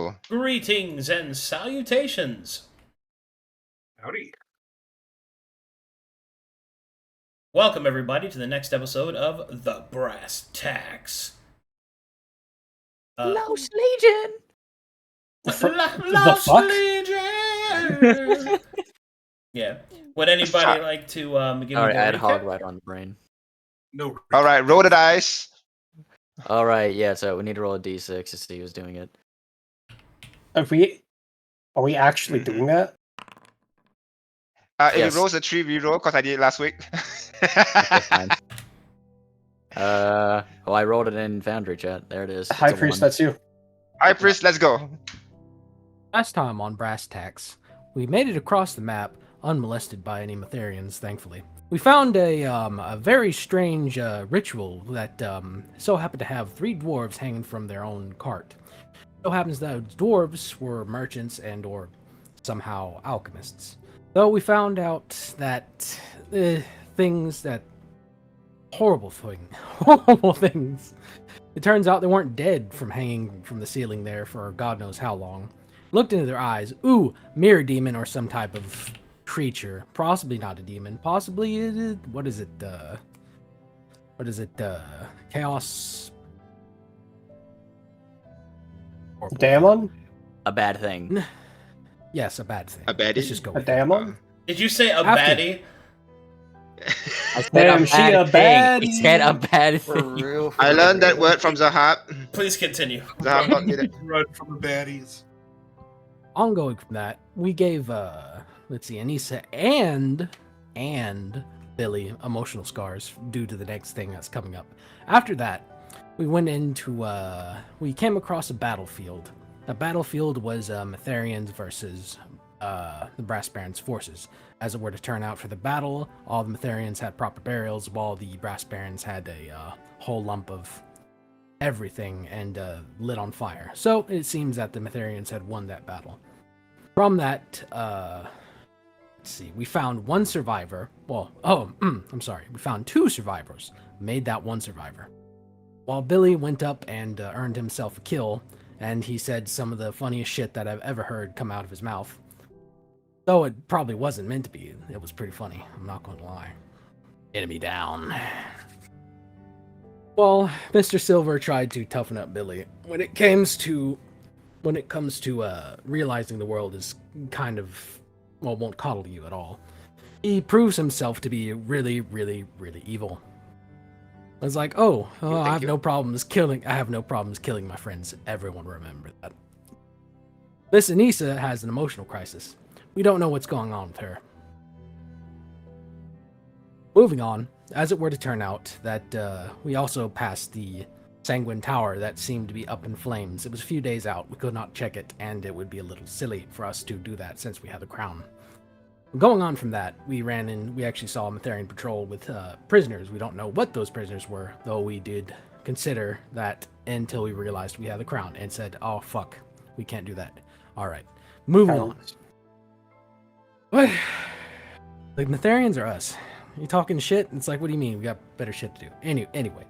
Hello. Greetings and salutations. Howdy. Welcome, everybody, to the next episode of The Brass Tacks. Lost Legion! Lost Legion! Yeah. Would anybody like to give Alright, me I the had recap? hog right on the brain. No. All right, roll the dice. Alright, yeah, so we need to roll a d6 to see who's doing it. Are we actually doing that? If Yes. it rolls a 3, we roll because I did it last week. Okay, fine. Oh, I rolled it in Foundry chat. There it is. It's a Hyghpriest, 1. that's you. Hyghpriest, let's go. Last time on Brass Tacks, we made it across the map unmolested by any Metherians, thankfully. We found a very strange ritual that so happened to have 3 dwarves hanging from their own cart. So happens that dwarves were merchants and or somehow alchemists. Though we found out that horrible things. It turns out they weren't dead from hanging from the ceiling there for God knows how long. Looked into their eyes. Ooh, mirror demon or some type of creature. Possibly not a demon. Possibly, what is it? Chaos. Daemon? A bad thing. Yes, a bad thing. A baddie? Let's just go A with it. Daemon? Did you say a After- baddie? I said Damn, a she bad a thing. I baddie. said a bad For thing. real. I learned that word from Zahab. Please continue. Zahab got me that. Run from the baddies. Ongoing from that, we gave let's see, Anissa and Billy emotional scars due to the next thing that's coming up. After that, we went into we came across a battlefield. The battlefield was Metherians versus the Brass Barons' forces. As it were to turn out for the battle, all the Metherians had proper burials, while the Brass Barons had a whole lump of everything and lit on fire. So it seems that the Metherians had won that battle. From that, let's see, we found 1 survivor. Well, I'm sorry, we found 2 survivors. Made that 1 survivor. While Billy went up and earned himself a kill, and he said some of the funniest shit that I've ever heard come out of his mouth. Though it probably wasn't meant to be. It was pretty funny, I'm not going to lie. Enemy down. Well, Mr. Silver tried to toughen up Billy. When it comes to realizing the world is kind of, well, won't coddle you at all, he proves himself to be really, really, really evil. It's like, I have no problems killing my friends. Everyone remember that. Miss Anissa has an emotional crisis. We don't know what's going on with her. Moving on, as it were to turn out that we also passed the Sanguine Tower that seemed to be up in flames. It was a few days out. We could not check it, and it would be a little silly for us to do that since we had the crown. Going on from that, we actually saw a Metherian patrol with prisoners. We don't know what those prisoners were, though we did consider that until we realized we had the crown and said, oh, fuck, we can't do that. All right, moving on. What? The Metherians are us. You talking shit? It's like, what do you mean? We got better shit to do. Anyway.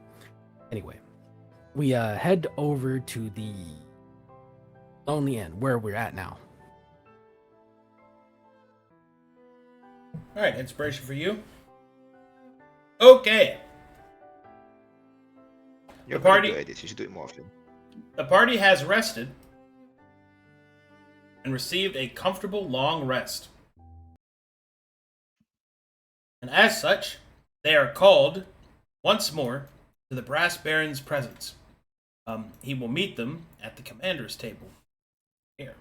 We head over to the Lonely Inn, where we're at now. Alright, inspiration for you. Okay. You're The party- pretty good at this. You should do it more often. The party has rested and received a comfortable long rest. And as such, they are called once more to the Brass Baron's presence. He will meet them at the commander's table. Here.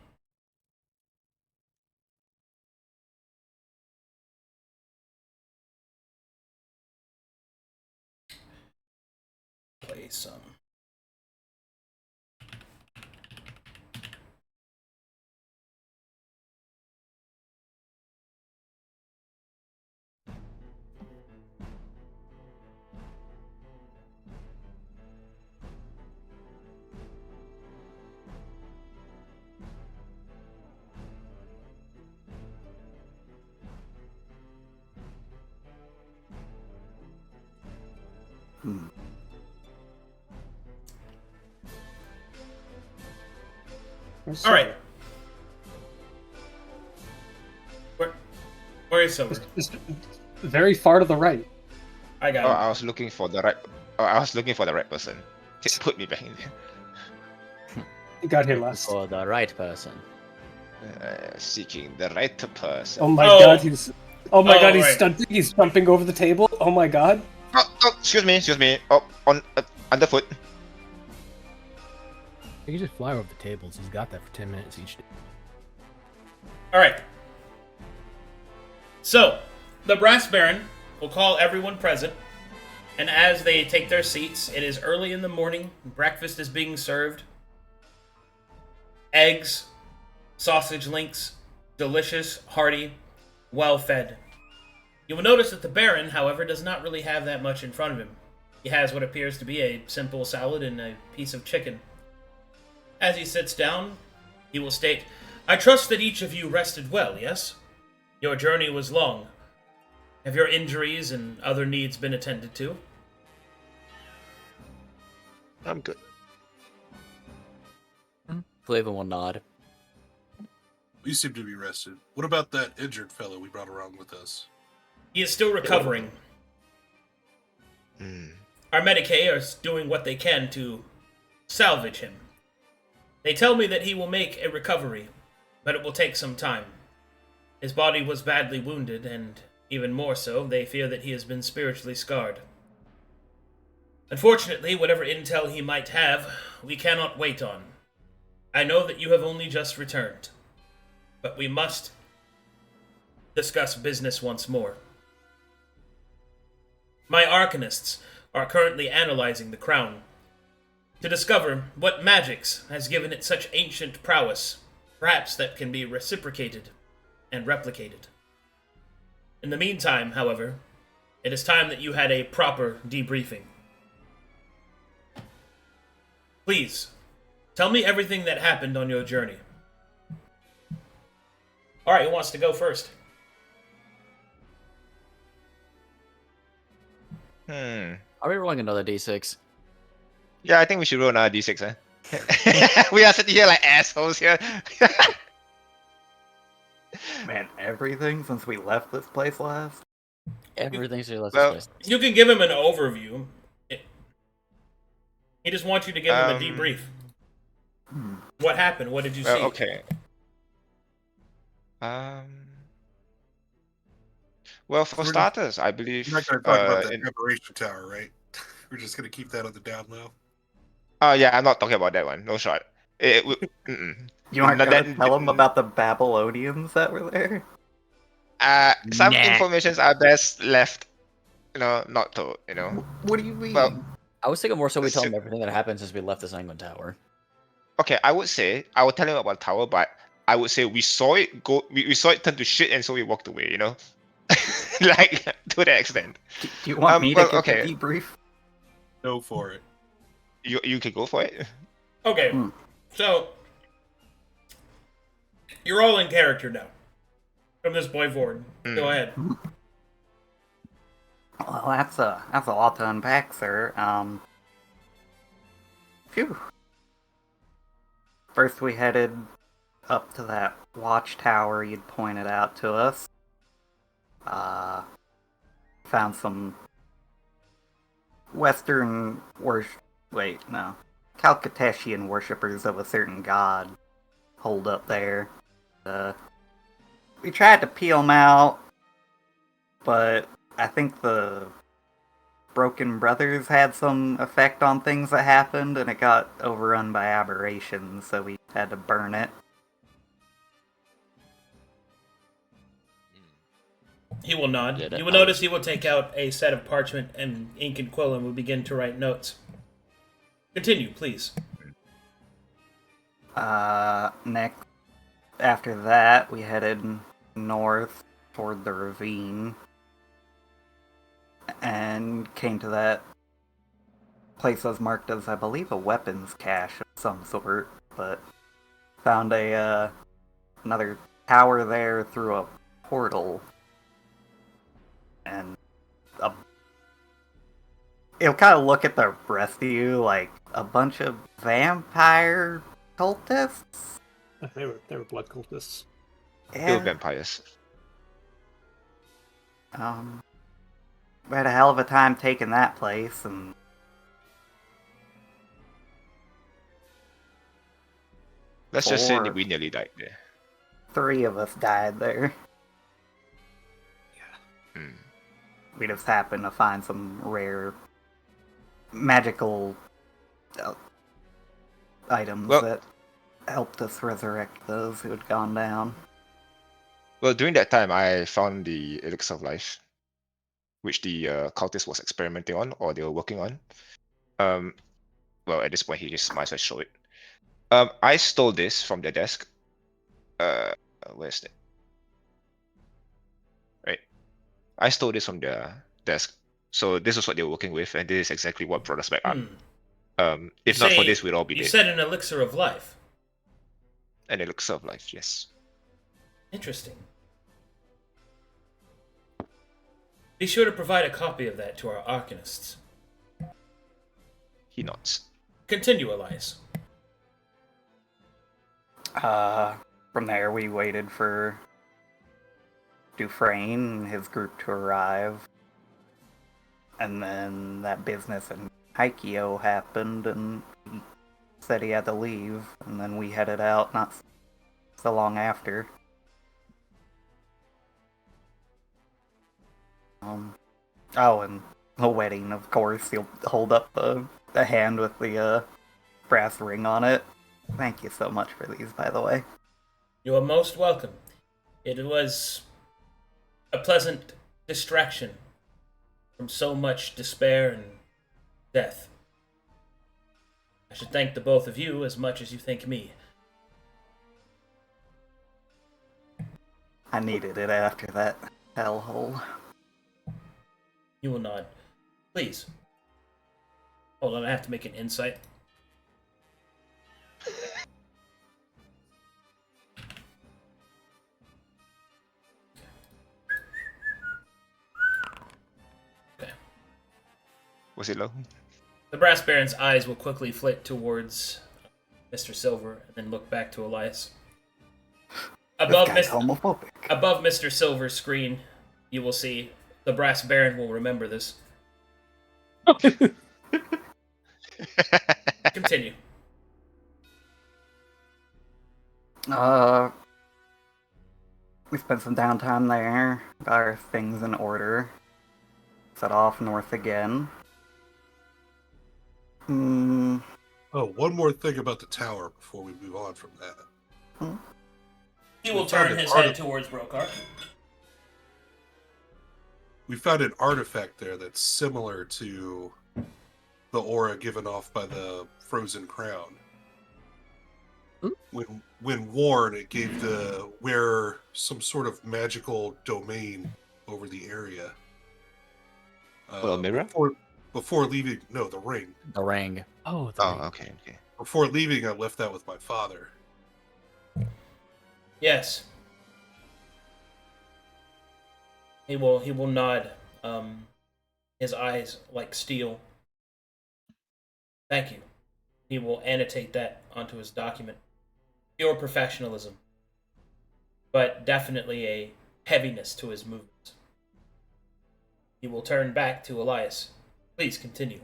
Play some. All right. Where is Silver? It's very far to the right. I got Oh, him. I was looking for the right. Oh, I was looking for the right person. Put me back in there. You got here last. For the right person. Seeking the right person. Oh my Oh. god, he's. Oh my god, he's right. stunting. He's jumping over the table. Oh my god. Oh, excuse me. Oh, on underfoot. You can just fly over the tables. He's got that for 10 minutes each day. All right. So, the Brass Baron will call everyone present, and as they take their seats, it is early in the morning. Breakfast is being served. Eggs, sausage links, delicious, hearty, well-fed. You will notice that the Baron, however, does not really have that much in front of him. He has what appears to be a simple salad and a piece of chicken. As he sits down, he will state, "I trust that each of you rested well, yes? Your journey was long. Have your injuries and other needs been attended to?" I'm good. Cleavland will nod. We seem to be rested. What about that injured fellow we brought around with us? He is still recovering. Our Medicae are doing what they can to salvage him. They tell me that he will make a recovery, but it will take some time. His body was badly wounded, and even more so, they fear that he has been spiritually scarred. Unfortunately, whatever intel he might have, we cannot wait on. I know that you have only just returned, but we must discuss business once more. My arcanists are currently analyzing the crown to discover what magics has given it such ancient prowess, perhaps that can be reciprocated and replicated. In the meantime, however, it is time that you had a proper debriefing. Please, tell me everything that happened on your journey. Alright, who wants to go first? Are we rolling another d6? Yeah, I think we should roll another d6, huh? We are sitting here like assholes here. Man, everything since we left this place last? Everything's your left Well, place. You can give him an overview. He just wants you to give him a debrief. What happened? What did you see? Okay. Well, for starters, I believe. You're not going to talk about that preparation tower, right? We're just going to keep that on the down low. Oh yeah, I'm not talking about that one. No shot. You aren't No, going to that- tell them about the Babylonians that were there? Some Nah. informations are best left, not told. What do you mean? Well, I was thinking more so we tell So- him everything that happened since we left the Sanguine Tower. okay, I would tell him about tower, but I would say we saw it go. We saw it turn to shit, and so we walked away. Like to that extent. Do you want me to well, give okay. the debrief? Go for it. You can go for it. Okay, so you're all in character now. From this point forward, go ahead. Well, that's a lot to unpack, sir. Phew. First, we headed up to that watchtower you'd pointed out to us. Found some Western Calcutetian worshippers of a certain god holed up there. We tried to peel them out, but I think the Broken Brothers had some effect on things that happened, and it got overrun by aberrations, so we had to burn it. He will nod. Yeah, You will notice he will take out a set of parchment and ink and quill and will begin to write notes. Continue, please. Next, after that, we headed north toward the ravine and came to that place that was marked as, I believe, a weapons cache of some sort, but found another tower there through a portal, and it'll kind of look at the rest of you like a bunch of vampire cultists They were blood cultists. They were Yeah. vampires. We had a hell of a time taking that place, and Let's just say Four. we nearly died there. 3 of us died there. Hmm. We just happened to find some rare magical items Well- that helped us resurrect those who had gone down. Well, during that time, I found the elixir of life, which the cultist was experimenting on, or they were working on. Well, at this point, he just might as well show it. I stole this from their desk. Where's it? Right. I stole this from their desk. So this is what they were working with, and this is exactly what brought us back up. If You not for say- this, we'd all be You dead. said an elixir of life. An elixir of life, yes. Interesting. Be sure to provide a copy of that to our arcanists. He nods. Continue, Elias. From there, we waited for Dufresne and his group to arrive. And then that business in Hykio happened, and he said he had to leave. And then we headed out not so long after. Oh, and the wedding, of course. He'll hold up the hand with the brass ring on it. Thank you so much for these, by the way. You are most welcome. It was a pleasant distraction from so much despair and death. I should thank the both of you as much as you thank me. I needed it after that hellhole. You will nod. Please. Hold on, I have to make an insight. Okay. Was it low? The Brass Baron's eyes will quickly flit towards Mr. Silver and then look back to Elias. Above, This guy's homophobic. above Mr. Silver's screen, you will see the Brass Baron will remember this. Continue. We spent some downtime there, got our things in order, set off north again. Oh, one more thing about the tower before we move on from that. He will We found turn an his arti- head towards Brokhar. We found an artifact there that's similar to the aura given off by the frozen crown. When worn, it gave the wearer some sort of magical domain over the area. Well, a mirror? Before leaving, no, the ring. The ring. Oh, Oh, okay. Before leaving, I left that with my father. Yes. He will nod, his eyes like steel. Thank you. He will annotate that onto his document. Pure professionalism. But definitely a heaviness to his movements. He will turn back to Elias. Please continue.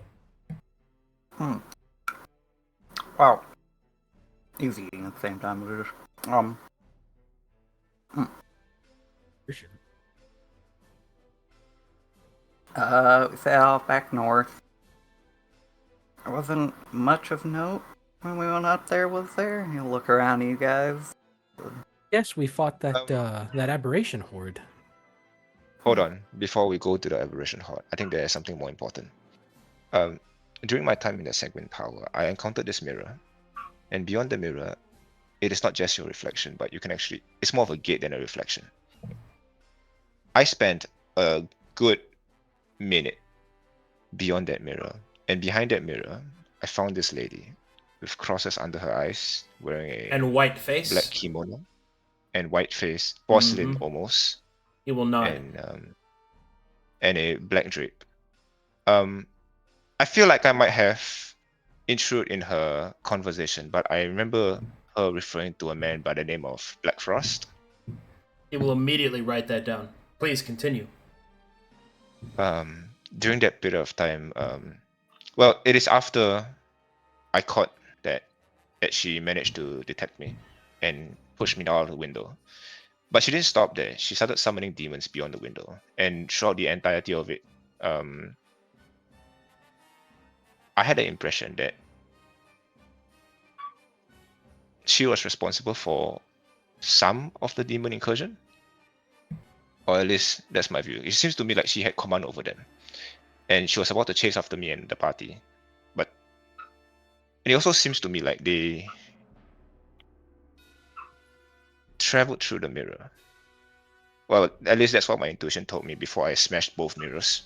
Wow. He was eating at the same time. We set off back north. There wasn't much of note when we went up there, was there? You look around you guys. Yes, we fought that that aberration horde. Hold on. Before we go to the aberration horde, I think there is something more important. During my time in the Sanguine Power, I encountered this mirror. And beyond the mirror, it is not just your reflection, but you can actually... It's more of a gate than a reflection. I spent a good minute beyond that mirror. And behind that mirror, I found this lady with crosses under her eyes, wearing a And white face. black kimono and white face, porcelain almost, He will nod. and a black drape. I feel like I might have intrude in her conversation, but I remember her referring to a man by the name of Black Frost. He will immediately write that down. Please continue. During that period of time, well, it is after I caught that she managed to detect me and push me down out of the window. But she didn't stop there. She started summoning demons beyond the window, and throughout the entirety of it, I had the impression that she was responsible for some of the demon incursion, or at least that's my view. It seems to me like she had command over them, and she was about to chase after me and the party. But it also seems to me like they traveled through the mirror. Well, at least that's what my intuition told me before I smashed both mirrors.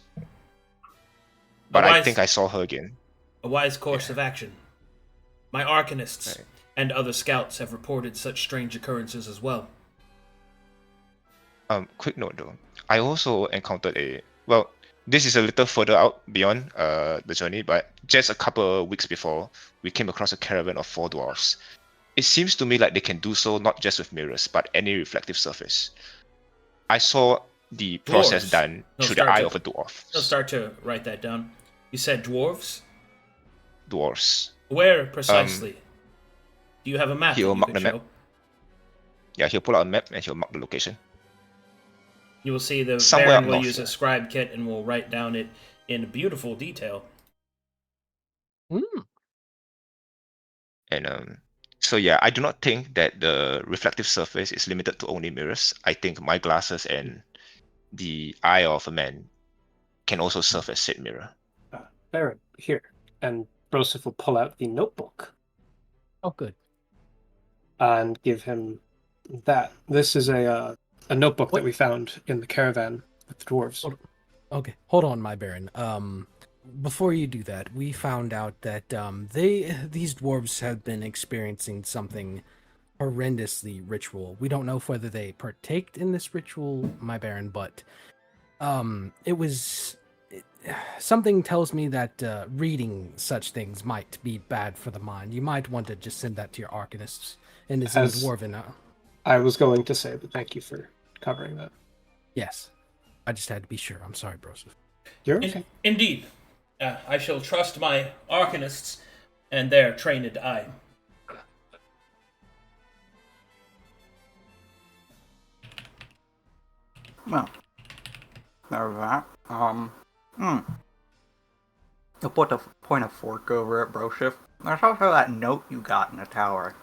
But I think I saw her again. A wise course of action. My Arcanists and other scouts have reported such strange occurrences as well. Quick note though, I also encountered well, this is a little further out beyond the journey, but just a couple of weeks before, we came across a caravan of 4 dwarves. It seems to me like they can do so not just with mirrors, but any reflective surface. I saw the process done through the eye of a dwarf. I'll start to write that down. You said dwarves? Dwarves. Where precisely? Do you have a map that He'll you mark could the map. show? Yeah, he'll pull out a map and he'll mark the location. You will see the Somewhere Baron up will north, use a yeah. scribe kit and will write down it in beautiful detail. And so yeah, I do not think that the reflective surface is limited to only mirrors. I think my glasses and the eye of a man can also serve as said mirror. Baron, here. And Broseph will pull out the notebook Oh, good. and give him that. This is a notebook that we found in the caravan with the dwarves. Okay, hold on, my Baron. Before you do that, we found out that these dwarves have been experiencing something horrendously ritual. We don't know whether they partaked in this ritual, my Baron, but something tells me that reading such things might be bad for the mind. You might want to just send that to your Arcanists and his dwarven. I was going to say, but thank you for covering that. Yes, I just had to be sure. I'm sorry, Broseph. You're okay. Indeed. I shall trust my Arcanists and their trained eye. Well, there's that. I'll point a fork over at Broseph. There's also that note you got in the tower.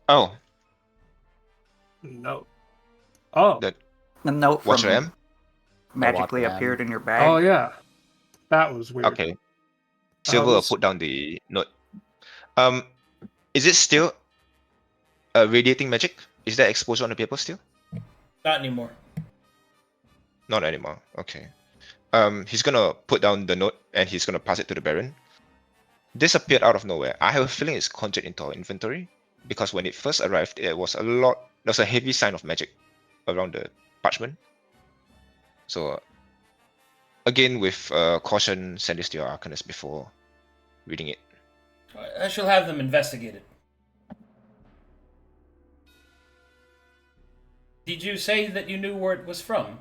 Oh, No. Oh. that The note from Watcher M? magically Watcher M. appeared in your bag. Oh, yeah. That was weird. Okay. Silver will put down the note. Is it still radiating magic? Is there exposure on the paper still? Not anymore. Not anymore. Okay. He's gonna put down the note and he's gonna pass it to the Baron. This appeared out of nowhere. I have a feeling it's conjured into our inventory because when it first arrived, there was a heavy sign of magic around the parchment. So, again, with caution, send this to your Arcanist before reading it. I shall have them investigated. Did you say that you knew where it was from?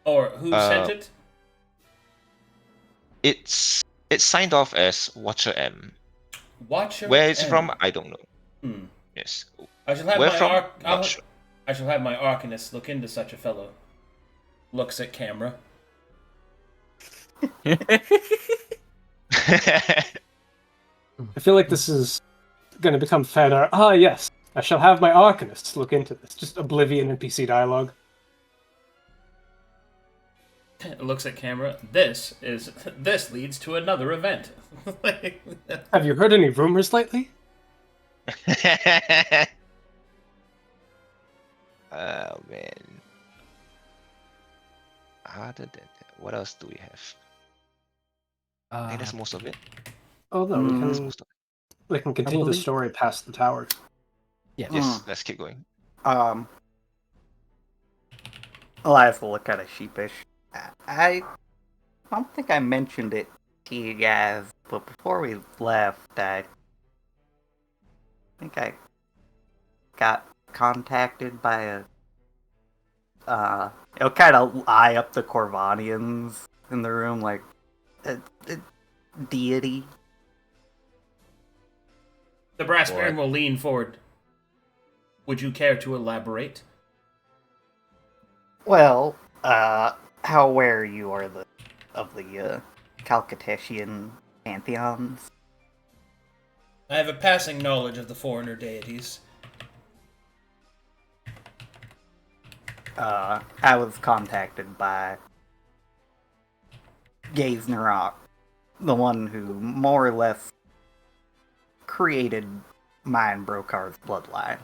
Or who sent it? It's signed off as Watcher M. Watcher Where it's M. from, I don't know. Hmm. Yes. I shall have Where my from? Not sure. I shall have my Arcanist look into such a fellow. Looks at camera. I feel like this is going to become fed. Ah, yes. I shall have my Arcanists look into this. Just Oblivion NPC dialogue. Looks at camera. This leads to another event. Have you heard any rumors lately? Oh man. Other than that, what else do we have? I think that's most of it. Oh, no. That's most of it. We can continue the story past the towers. Yes. Yes, let's keep going. Elias will look kind of sheepish. I don't think I mentioned it to you guys, but before we left, I think I got contacted by a it'll kind of eye up the Corvanians in the room, like a deity. The brass Boy. baron will lean forward. Would you care to elaborate? Well, how aware you are of the Calcatetian pantheons? I have a passing knowledge of the foreigner deities. I was contacted by Gaze Narok, the one who more or less created mine Brokhar's bloodline.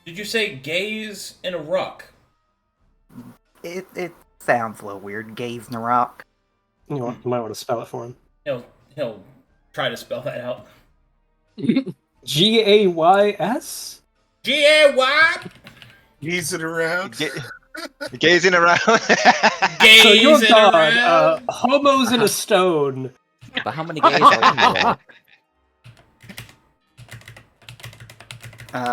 Did you say gaze in a rock? It sounds a little weird, Gaze Narok. You might want to spell it for him. He'll try to spell that out. Gays? G-A-Y! Easing around. Gazing around. Gazing So your god, around. homos in a stone. But how many gays are in there?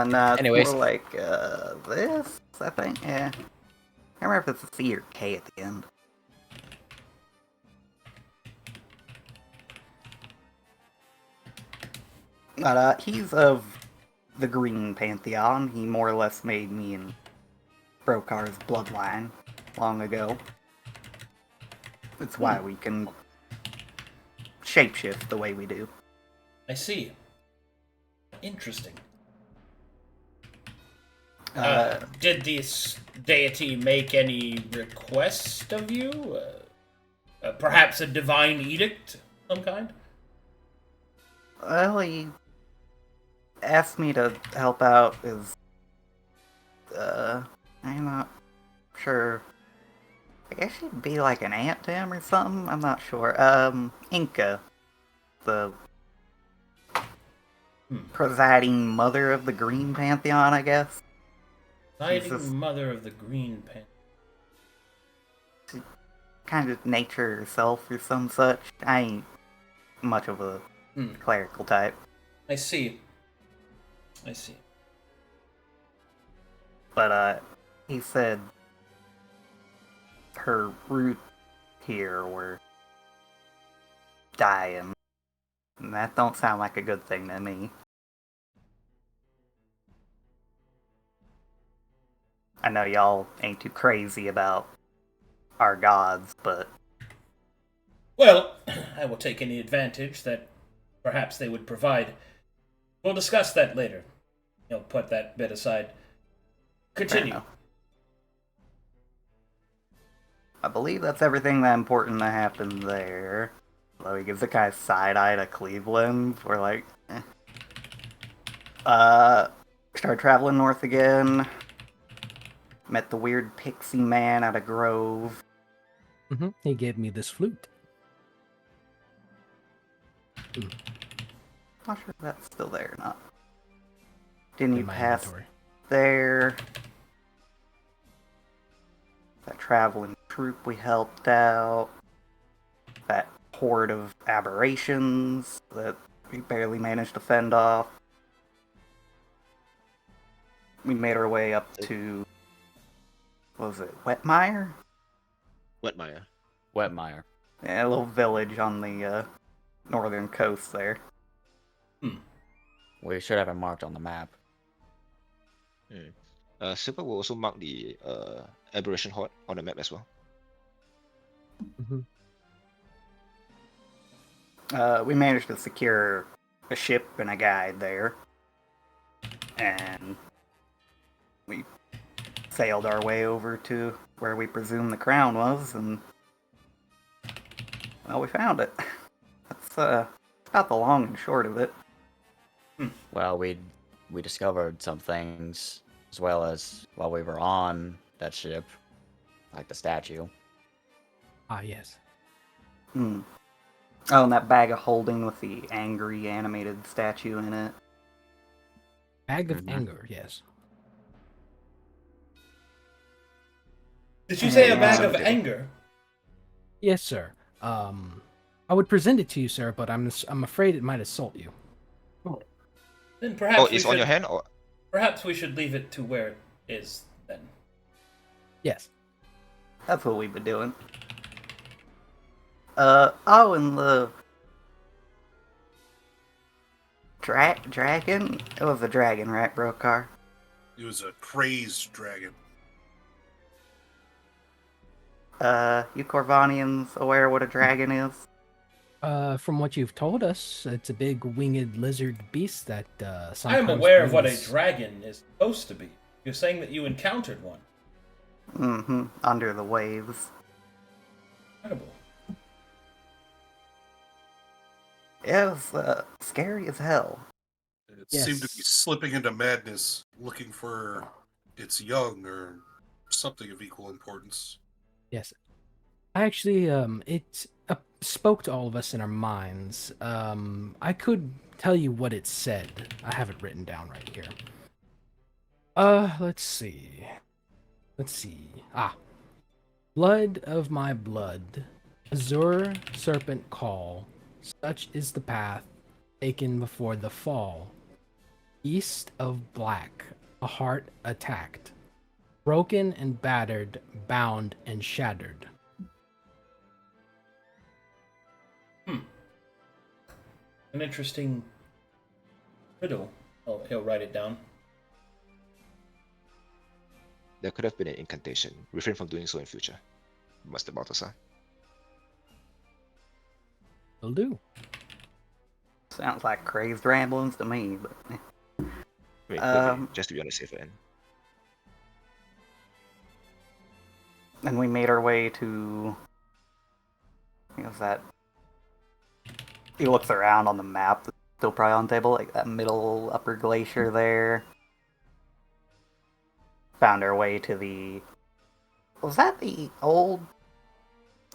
No, it's Anyways. more like this, I think. Yeah. I can't remember if it's a C or K at the end. But he's of the Green Pantheon. He more or less made me and Brokhar's bloodline long ago. It's why we can shapeshift the way we do. I see. Interesting. Did this deity make any request of you? Perhaps a divine edict of some kind? Well, he asked me to help out his, I'm not sure. I guess she'd be like an aunt to him or something? I'm not sure. Inca, the presiding mother of the Green Pantheon, I guess. Guiding Jesus. mother of the Green Pan. Kind of nature herself or some such. I ain't much of a clerical type. I see. I see. But, he said her roots here were dying. And that don't sound like a good thing to me. I know y'all ain't too crazy about our gods, but Well, I will take any advantage that perhaps they would provide. We'll discuss that later. You'll put that bit aside. Continue. enough. I believe that's everything that important that happened there. Although he gives a kind of side eye to Cleveland. We're like, started traveling north again. Met the weird pixie man at a grove. He gave me this flute. Not sure if that's still there or not. Didn't you In my pass inventory. there? That traveling troop we helped out. That horde of aberrations that we barely managed to fend off. We made our way up to, what was it, Wetmire? Wetmire. Wetmire. Yeah, a little village on the northern coast there. We should have it marked on the map. Silver will also mark the aberration horde on the map as well. We managed to secure a ship and a guide there. And we sailed our way over to where we presume the crown was, and well, we found it. That's about the long and short of it. Well, we discovered some things as well as while we were on that ship, like the statue. Ah, yes. Oh, and that bag of holding with the angry animated statue in it. Bag of anger, yes. Did you say a Yeah. bag of anger? Yes, sir. I would present it to you, sir, but I'm afraid it might assault you. Then perhaps Oh, we it's should, on your hand, or perhaps we should leave it to where it is then. Yes. That's what we've been doing. And the dragon? It was a dragon, right, Brokhar? It was a crazed dragon. You Corvanians aware what a dragon is? From what you've told us, it's a big winged lizard beast that I sometimes am aware of what a brings- dragon is supposed to be. You're saying that you encountered one. Mm-hmm. Under the waves. Incredible. It was, scary as hell. It Yes. seemed to be slipping into madness, looking for its young or something of equal importance. Yes. Actually, it spoke to all of us in our minds. I could tell you what it said. I have it written down right here. Let's see. Blood of my blood, azure serpent call, such is the path taken before the fall. East of black, a heart attacked, broken and battered, bound and shattered. An interesting riddle. Oh, he'll write it down. there could have been an incantation. Refrain from doing so in future, Master Balthazar. Will do. Sounds like crazed ramblings to me, but Wait, just to be on the safer end. and we made our way to. What was that? He looks around on the map, that's still probably on the table, like that middle upper glacier there. Found our way to the. Was that the old?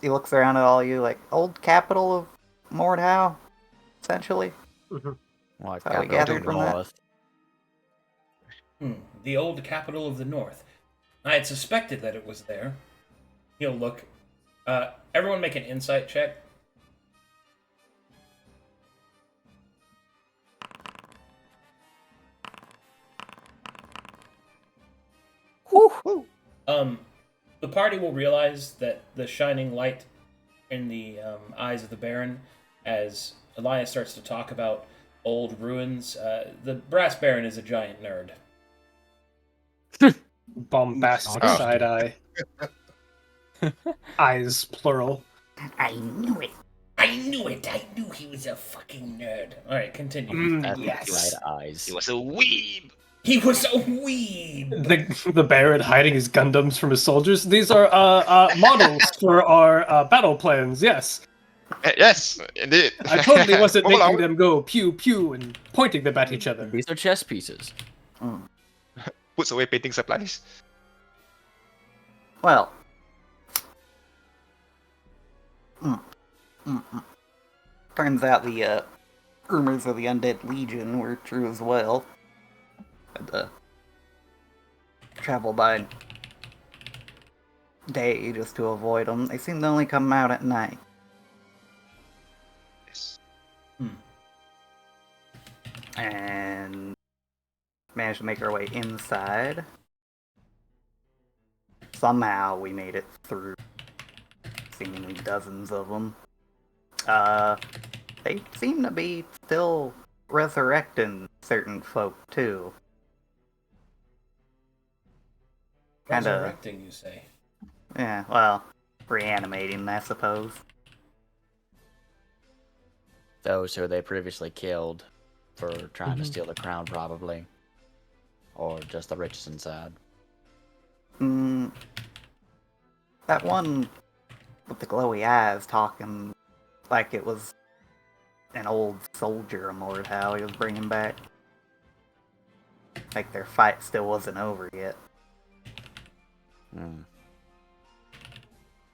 He looks around at all you, like old capital of Mordhau, essentially. Well, How we capital gathered of the from that? north. The old capital of the north. I had suspected that it was there. He'll look. Everyone make an insight check. The party will realize that the shining light in the eyes of the Baron, as Elias starts to talk about old ruins. The Brass Baron is a giant nerd. Bombastic Oh. side eye. Eyes, plural. I knew it. I knew it. I knew he was a fucking nerd. All right, continue. Mm. That's Yes. bright eyes. He was a weeb. He was a weeb. The Baron hiding his Gundams from his soldiers. These are models for our battle plans. Yes, Yes, indeed. I totally wasn't Move making along. them go pew pew and pointing them at each other. These are chess pieces. Puts away painting supplies. Well. Turns out the rumors of the Undead Legion were true as well. Had to travel by day just to avoid them. They seem to only come out at night. Yes. And managed to make our way inside. Somehow we made it through seemingly dozens of them. They seem to be still resurrecting certain folk too. Kinda, Resurrecting, you say? yeah, well, reanimating, I suppose. Those who they previously killed for trying to steal the crown, probably. Or just the riches inside. That one with the glowy eyes talking like it was an old soldier of Mordhau he was bringing back. Like their fight still wasn't over yet.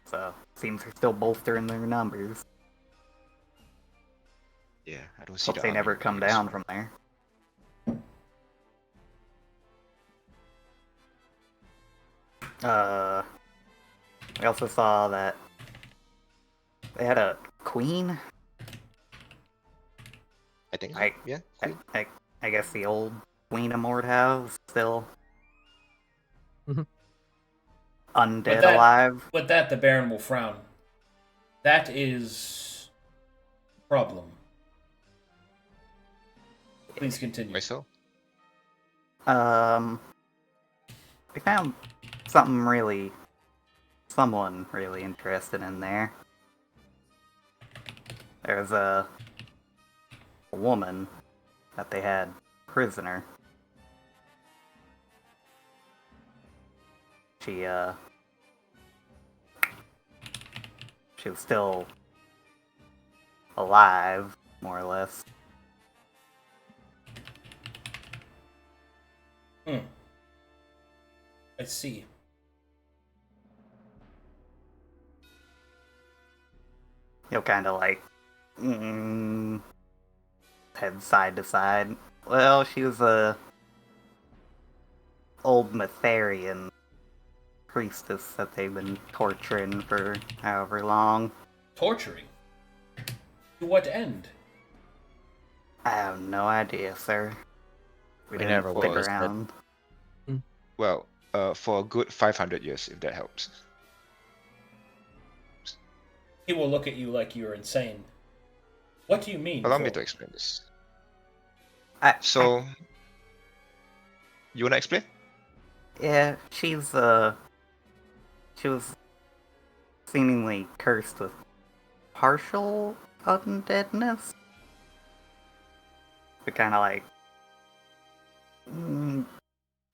So, seems they're still bolstering their numbers. Yeah, I don't see Hope the they army never come players. down from there. We also saw that they had a queen. I think. I- Yeah. I I guess the old Queen of Mordhau still Mhm. undead that- alive. With that, the Baron will frown. That is problem. Please continue. Why so? We found someone really interested in there. There's a woman that they had prisoner. She was still alive, more or less. I see. He'll kind of like head side to side. Well, she was a old Matherian priestess that they've been torturing for however long. Torturing? To what end? I have no idea, sir. We didn't never stick was, but- around. Well, for a good 500 years, if that helps. He will look at you like you're insane. What do you mean? Allow me for- to explain this. I- So, you wanna explain? Yeah, she was seemingly cursed with partial undeadness. But kind of like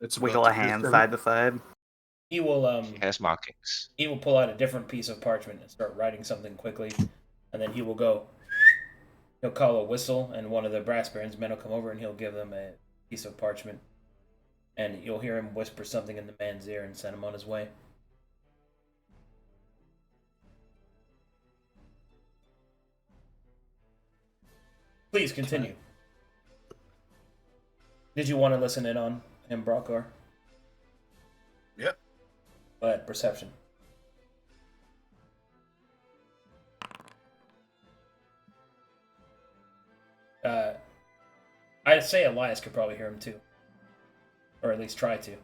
It's wiggle about a to hand differ. side to side. He will He has markings. he will pull out a different piece of parchment and start writing something quickly, and then he will go. He'll call a whistle, and one of the brass barons' men will come over, and he'll give them a piece of parchment, and you'll hear him whisper something in the man's ear and send him on his way. Please continue. Did you want to listen in on him, Brokhar? Yep. But perception. I'd say Elias could probably hear him too, or at least try to.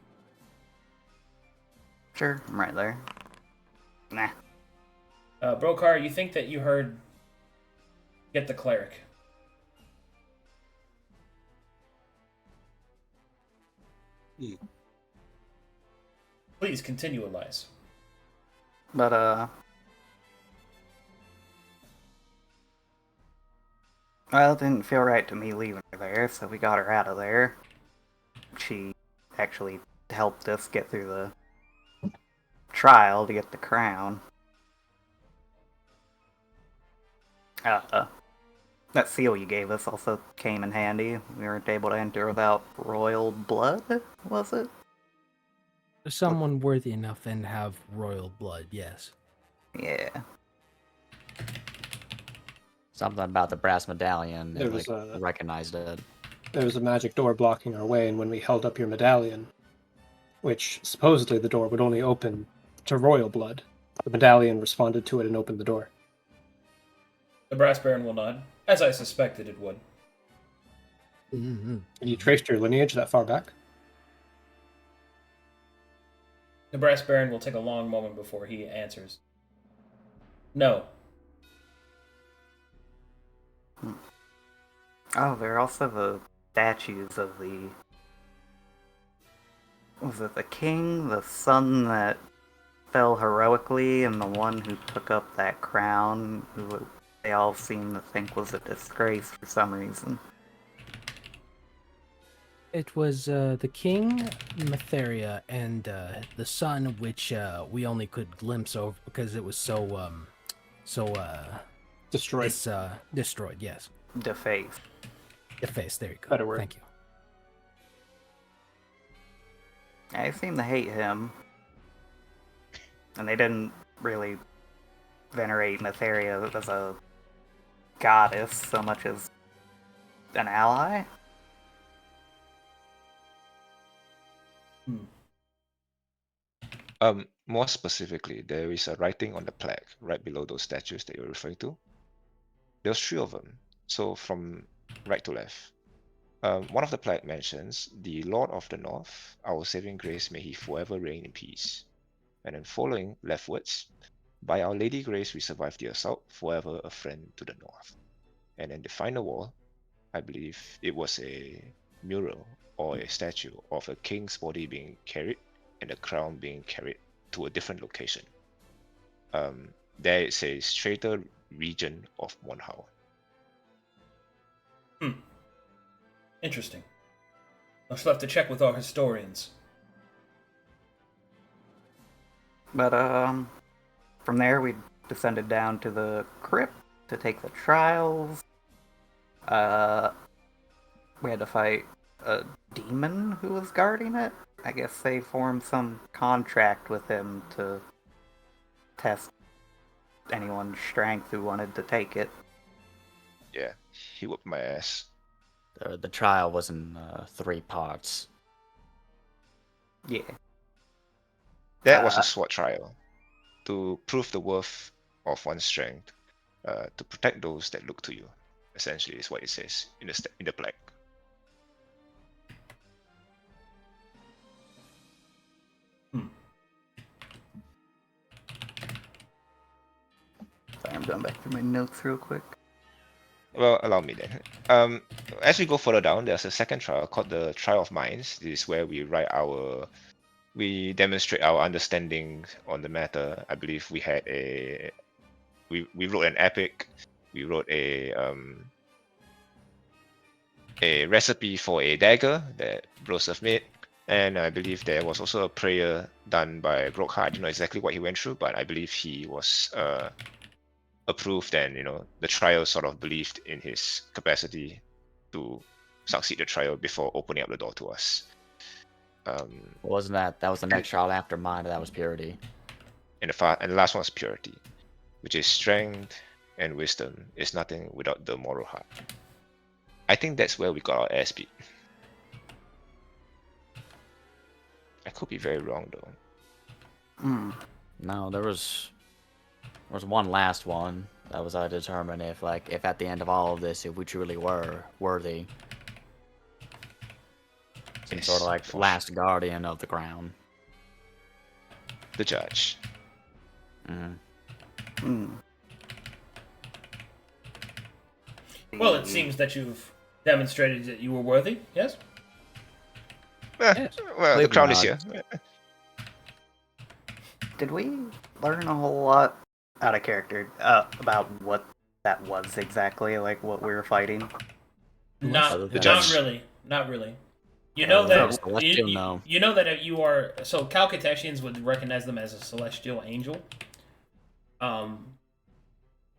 Sure, I'm right there. Nah. Brokhar, you think that you heard "Get the cleric"? Hmm. Please continue, Elias. But well, it didn't feel right to me leaving her there, so we got her out of there. She actually helped us get through the trial to get the crown. That seal you gave us also came in handy. We weren't able to enter without royal blood, was it? Someone worthy enough and have royal blood, yes. Yeah. Something about the brass medallion. There It, was like, a- recognized it. There was a magic door blocking our way, and when we held up your medallion, which supposedly the door would only open to royal blood, the medallion responded to it and opened the door. The brass baron will nod, as I suspected it would. Mm-hmm. You traced your lineage that far back? The brass baron will take a long moment before he answers. No. Oh, there are also the statues of the... Was it the king, the son that fell heroically, and the one who took up that crown, who they all seem to think was a disgrace for some reason. It was the king, Matheria, and the son, which we only could glimpse over because it was so Destroyed. destroyed. Yes, Defaced. defaced. There you go. Better word. Thank you. I seem to hate him. And they didn't really venerate Matheria as a goddess so much as an ally. More specifically, there is a writing on the plaque right below those statues that you're referring to. There's 3 of them. So from right to left. One of the plaque mentions, the Lord of the North, our saving grace, may he forever reign in peace. And then following leftwards, by Our Lady Grace we survived the assault, forever a friend to the North. And then the final wall, I believe it was a mural or a statue of a king's body being carried and the crown being carried to a different location. There it says traitor region of Monhau. Interesting. I'll still have to check with our historians. But from there we descended down to the crypt to take the trials. We had to fight a demon who was guarding it. I guess they formed some contract with him to test anyone's strength who wanted to take it. Yeah, he whooped my ass. The trial was in 3 parts. Yeah. That was a sword trial to prove the worth of one's strength, to protect those that look to you. Essentially, is what it says in the plaque. Sorry, I'm going back through my notes real quick. Well, allow me then. As we go further down, there's a second trial called the Trial of Minds. This is where we demonstrate our understanding on the matter. I believe we had we wrote an epic. We wrote a recipe for a dagger that Broseph made, and I believe there was also a prayer done by Brokhar. I don't know exactly what he went through, but I believe he was approved, and the trial sort of believed in his capacity to succeed the trial before opening up the door to us. Wasn't that was the next trial after mine? That was purity. And the last one was purity, which is strength and wisdom is nothing without the moral heart. I think that's where we got our ass beat. I could be very wrong though. No, there was one last one that was to determine if at the end of all of this, if we truly were worthy. Some Yes, sort of last guardian of the crown. The judge. Well, it seems that you've demonstrated that you were worthy, yes? Yes. Well, the crown is here. Did we learn a whole lot out of character about what that was exactly, like what we were fighting? Not judge. really. You know that celestial, no. you know that you are. So Calcutetians would recognize them as a celestial angel.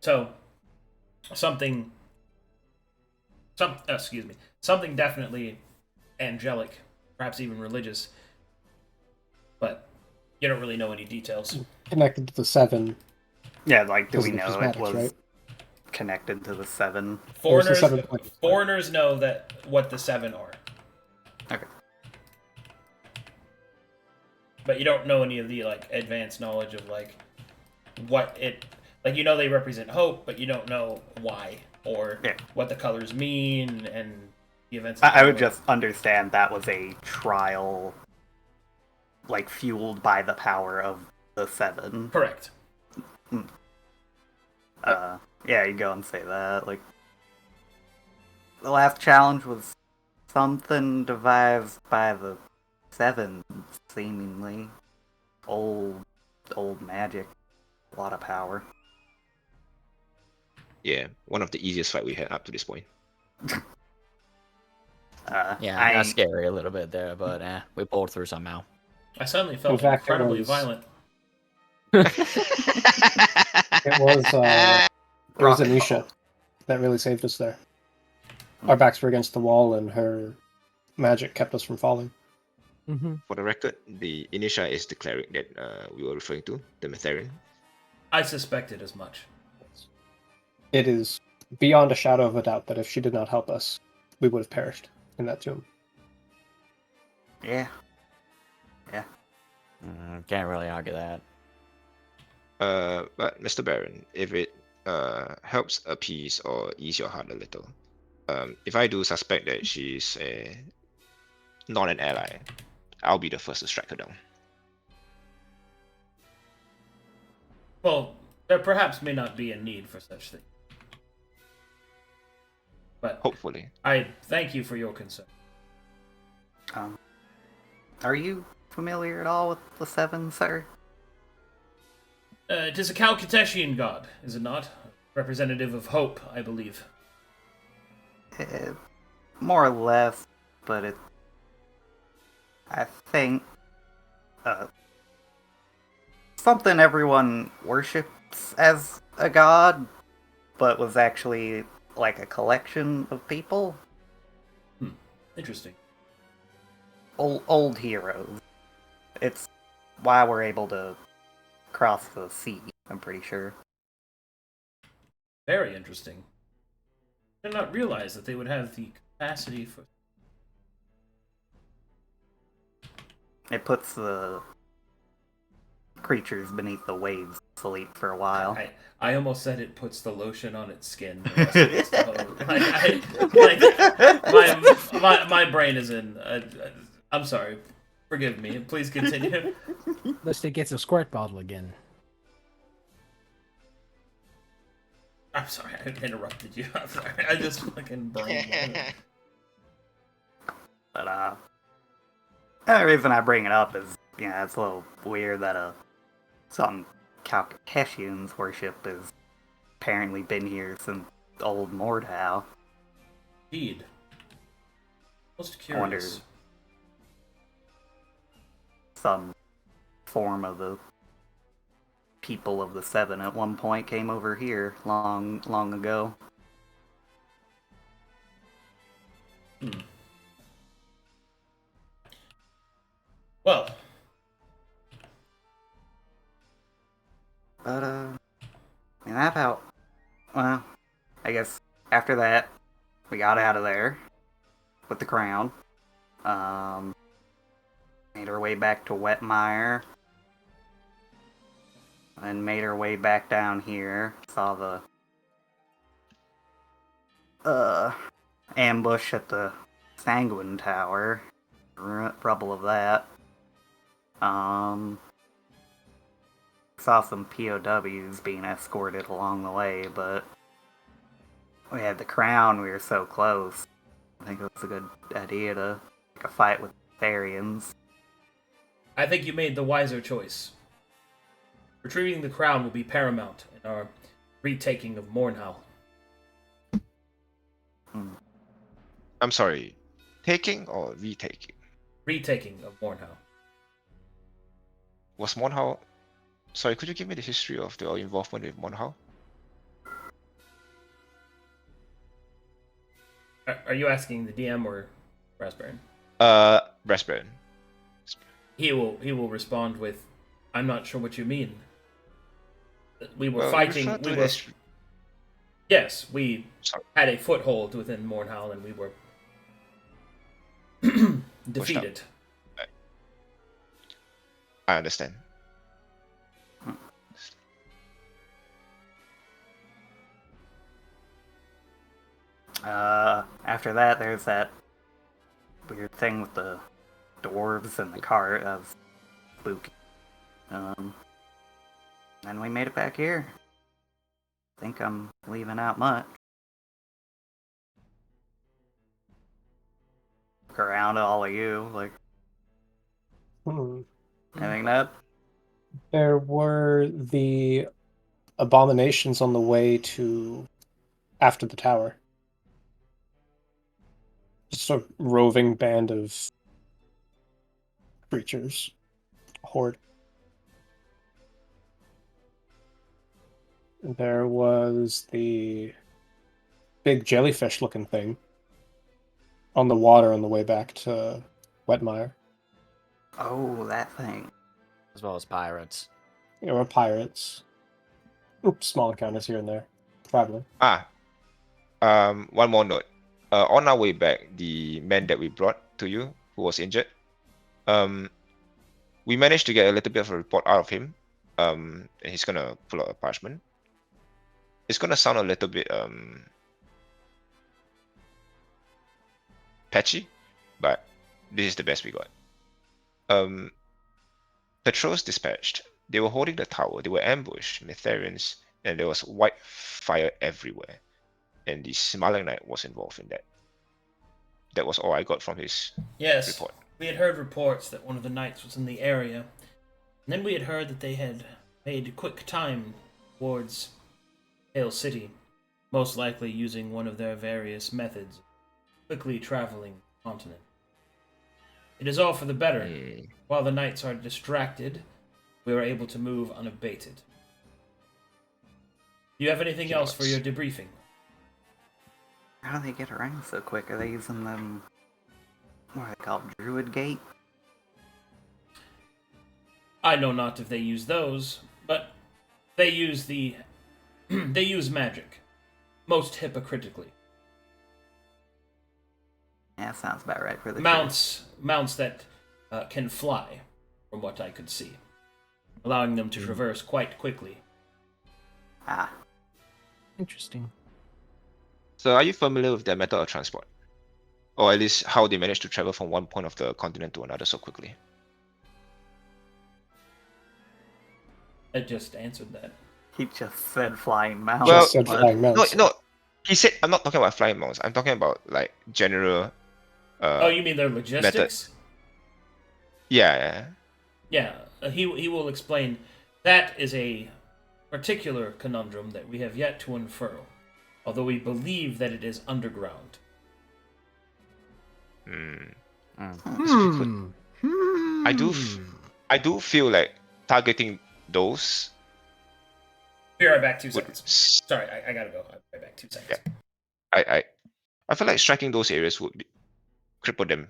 So something definitely angelic, perhaps even religious, but you don't really know any details. Connected to the 7. Yeah, like, do we Because of know the it was prismatics, right? connected to the 7? There's the Foreigners, 7 point. foreigners know that what the 7 are, Okay. but you don't know any of the advanced knowledge of what it they represent hope, but you don't know why or what the colors mean and the events. I would just understand that was a trial, fueled by the power of the 7. Correct. Yeah, you go and say that. The last challenge was something devised by the 7, seemingly. Old magic. A lot of power. Yeah, one of the easiest fight we had up to this point. That's scary a little bit there, but we pulled through somehow. I suddenly felt In fact, incredibly violent. It was Anisha that really saved us there. Our backs were against the wall, and her magic kept us from falling. For the record, the Inisha is the cleric that we were referring to, the Metherian. I suspected as much. It is beyond a shadow of a doubt that if she did not help us, we would have perished in that tomb. Yeah. Can't really argue that. But Mr. Baron, if it helps appease or ease your heart a little, If I do suspect that she's not an ally, I'll be the first to strike her down. Well, there perhaps may not be a need for such things. But Hopefully. I thank you for your concern. Are you familiar at all with the Seven, sir? It is a Calcuteshian god, is it not? Representative of hope, I believe. More or less, but I think, something everyone worships as a god, but was actually like a collection of people. Interesting. Old heroes. It's why we're able to cross the sea, I'm pretty sure. Very interesting. I did not realize that they would have the capacity for... It puts the creatures beneath the waves asleep for a while. I almost said it puts the lotion on its skin. My brain is in... I'm sorry. Forgive me. Please continue. Unless it gets a squirt bottle again. I'm sorry, I interrupted you. I'm sorry. I just fucking brain. But, the reason I bring it up is, it's a little weird that, something Calcuteshians worship has apparently been here since old Mordhau. Indeed. Most I wonder curious. some form of the people of the Seven at one point came over here long ago. Well, but I guess after that we got out of there with the crown. Made our way back to Wetmire. And made our way back down here. Saw the ambush at the Sanguine Tower. Rubble of that. Saw some POWs being escorted along the way, but we had the crown, we were so close. I think it was a good idea to take a fight with Therians. I think you made the wiser choice. Retrieving the crown will be paramount in our retaking of Mornhal. I'm sorry, taking or retaking? Retaking of Mornhal. Was Monhau... Sorry, could you give me the history of your involvement with Monhau? Are you asking the DM or Raspberry? Raspberry. He will respond with, "I'm not sure what you mean." We were Well, fighting. refer to We it were. as- Yes, we Sorry. had a foothold within Mornhal, and we were defeated. I understand. After that, there's that weird thing with the dwarves and the cart. That was spooky. And we made it back here. Think I'm leaving out much. Look around at all of you, like, anything that? There were the abominations on the way to after the tower. Just a roving band of creatures. A horde. There was the big jellyfish-looking thing on the water on the way back to Wetmire. Oh, that thing. As well as pirates. There were pirates. Small encounters here and there. Traveling. One more note. On our way back, the man that we brought to you, who was injured, we managed to get a little bit of a report out of him. And he's gonna pull out a parchment. It's gonna sound a little bit patchy, but this is the best we got. Patrols dispatched. They were holding the tower. They were ambushed, Mitharians, and there was white fire everywhere. And the Smiling Knight was involved in that. That was all I got from his Yes, report. we had heard reports that one of the knights was in the area. And then we had heard that they had made quick time towards Hale City, most likely using one of their various methods of quickly traveling the continent. It is all for the better. While the knights are distracted, we are able to move unabated. Do you have anything else for your debriefing? How do they get around so quick? Are they using them, what are they called, Druid Gate? I know not if they use those, but they use the... they use magic. Most hypocritically. Yeah, sounds about right for the Mounts that can fly, from what I could see, allowing them to traverse quite quickly. Ah, Interesting. So are you familiar with their method of transport? Or at least how they managed to travel from one point of the continent to another so quickly? I just answered that. he just said flying mounts. Well, Just said flying mounts. No, he said, I'm not talking about flying mounts. I'm talking about like general. Oh, you mean their logistics? Yeah. Yeah, he will explain. That is a particular conundrum that we have yet to unfurl, although we believe that it is underground. I do feel like targeting those. Be right back. 2 would seconds. Sorry, I gotta go. I'll be right back. 2 seconds. I feel like striking those areas would cripple them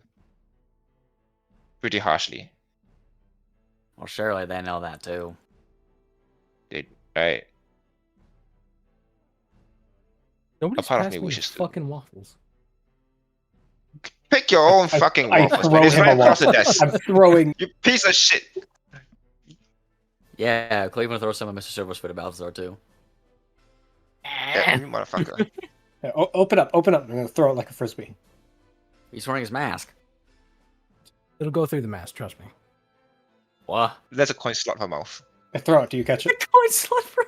pretty harshly. Well, surely they know that too. Right? Nobody's part of passed me me wishes the to. fucking waffles. Pick your own fucking I waffles, throw man. It's him right a across the waffle. desk. I'm throwing. You piece of shit. Yeah, Cleveland throw some of Mr. Silver's food at Balthazar too. Yeah, you motherfucker. Yeah, open up. I'm gonna throw it like a frisbee. He's wearing his mask. It'll go through the mask, trust me. What? That's a coin slot per mouth. I throw it. Do you catch it? Coin slot for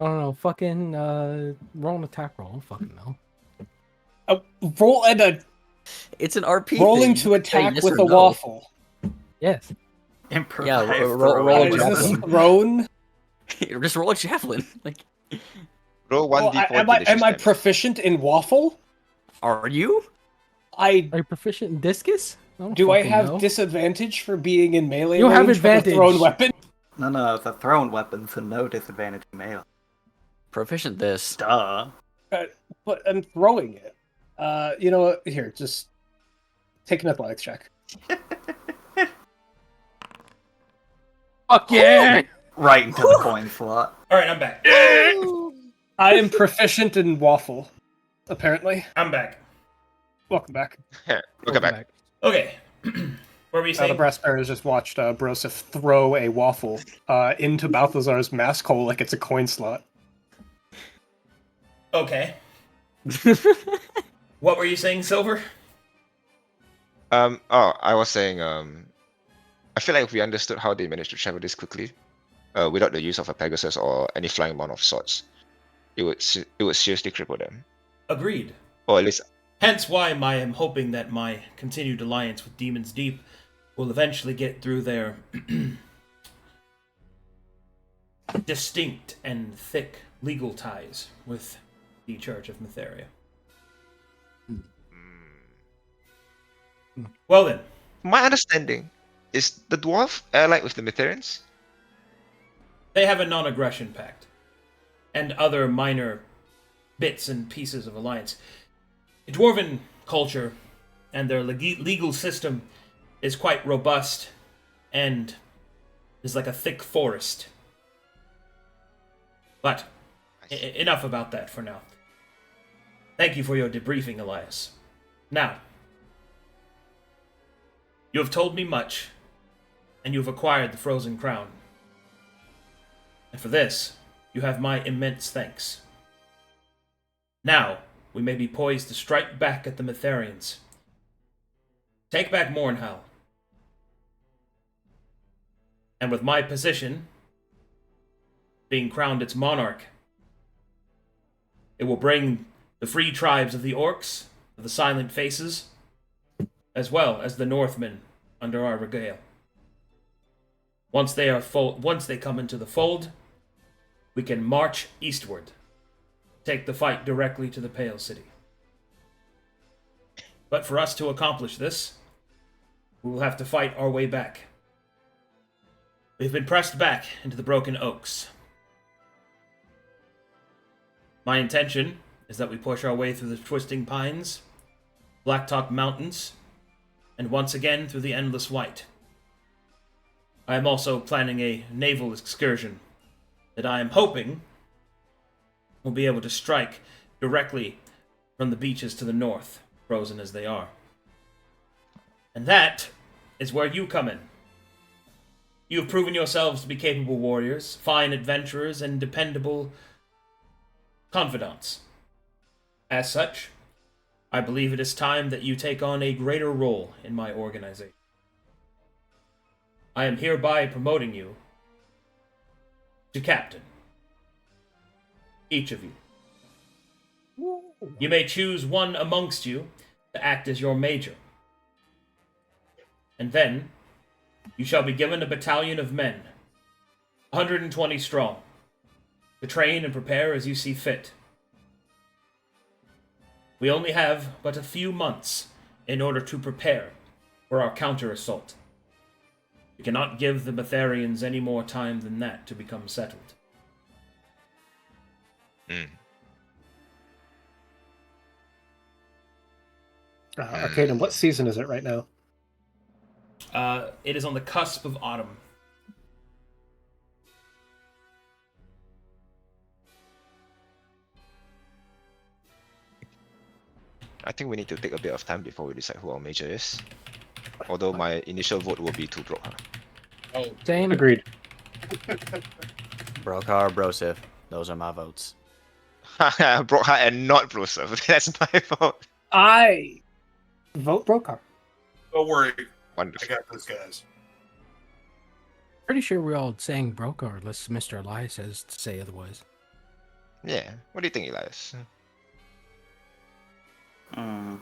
I don't know, fucking roll an attack roll. I don't fucking know. Roll and a It's an RP. rolling thing. to You can say attack yes with or a no. waffle. Yes. Improvise roll Is a throwing. this thrown? Just roll a javelin. Like, Roll 1d4 am delicious I damage. proficient in waffle? are you? Are you proficient in discus? Do I fucking have know. disadvantage for being in melee You'll have range with a advantage. thrown weapon? No, it's a thrown weapon, so no disadvantage in melee. Proficient this. Duh. But I'm throwing it. You know what? Here, just take an athletics check. Fuck yeah! Right into the coin slot. Alright, I'm back. I am proficient in waffle, apparently. I'm back. Welcome back. Welcome back. Okay. Where were we The saying? brass bear has just watched Broseph throw a waffle into Balthazar's mask hole like it's a coin slot. Okay. What were you saying, Silver? I was saying, I feel like if we understood how they managed to travel this quickly, without the use of a Pegasus or any flying mount of sorts, it would seriously cripple them. Agreed. Or at least, Hence why I am hoping that my continued alliance with Demons Deep will eventually get through their distinct and thick legal ties with the Church of Mytheria. Well then, my understanding is the dwarf allied with the Mytherians. they have a non-aggression pact and other minor bits and pieces of alliance. The Dwarven culture and their legal system is quite robust and is like a thick forest. But enough about that for now. Thank you for your debriefing, Elias. Now, you have told me much, and you have acquired the Frozen Crown. And for this, you have my immense thanks. Now, we may be poised to strike back at the Metherians. Take back Mornhal. And with my position being crowned its monarch, it will bring the free tribes of the Orcs, of the Silent Faces, as well as the Northmen under our regale. Once they come into the fold, we can march eastward, take the fight directly to the Pale City. But for us to accomplish this, we will have to fight our way back. We've been pressed back into the Broken Oaks. My intention is that we push our way through the Twisting Pines, Blacktop Mountains, and once again through the Endless White. I am also planning a naval excursion that I am hoping will be able to strike directly from the beaches to the north, frozen as they are. And that is where you come in. You have proven yourselves to be capable warriors, fine adventurers, and dependable confidants. As such, I believe it is time that you take on a greater role in my organization. I am hereby promoting you to captain. Each of you. You may choose one amongst you to act as your major. And then, you shall be given a battalion of men, 120 strong, to train and prepare as you see fit. We only have but a few months in order to prepare for our counter-assault. We cannot give the Metherians any more time than that to become settled. Arcadum, what season is it right now? It is on the cusp of autumn. I think we need to take a bit of time before we decide who our major is. Although my initial vote will be to Brokhar. Same. Agreed. Brokhar, Broseph. Those are my votes. Brokhar and not Broseph. That's my vote. I vote Brokhar. Don't worry, I Wonderful. got this, guys. Pretty sure we're all saying Brokhar, unless Mr. Elias says to say otherwise. Yeah. What do you think, Elias? Kind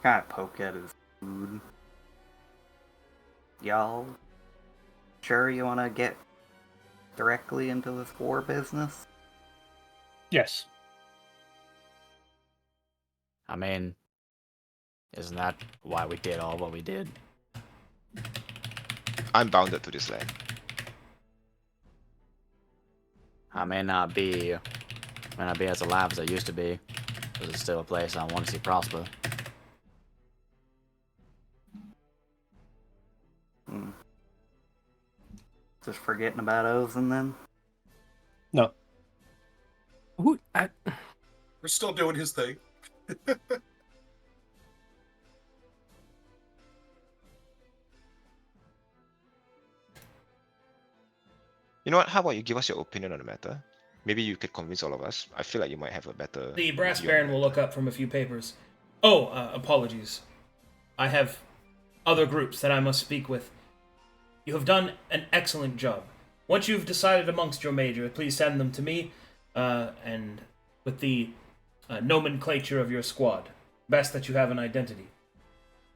of poke at his food. Y'all sure you want to get directly into this war business? Yes. I mean, isn't that why we did all what we did? I'm bounded to this land. I may not be as alive as I used to be, but it's still a place I want to see prosper. Just forgetting about Ozen then? No. Who? We're still doing his thing. You know what? How about you give us your opinion on the matter? Maybe you could convince all of us. I feel like you might have a better. The Brass view on Baron the will matter. look up from a few papers. Oh, apologies. I have other groups that I must speak with. You have done an excellent job. Once you've decided amongst your major, please send them to me, and with the nomenclature of your squad. Best that you have an identity.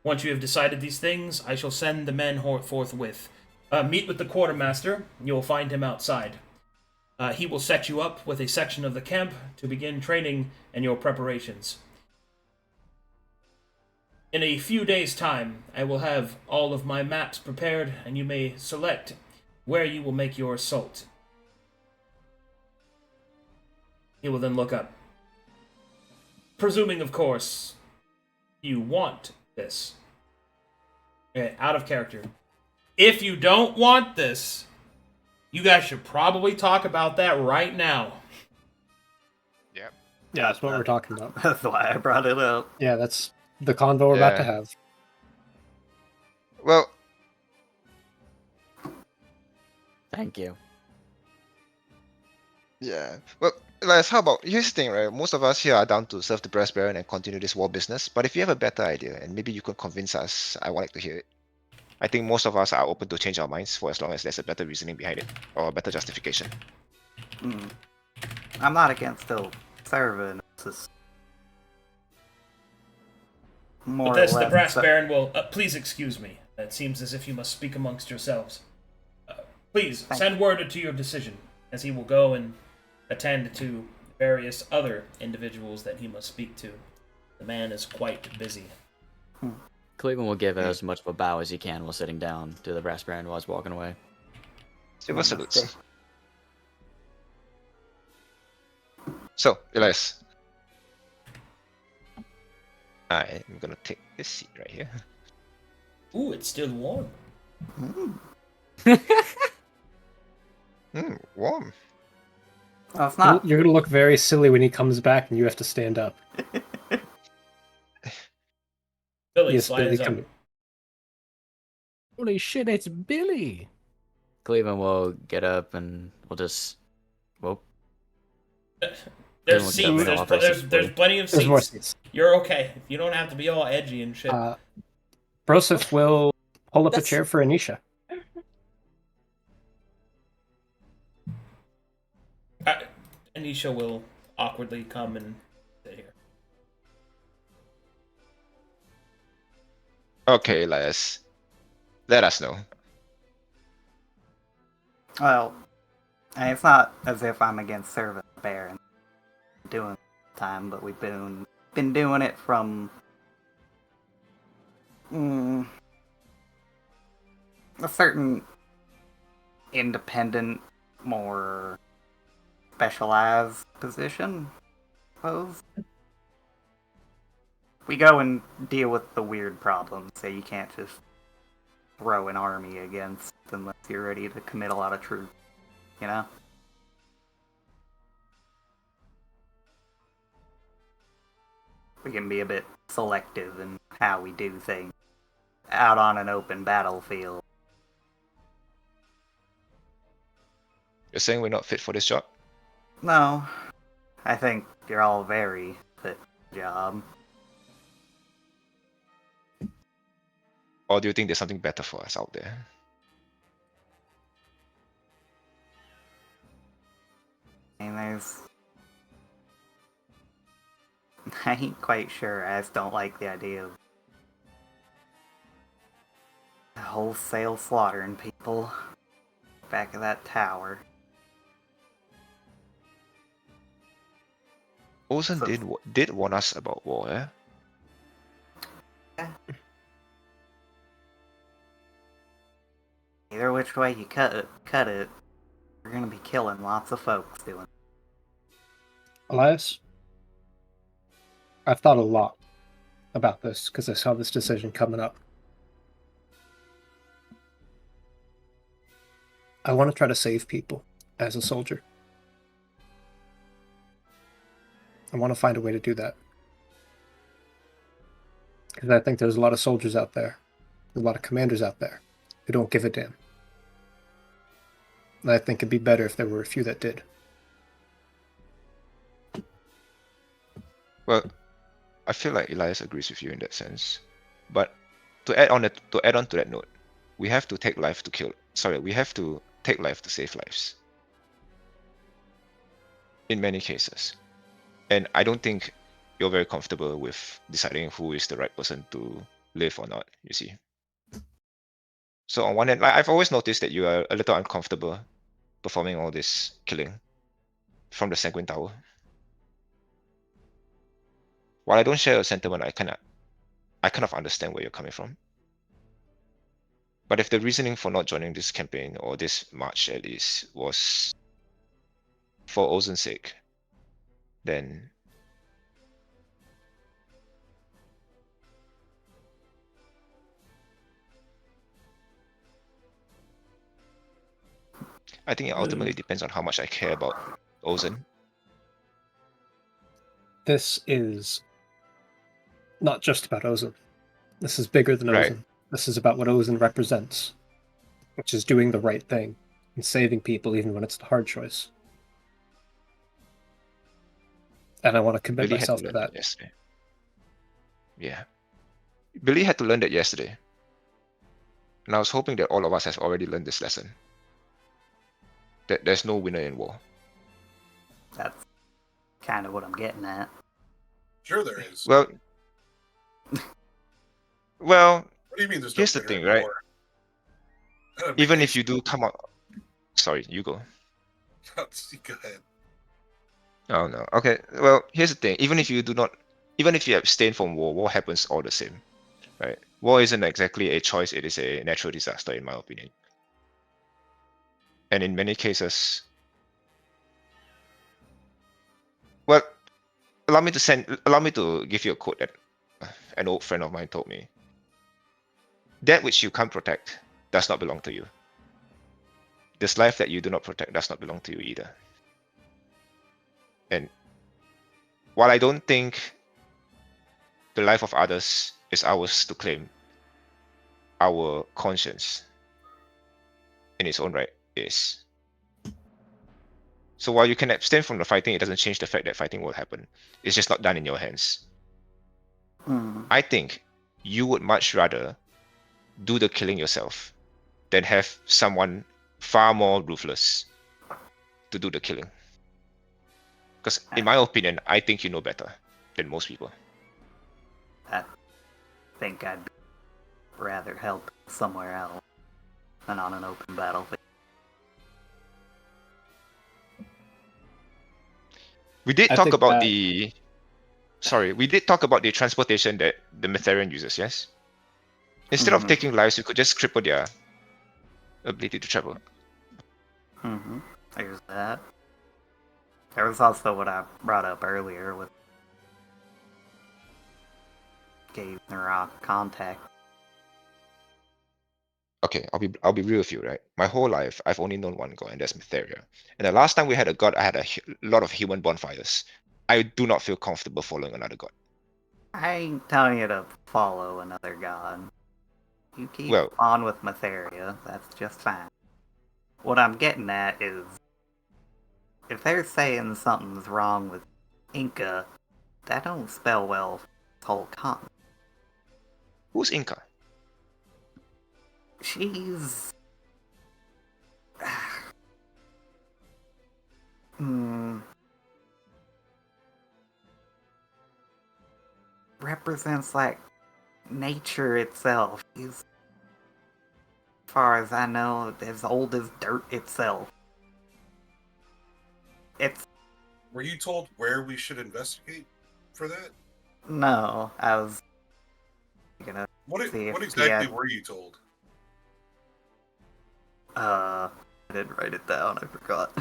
Once you have decided these things, I shall send the men forthwith. Meet with the quartermaster. You will find him outside. He will set you up with a section of the camp to begin training and your preparations. In a few days' time, I will have all of my maps prepared, and you may select where you will make your assault. He will then look up. Presuming, of course, you want this. Okay, out of character. If you don't want this, you guys should probably talk about that right now. Yep. Yeah, that's what we're talking about. That's why I brought it up. Yeah, that's the convo we're about to Yeah. have. Well, Thank you. yeah. Well, Elias, how about here's the thing, right? Most of us here are down to serve the Brass Baron and continue this war business. But if you have a better idea, and maybe you could convince us, I would like to hear it. I think most of us are open to change our minds for as long as there's a better reasoning behind it or a better justification. I'm not against still serving. It's just more But this, or the less. Brass Baron will. Please excuse me. It seems as if you must speak amongst yourselves. Please send word to your decision, as he will go and attend to various other individuals that he must speak to. The man is quite busy. Cleveland will give as much of a bow as he can while sitting down to the Brass Baron while he's walking away. Silver salutes. So, Elias. I am gonna take this seat right here. Ooh, it's still warm. Warm. Oh, it's not. You're gonna look very silly when he comes back and you have to stand up. Billy Yes, slides Billy, up. come here. Holy shit, it's Billy! Cleveland will get up and we'll just. Well, There's Everyone seats. can There's, offer there's plenty of There's more seats. seats. You're okay. You don't have to be all edgy and shit. Broseph will pull up a That's- chair for Anisha. Anisha will awkwardly come and sit here. Okay, Elias. Let us know. Well, it's not as if I'm against serving the Baron doing time, but we've been doing it from a certain independent, more specialized position, I suppose. We go and deal with the weird problems, so you can't just throw an army against unless you're ready to commit a lot of troops, you know? We can be a bit selective in how we do things out on an open battlefield. You're saying we're not fit for this job? No, I think you're all very fit for the job. Or do you think there's something better for us out there? And I ain't quite sure. I just don't like the idea of wholesale slaughtering people back of that tower. Ozen did warn us about war, eh? Either which way you cut it, you're gonna be killing lots of folks doing it. Elias, I've thought a lot about this because I saw this decision coming up. I want to try to save people as a soldier. I want to find a way to do that. Because I think there's a lot of soldiers out there, a lot of commanders out there who don't give a damn. And I think it'd be better if there were a few that did. Well, I feel like Elias agrees with you in that sense. But to add on to that note, we have to take life to kill. Sorry, we have to take life to save lives. In many cases. And I don't think you're very comfortable with deciding who is the right person to live or not, you see. So on one hand, like, I've always noticed that you are a little uncomfortable performing all this killing from the Sanguine Tower. While I don't share your sentiment, I kind of understand where you're coming from. But if the reasoning for not joining this campaign, or this march at least, was for Ozen's sake, then I think it ultimately depends on how much I care about Ozen. This is not just about Ozen. This is bigger than Right. Ozen. This is about what Ozen represents, which is doing the right thing and saving people even when it's the hard choice. and I want to commit Billy had to myself to learn that. that yesterday. Yeah. Billy had to learn that yesterday. And I was hoping that all of us have already learned this lesson. That there's no winner in war. That's kind of what I'm getting at. Sure there is. Well, What do you mean there's no here's the winner thing, in right? war? Even if you do come out... Sorry, you go. Go ahead. Oh no. Okay. Well, here's the thing. Even if you abstain from war, war happens all the same, right? War isn't exactly a choice; it is a natural disaster, in my opinion. And in many cases, well, allow me to give you a quote that an old friend of mine told me. That which you can't protect does not belong to you. This life that you do not protect does not belong to you either. And while I don't think the life of others is ours to claim, our conscience, in its own right, is. So while you can abstain from the fighting, it doesn't change the fact that fighting will happen. It's just not done in your hands. I think you would much rather do the killing yourself than have someone far more ruthless to do the killing. Because in my opinion, I think you know better than most people. I think I'd rather help somewhere else than on an open battlefield. We did I talk think about that- the... Sorry, we did talk about the transportation that the Mytharian uses, yes? Instead of taking lives, we could just cripple their ability to travel. There's that. There was also what I brought up earlier with gave Nara contact. Okay, I'll be real with you, right? My whole life, I've only known one god, and that's Mytheria. And the last time we had a god, I had a lot of human bonfires. I do not feel comfortable following another god. I ain't telling you to follow another god. You keep Well- on with Mytheria, that's just fine. What I'm getting at is, if they're saying something's wrong with Inca, that don't spell well for this whole continent. Who's Inca? She's... represents, like, nature itself. She's, as far as I know, as old as dirt itself. It's... Were you told where we should investigate for that? No, I was gonna What see if exactly he were you told? I didn't write it down, I forgot.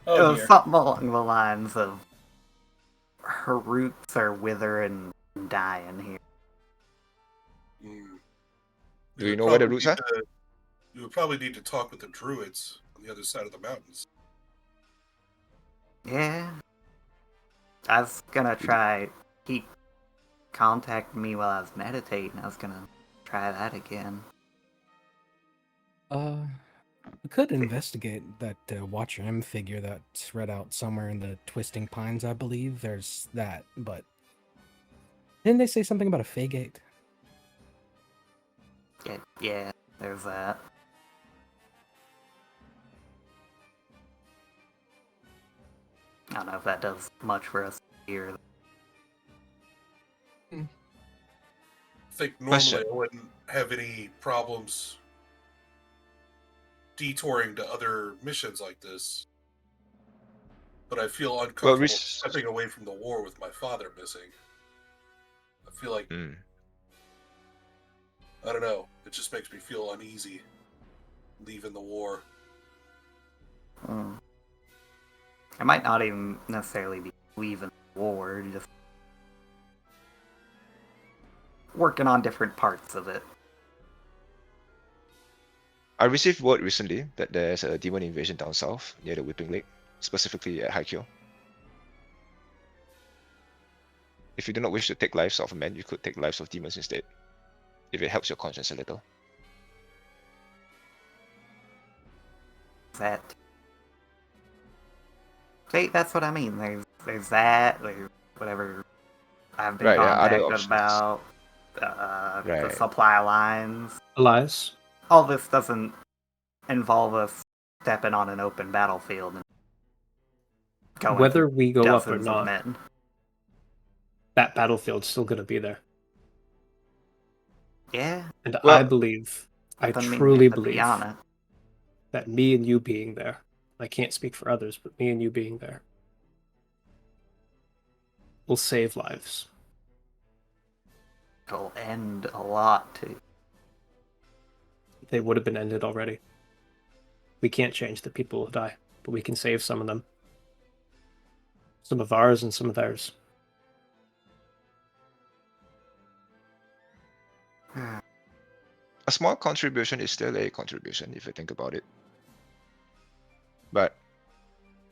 Oh It was dear. something along the lines of her roots are withering and dying here. Do you know where the roots are? You would probably need to talk with the druids on the other side of the mountains. Yeah. I was gonna try he contacted me while I was meditating. I was gonna try that again. We could investigate that Watcher M figure that's read out somewhere in the Twisting Pines, I believe. There's that, but didn't they say something about a Fey Gate? Yeah, there's that. I don't know if that does much for us here. I think normally Question. I wouldn't have any problems detouring to other missions like this. But I feel uncomfortable stepping away from the war with my father missing. I feel like, I don't know, it just makes me feel uneasy leaving the war. I might not even necessarily be leaving the war, just working on different parts of it. I received word recently that there's a demon invasion down south near the Whipping Lake, specifically at Hyghpriest. If you do not wish to take lives of men, you could take lives of demons instead, if it helps your conscience a little. That See, that's what I mean. There's that. There's whatever I've been Right, yeah, other contacted options. about. The Right. supply lines. Elias, All this doesn't involve us stepping on an open battlefield and going whether through we go up or dozens of not, men. that battlefield's still going to be there. Yeah. And Well- I believe, I doesn't mean truly you have to be believe on it. that me and you being there, I can't speak for others, but me and you being there, will save lives. It'll end a lot too. They would have been ended already. We can't change the people who die, but we can save some of them. Some of ours and some of theirs. A small contribution is still a contribution if you think about it. But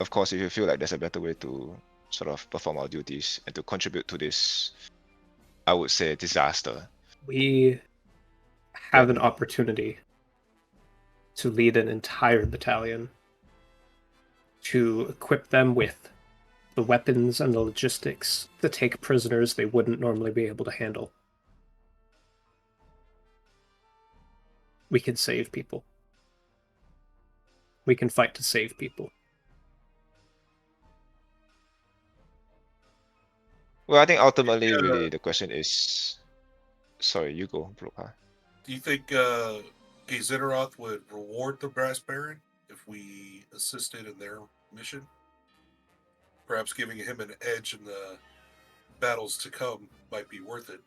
of course, if you feel like there's a better way to sort of perform our duties and to contribute to this, I would say, disaster. We have an opportunity to lead an entire battalion, to equip them with the weapons and the logistics to take prisoners they wouldn't normally be able to handle. We can save people. We can fight to save people. Well, I think ultimately, really, the question is... Sorry, you go, Brokhar. Do you think Gazideroth would reward the Brass Baron if we assisted in their mission? Perhaps giving him an edge in the battles to come might be worth it.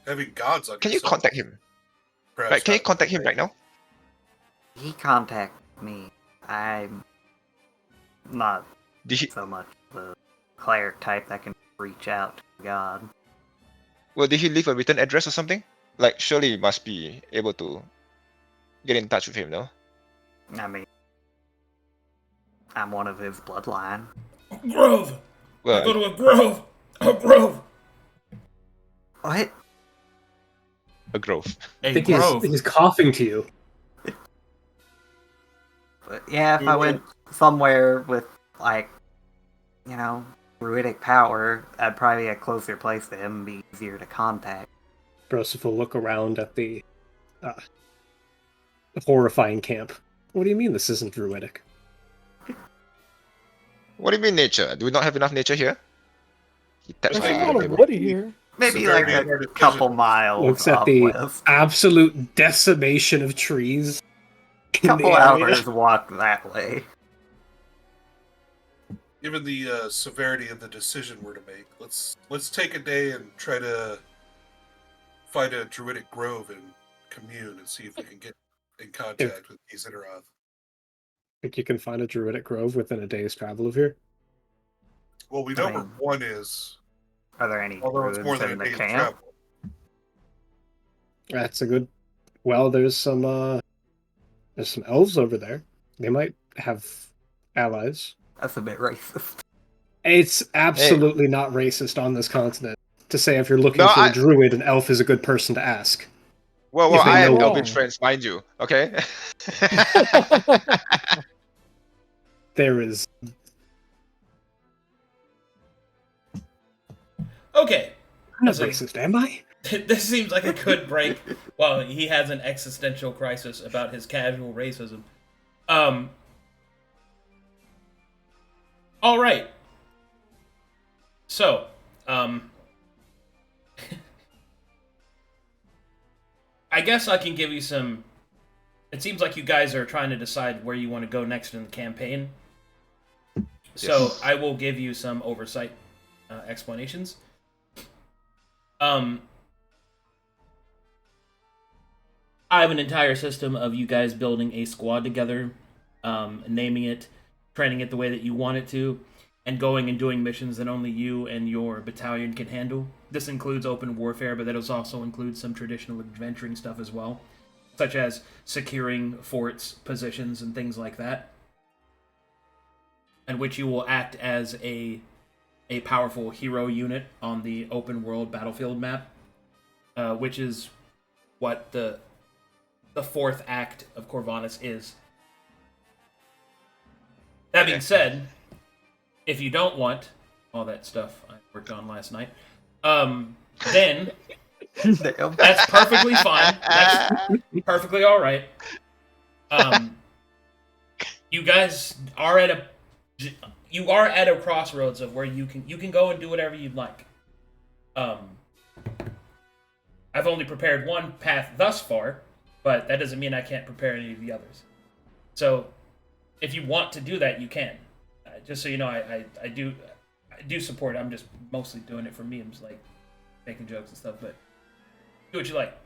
Having gods on Can your you side, contact him? perhaps Right, can you not- contact him right now? He contacted me. I'm not Did he... so much the cleric type that can reach out to God. Well, did he leave a written address or something? Like, surely you must be able to get in touch with him, no? I mean, I'm one of his bloodline. Grove! Well, Go to a grove! A grove! What? a grove. I A think grove. he's coughing to you. But yeah, if I went somewhere with, like, you know, druidic power, I'd probably be a closer place to him and be easier to contact. Broseph will look around at the horrifying camp. What do you mean this isn't druidic? What do you mean nature? Do we not have enough nature here? He taps There's my a There's a lot foot of table. wood here. Maybe Severity like of our a decision. couple miles Looks at the upwest. absolute decimation of trees. in the Couple area. hours walk that way. Given the severity of the decision we're to make, let's take a day and try to find a druidic grove and commune and see if we can get in contact with Gazideroth. Think you can find a druidic grove within a day's travel of here? Well, we know I where mean, one is, Are there any although it's more druids than in a the day's camp? travel. That's a good. Well, there's some elves over there. They might have allies. That's a bit racist. It's absolutely not racist on this continent to say if you're looking No, for I- a druid, an elf is a good person to ask. Well, If they I have know elven wrong. friends, mind you. Okay. There is. Okay. I'm not Listen. racist, am I? This seems like a good break. Well, he has an existential crisis about his casual racism. All right. So, I guess I can give you some. It seems like you guys are trying to decide where you want to go next in the campaign. So Yes. I will give you some oversight explanations. I have an entire system of you guys building a squad together, naming it, training it the way that you want it to, and going and doing missions that only you and your battalion can handle. This includes open warfare, but that also includes some traditional adventuring stuff as well, such as securing forts, positions, and things like that, in which you will act as a powerful hero unit on the open world battlefield map, which is what the fourth act of Corvinus is. That being said, if you don't want all that stuff I worked on last night, then that's perfectly fine. That's perfectly all right. You guys are at a crossroads of where you can go and do whatever you'd like. I've only prepared one path thus far, but that doesn't mean I can't prepare any of the others. So, if you want to do that, you can. Just so you know, I do support it. I'm just mostly doing it for memes, like making jokes and stuff. But do what you like.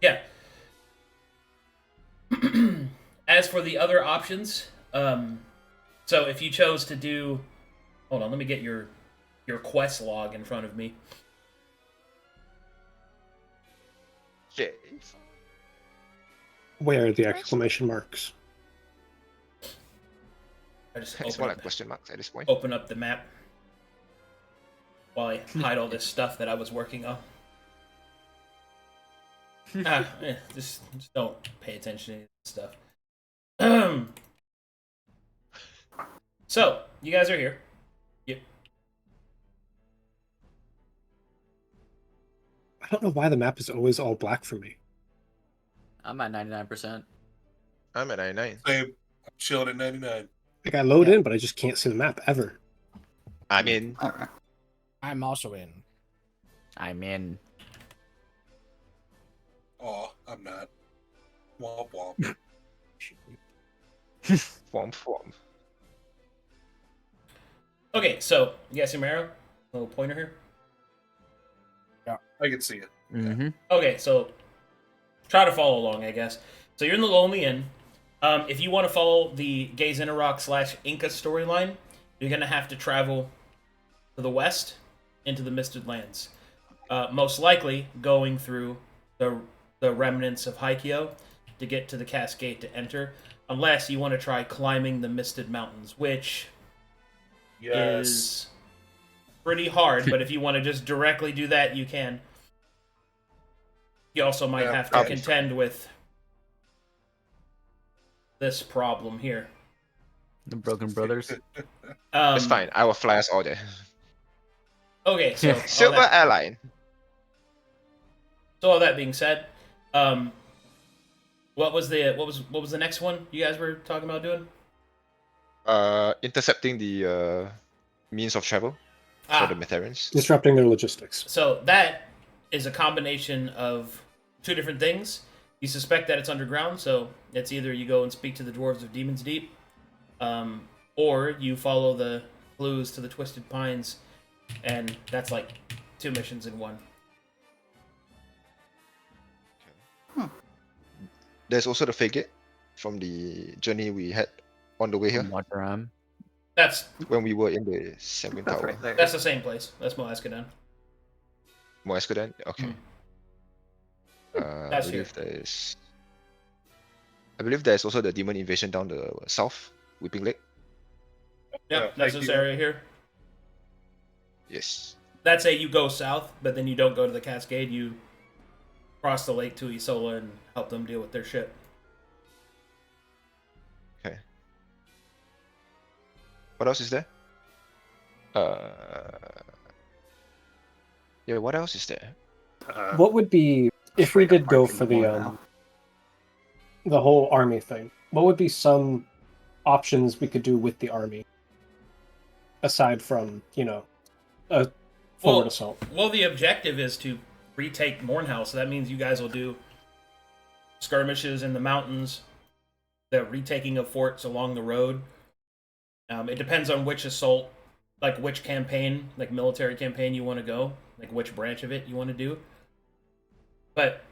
Yeah. As for the other options, so if you chose to do, hold on, let me get your quest log in front of me. Okay. Where are the exclamation marks? I just It's more like question marks at this point. open up the map while I hide all this stuff that I was working on. Just don't pay attention to any of this stuff. So, you guys are here. Yep. I don't know why the map is always all black for me. I'm at 99%. I'm at 99. Same. I'm chilling at 99. Like I load in, but I just can't see the map ever. I'm in. All right. I'm also in. I'm in. Aw, I'm not. Womp womp. Form. Okay, so you guys see my arrow? Little pointer here. I can see it. Mm-hmm. Okay, so try to follow along, I guess. So you're in the Lonely Inn. If you want to follow the Gaze-in-a-Rock / Inca storyline, you're going to have to travel to the west into the Misted Lands. Most likely going through the remnants of Hyghpriest to get to the Cascade to enter, unless you want to try climbing the Misted Mountains, which is pretty hard, but if you want to just directly do that, you can. You also might have to contend with this problem here. The Broken Brothers. It's fine. I will fly us all there. Okay, so Silver Airline. So all that being said, what was the next one you guys were talking about doing? Intercepting the means of travel for the Mytharians. Disrupting their logistics. So that is a combination of two different things. You suspect that it's underground, so it's either you go and speak to the dwarves of Demon's Deep, or you follow the clues to the Twisted Pines, and that's like 2 missions in one. There's also the Fagate from the journey we had on the way here That's when we were in the Sanguine That's Tower. right there. that's the same place. That's Moaskadan. Moaskadan? Okay. That's here. I believe there's also the demon invasion down the south, Weeping Lake. Yep, that's this area here. Yes. That's you go south, but then you don't go to the Cascade. You cross the lake to Isola and help them deal with their shit. Okay. What else is there? Yeah, what else is there? What would be if we did go for the whole army thing? What would be some options we could do with the army aside from a forward assault? Well, the objective is to retake Mournhouse, so that means you guys will do skirmishes in the mountains, the retaking of forts along the road. It depends on which assault, like which campaign, like military campaign you want to go, like which branch of it you want to do. But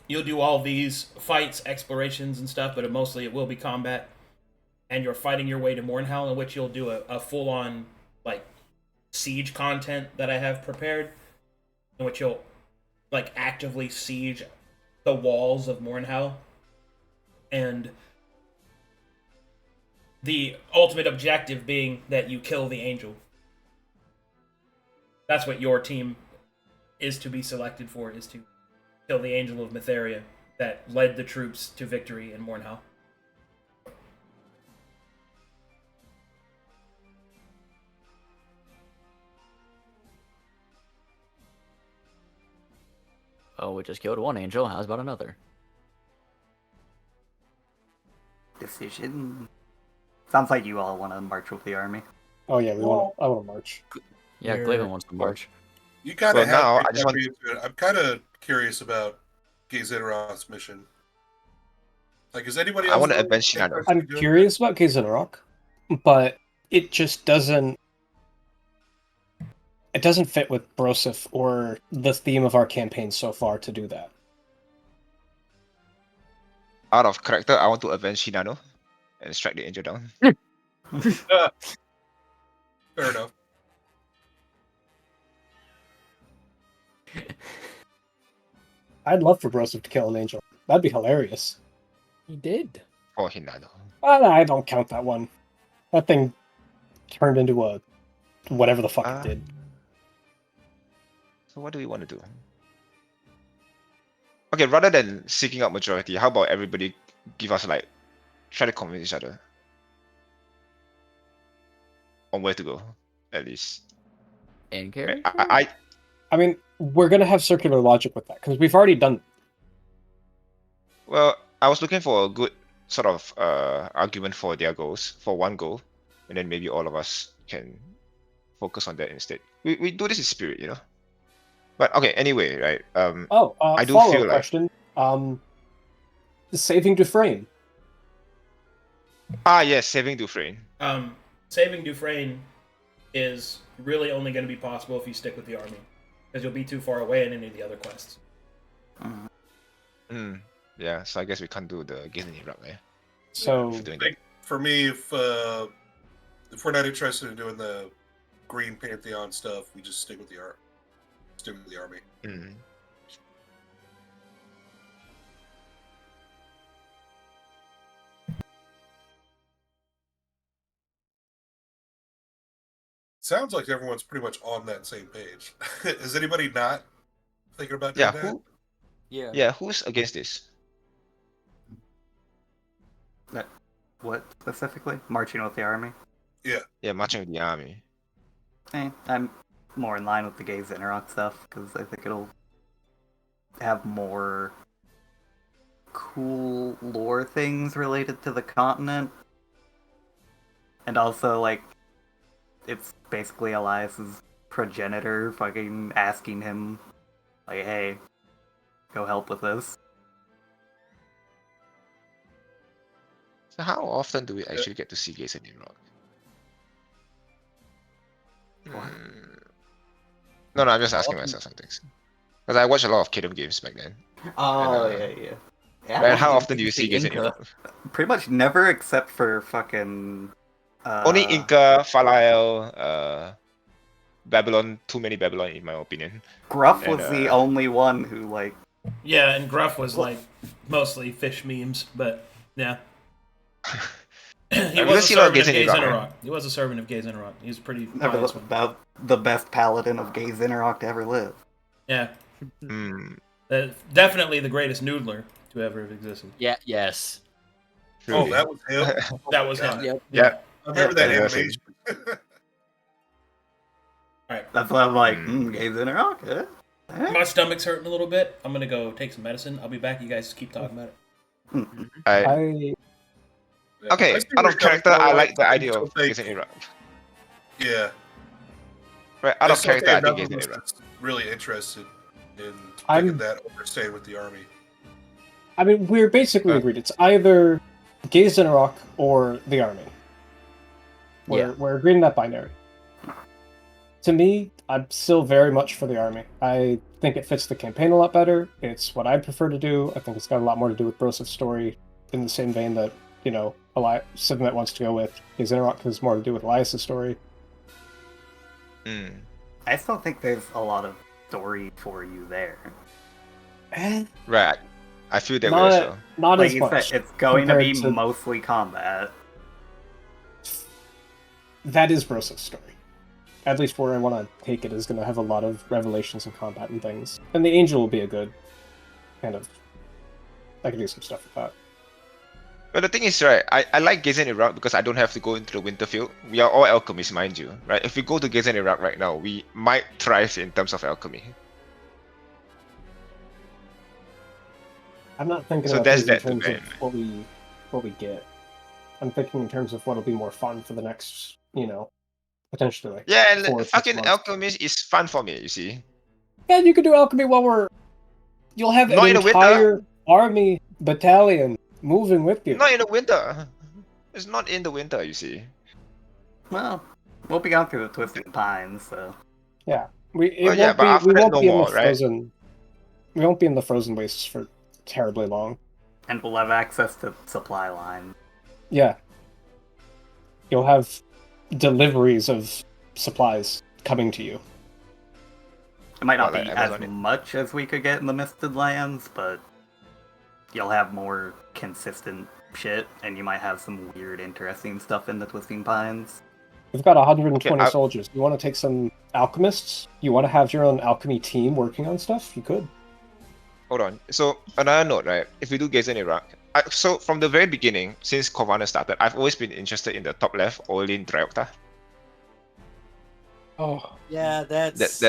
you'll do all these fights, explorations, and stuff, but mostly it will be combat. And you're fighting your way to Mournhouse, in which you'll do a full-on, like, siege content that I have prepared, in which you'll, like, actively siege the walls of Mournhouse. And the ultimate objective being that you kill the angel. That's what your team is to be selected for, is to kill the angel of Mytheria that led the troops to victory in Mournhouse. Well, we just killed one angel. How's about another? Decision. Sounds like you all want to march with the army. Oh yeah, I want to march. Yeah, You're- Cleveland wants to march. You kind Well, of now, have. I just want- I'm kind of curious about Gazeroth's mission. Like, is anybody I else? wanna really avenge Shinano. interested in I'm doing curious about Gazenrock, but it just doesn't. It doesn't fit with Broseph or the theme of our campaign so far to do that. Out of character, I want to avenge Shinano and strike the angel down. that? Fair enough. I'd love for Broseph to kill an angel. That'd be hilarious. He did. For Hinano. I don't count that one. That thing turned into a whatever the fuck it did. So what do we want to do? Okay, rather than seeking out majority, how about everybody give us like try to convince each other on where to go, at least. In character? I mean, we're gonna have circular logic with that because we've already done. Well, I was looking for a good sort of argument for their goals, for one goal, and then maybe all of us can focus on that instead. We do this in spirit, you know. But okay, anyway, right? I do follow-up feel like- question. Saving Dufresne. Yes, saving Dufresne. Saving Dufresne is really only going to be possible if you stick with the army, because you'll be too far away in any of the other quests. Yeah, so I guess we can't do the Gaze in Iraq, right? So If we're doing I think for me, if we're not interested in doing the Green Pantheon stuff, we just stick with the army. that. Mm. Sounds like everyone's pretty much on that same page. Is anybody not thinking about doing Yeah, that? yeah, who's against this? What specifically? Marching with the army? Yeah, marching with the army. I'm more in line with the Gaze Interrock stuff because I think it'll have more cool lore things related to the continent, and also like it's basically Elias's progenitor fucking asking him like, "Hey, go help with this." So how often do we actually get to see Gaze in Iraq? What? No, I'm just asking myself some things. Because I watched a lot of Kingdom games back then. Oh yeah. yeah. Right, how often do you see Gaze in Inca. Iraq? Pretty much never, except for fucking. Only Inca, Falael, Babylon, too many Babylon in my opinion. Gruff and, was the only one who like. Yeah, and Gruff was like mostly fish memes, but yeah. He I've was a seen a lot of servant of Gaze in Gaze Iraq, Interrock. He was a servant of Gaze Interrock. He was pretty Never pious one. about the best paladin of Gaze Interrock to ever live. Yeah. Hmm. Definitely the greatest noodler to ever have existed. Yeah, yes. Oh, Truly. that was him. That was God. him. Yep. Yeah. I remember that Yeah, that's him. animation. Alright. That's why I'm like, Mm. Gaze Interrock, eh? Eh? My stomach's hurting a little bit. I'm gonna go take some medicine. I'll be back. You guys keep talking about it. Mm. I Okay, I see out where of you're coming character, from, I like, like the I idea still of think- Gaze in Iraq. Yeah. Right, out I of still character, I think think none Gaze of in us Iraq. is really interested in I'm- taking that over staying with the army. I mean, we're basically agreed. It's either Gaze Interrock or the army. We're agreed in that binary. To me, I'm still very much for the army. I think it fits the campaign a lot better. It's what I prefer to do. I think it's got a lot more to do with Broseph's story, in the same vein that, you know, Sivamet wants to go with. Gaze Interrock has more to do with Elias' story. Mm. I still think there's a lot of story for you there. Right, I feel that way as well. Not Like as you much. said, it's going to be compared to- mostly combat. That is Broseph's story. At least where I want to take it is going to have a lot of revelations and combat and things. And the angel will be a good kind of... I can do some stuff with that. But the thing is, right, I like Gaze in Iraq because I don't have to go into the Winterfield. We are all alchemists, mind you, right? If we go to Gaze in Iraq right now, we might thrive in terms of alchemy. I'm not thinking So about that's things in that too, terms of what we get. I'm thinking in terms of what'll be more fun for the next, potentially like Yeah, and 4 or 6 fucking months. alchemist is fun for me. You see, And you can do alchemy while you'll have Not an in the winter. entire army battalion moving with you. not in the winter. It's not in the winter. You see. Well, we'll be going through the Twisted Pines, so. Yeah, But after we that, won't no be in more, the right? frozen. We won't be in the frozen wastes for terribly long. And we'll have access to supply lines. Yeah, you'll have deliveries of supplies coming to you. It might not Well, be like as Amazon- much as we could get in the Misted Lands, but you'll have more consistent shit, and you might have some weird, interesting stuff in the Twisting Pines. We've got 120 Okay, soldiers. You want to take some alchemists? You want to have your own alchemy team working on stuff? You could. Hold on. So another note, right? If we do Gaze in Iraq, so from the very beginning, since Corvana started, I've always been interested in the top left, Olin Dryokta. Oh, Yeah, that's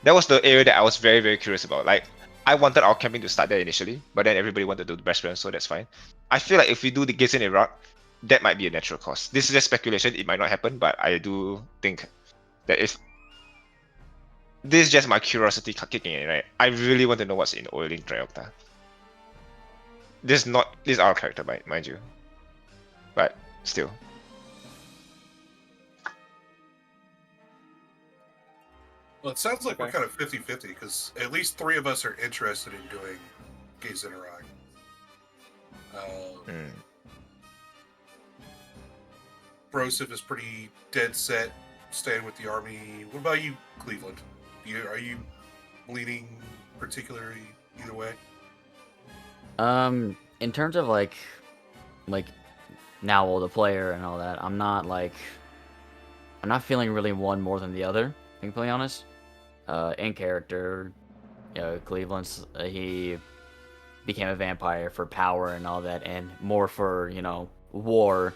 That was the area that I was very, very curious about. Like, I wanted our camping to start there initially, but then everybody wanted to do the best friend, so that's fine. I feel like if we do the Gaze in Iraq, that might be a natural cause. This is just speculation, it might not happen, but I do think that if this is just my curiosity kicking in, right? I really want to know what's in Olin Dryokta. This is our character, mind you. But still. Well, it sounds like we're Okay. kind of 50-50, because at least 3 of us are interested in doing Gaze in Iraq. Mm. Broseph is pretty dead set staying with the army. What about you, Cleveland? Are you leaning particularly either way? In terms of like now the player and all that, I'm not feeling really one more than the other, to be completely honest. In character, Cleveland's he became a vampire for power and all that, and more for war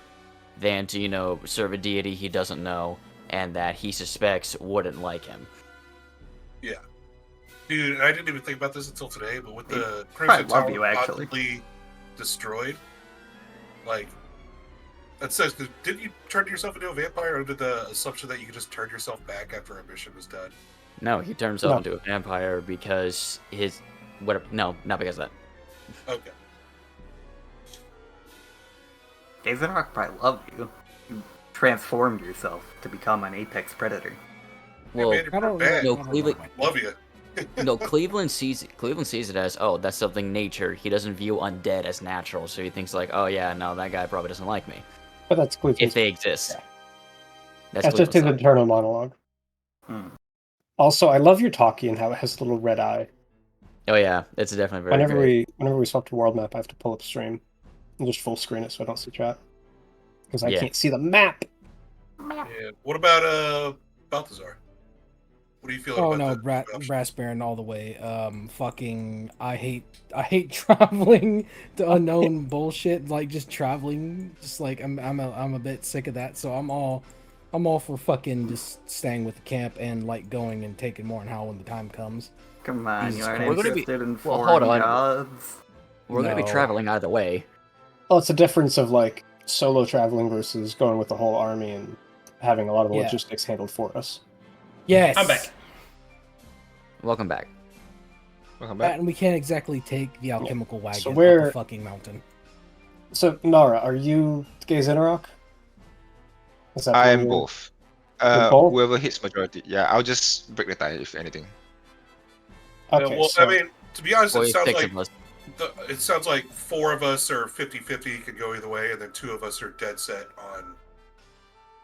than to serve a deity he doesn't know and that he suspects wouldn't like him. Yeah. Dude, I didn't even think about this until today, but with the probably Crimson love Tower you, actually. possibly destroyed, like, that says, did you turn yourself into a vampire under the assumption that you could just turn yourself back after a mission was done? No, he turned himself No. into a vampire because no, not because of that. Okay. Gaze in Iraq probably loved you. You transformed yourself to become an apex predator. Well, man, you're I don't bad. no, I don't Cleveland- know. Love you. no, Cleveland sees it as, oh, that's something nature. He doesn't view undead as natural, so he thinks like, oh yeah, no, that guy probably doesn't like me. but that's If Cleveland's. they exist. Yeah. That's That's just his Cleveland's internal monologue. Hmm. Also, I love your talkie and how it has a little red eye. thought. Oh yeah, it's definitely very great. Whenever we swap to world map, I have to pull up stream and just full screen it so I don't see chat because I Yeah. can't see the map. Yeah. What about Balthazar? What do you feel Oh about no, the option? Brass Baron all the way. Fucking, I hate traveling to unknown bullshit. Like just traveling, just like I'm a bit sick of that. So I'm all for fucking just staying with the camp and like going and taking more and how when the time comes. Come on, Jesus you aren't Christ. We're gonna be- interested in well, foreign hold on. gods? We're gonna be No. traveling either way. Well, it's a difference of like solo traveling versus going with the whole army and having a lot of the Yeah. logistics handled for us. Yes, I'm back. Welcome back. Welcome That, back. and we can't exactly take the alchemical wagon So up where- the fucking mountain. So, Nara, are you Gaze Interrock? Is that I who am you're- both. both? Whoever hits majority. Yeah, I'll just break the tie if anything. Okay, Yeah, well, so I mean, to be honest, Boy, it sounds 6 like of us. it sounds like 4 of us are 50-50, can go either way, and then 2 of us are dead set on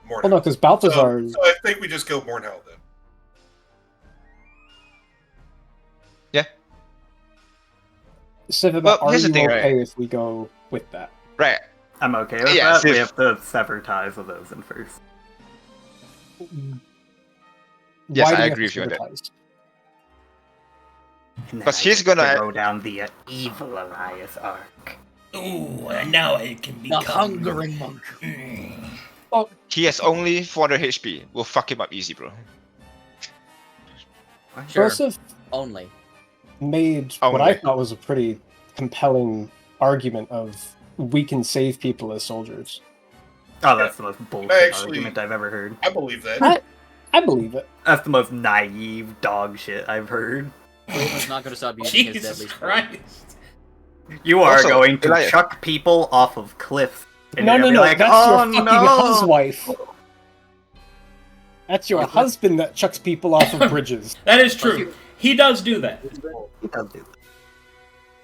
Mornhell. well, no, because Balthazar. So I think we just go Mornhell then. Yeah. Sivamet, Well, are here's the you thing, okay right? if we go with that? Right. I'm okay with Yeah, that. We if- have to sever ties with those in first. Yes, Why do I we have agree to with you on that. sympathize? And then 'Cause I he's get to gonna- go down the evil Elias arc. Ooh, and now it can the become hungering monk. He has only 400 HP. We'll fuck him up easy, bro. Sure. Broseph Only. made what I Only. thought was a pretty compelling argument of we can save people as soldiers. Oh, that's the most bullshit Actually- argument I've ever heard. I believe that. I believe it. That's the most naive dog shit I've heard. Cleveland's not going to stop using his Jesus deadly spell. Christ. You are Also, going to Elias- chuck people off of cliffs. And No, you're no, gonna no. be like, That's oh, your fucking no. huswife. That's your husband that chucks people off of bridges. That is true. He does do that. He does do that.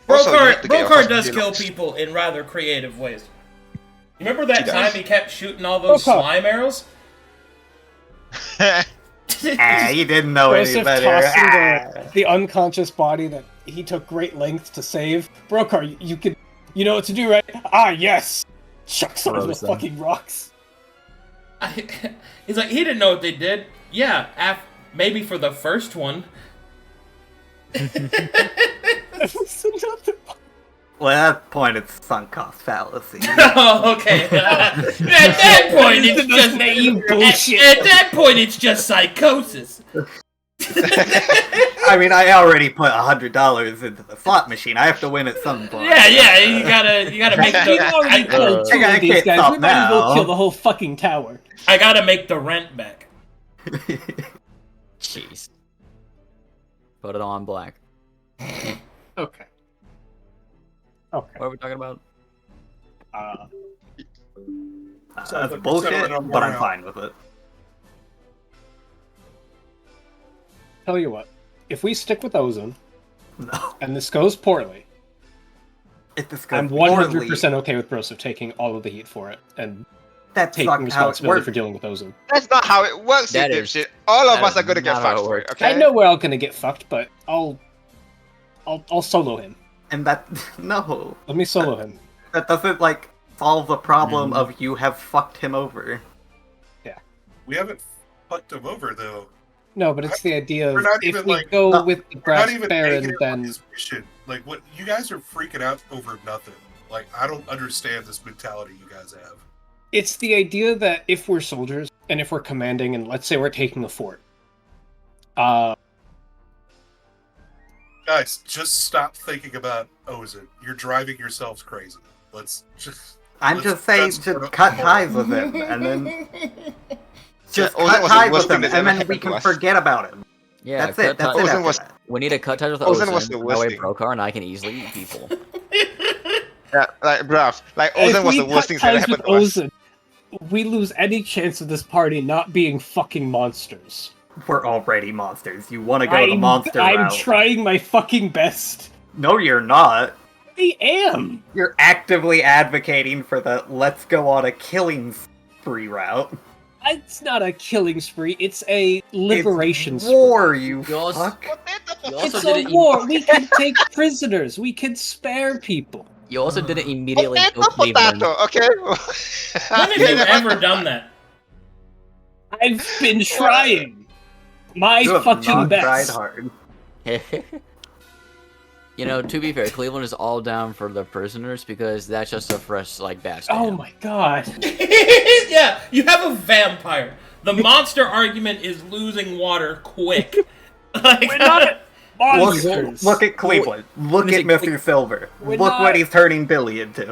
Also, you Brokhar, have to get your Brokhar husband does to kill relax. people in rather creative ways. You remember that He time does. he kept shooting all those Brokhar. slime arrows? Ah, he didn't know any Broseph better. tossing the unconscious body that he took great lengths to save. Brokhar, you know what to do, right? Ah, yes! Chucks all the Frozen. fucking rocks. He's like, he didn't know what they did. Yeah, maybe for the first one. Well, at that point, it's sunk cost fallacy. Oh, okay. At that point, it's just naive bullshit. At that point, it's just psychosis. I mean, I already put $100 into the slot machine. I have to win at some point. Yeah, you gotta make We've already the. killed two I of these can't guys. stop We might as well now. kill the whole fucking tower. I gotta make the rent back. Jeez. Put it on black. Okay. Okay. What are we talking about? That's bullshit, but I'm fine with it. Tell you what, if we stick with Ozone, No. and this goes poorly, If this goes I'm poorly, 100% okay with Broseph taking all of the heat for it and that's taking not how it responsibility works. for dealing with Ozone. That's not how it works, you That is- dipshit. All of that us is are gonna get not how fucked it for it, works. okay? I know we're all gonna get fucked, but I'll solo him. And that no, Let me solo him. that doesn't like solve the problem Mm. of you have fucked him over. We haven't fucked him over though. No, but it's the idea We're of not if even, we like- go No, with the We're not Brass even Baron, negative on then his mission. Like, what you guys are freaking out over nothing. Like, I don't understand this mentality you guys have. it's the idea that if we're soldiers and if we're commanding, and let's say we're taking a fort, Guys, just stop thinking about Ozan. You're driving yourselves crazy. Let's just. I'm let's- just saying, that's just what- cut ties with him, and then just Ozan cut was the ties worst with thing him, that's and ever then we happened to can us. forget about him. Yeah, That's it. That's cut it. ties. Ozan after was- that. We need to cut ties with Ozan Ozan. was the That worst way thing. Brokhar and I can easily eat people. Yeah, like, bruv, like if Ozan was we the worst cut thing that ties happened with to us. Ozan, we lose any chance of this party not being fucking monsters. We're already monsters. You want to go the monster I'm route? trying my fucking best. No, you're not. I am. You're actively advocating for the let's go on a killing spree route. It's not a killing spree. It's a liberation It's spree. war, you You also- fuck. You also It's did a it. war. We can take prisoners. We can spare people. You also didn't immediately kill Potato, Cleveland. potato, okay? When have you ever done that? I've been trying my You have fucking not tried best. hard. You know, to be fair, Cleveland is all down for the prisoners because that's just a fresh like batch. Oh my god. Yeah, you have a vampire. The monster argument is losing water quick. Like, We're not monsters. Look at Cleveland. Look at Mr. Silver. We're Look not- what he's turning Billy into.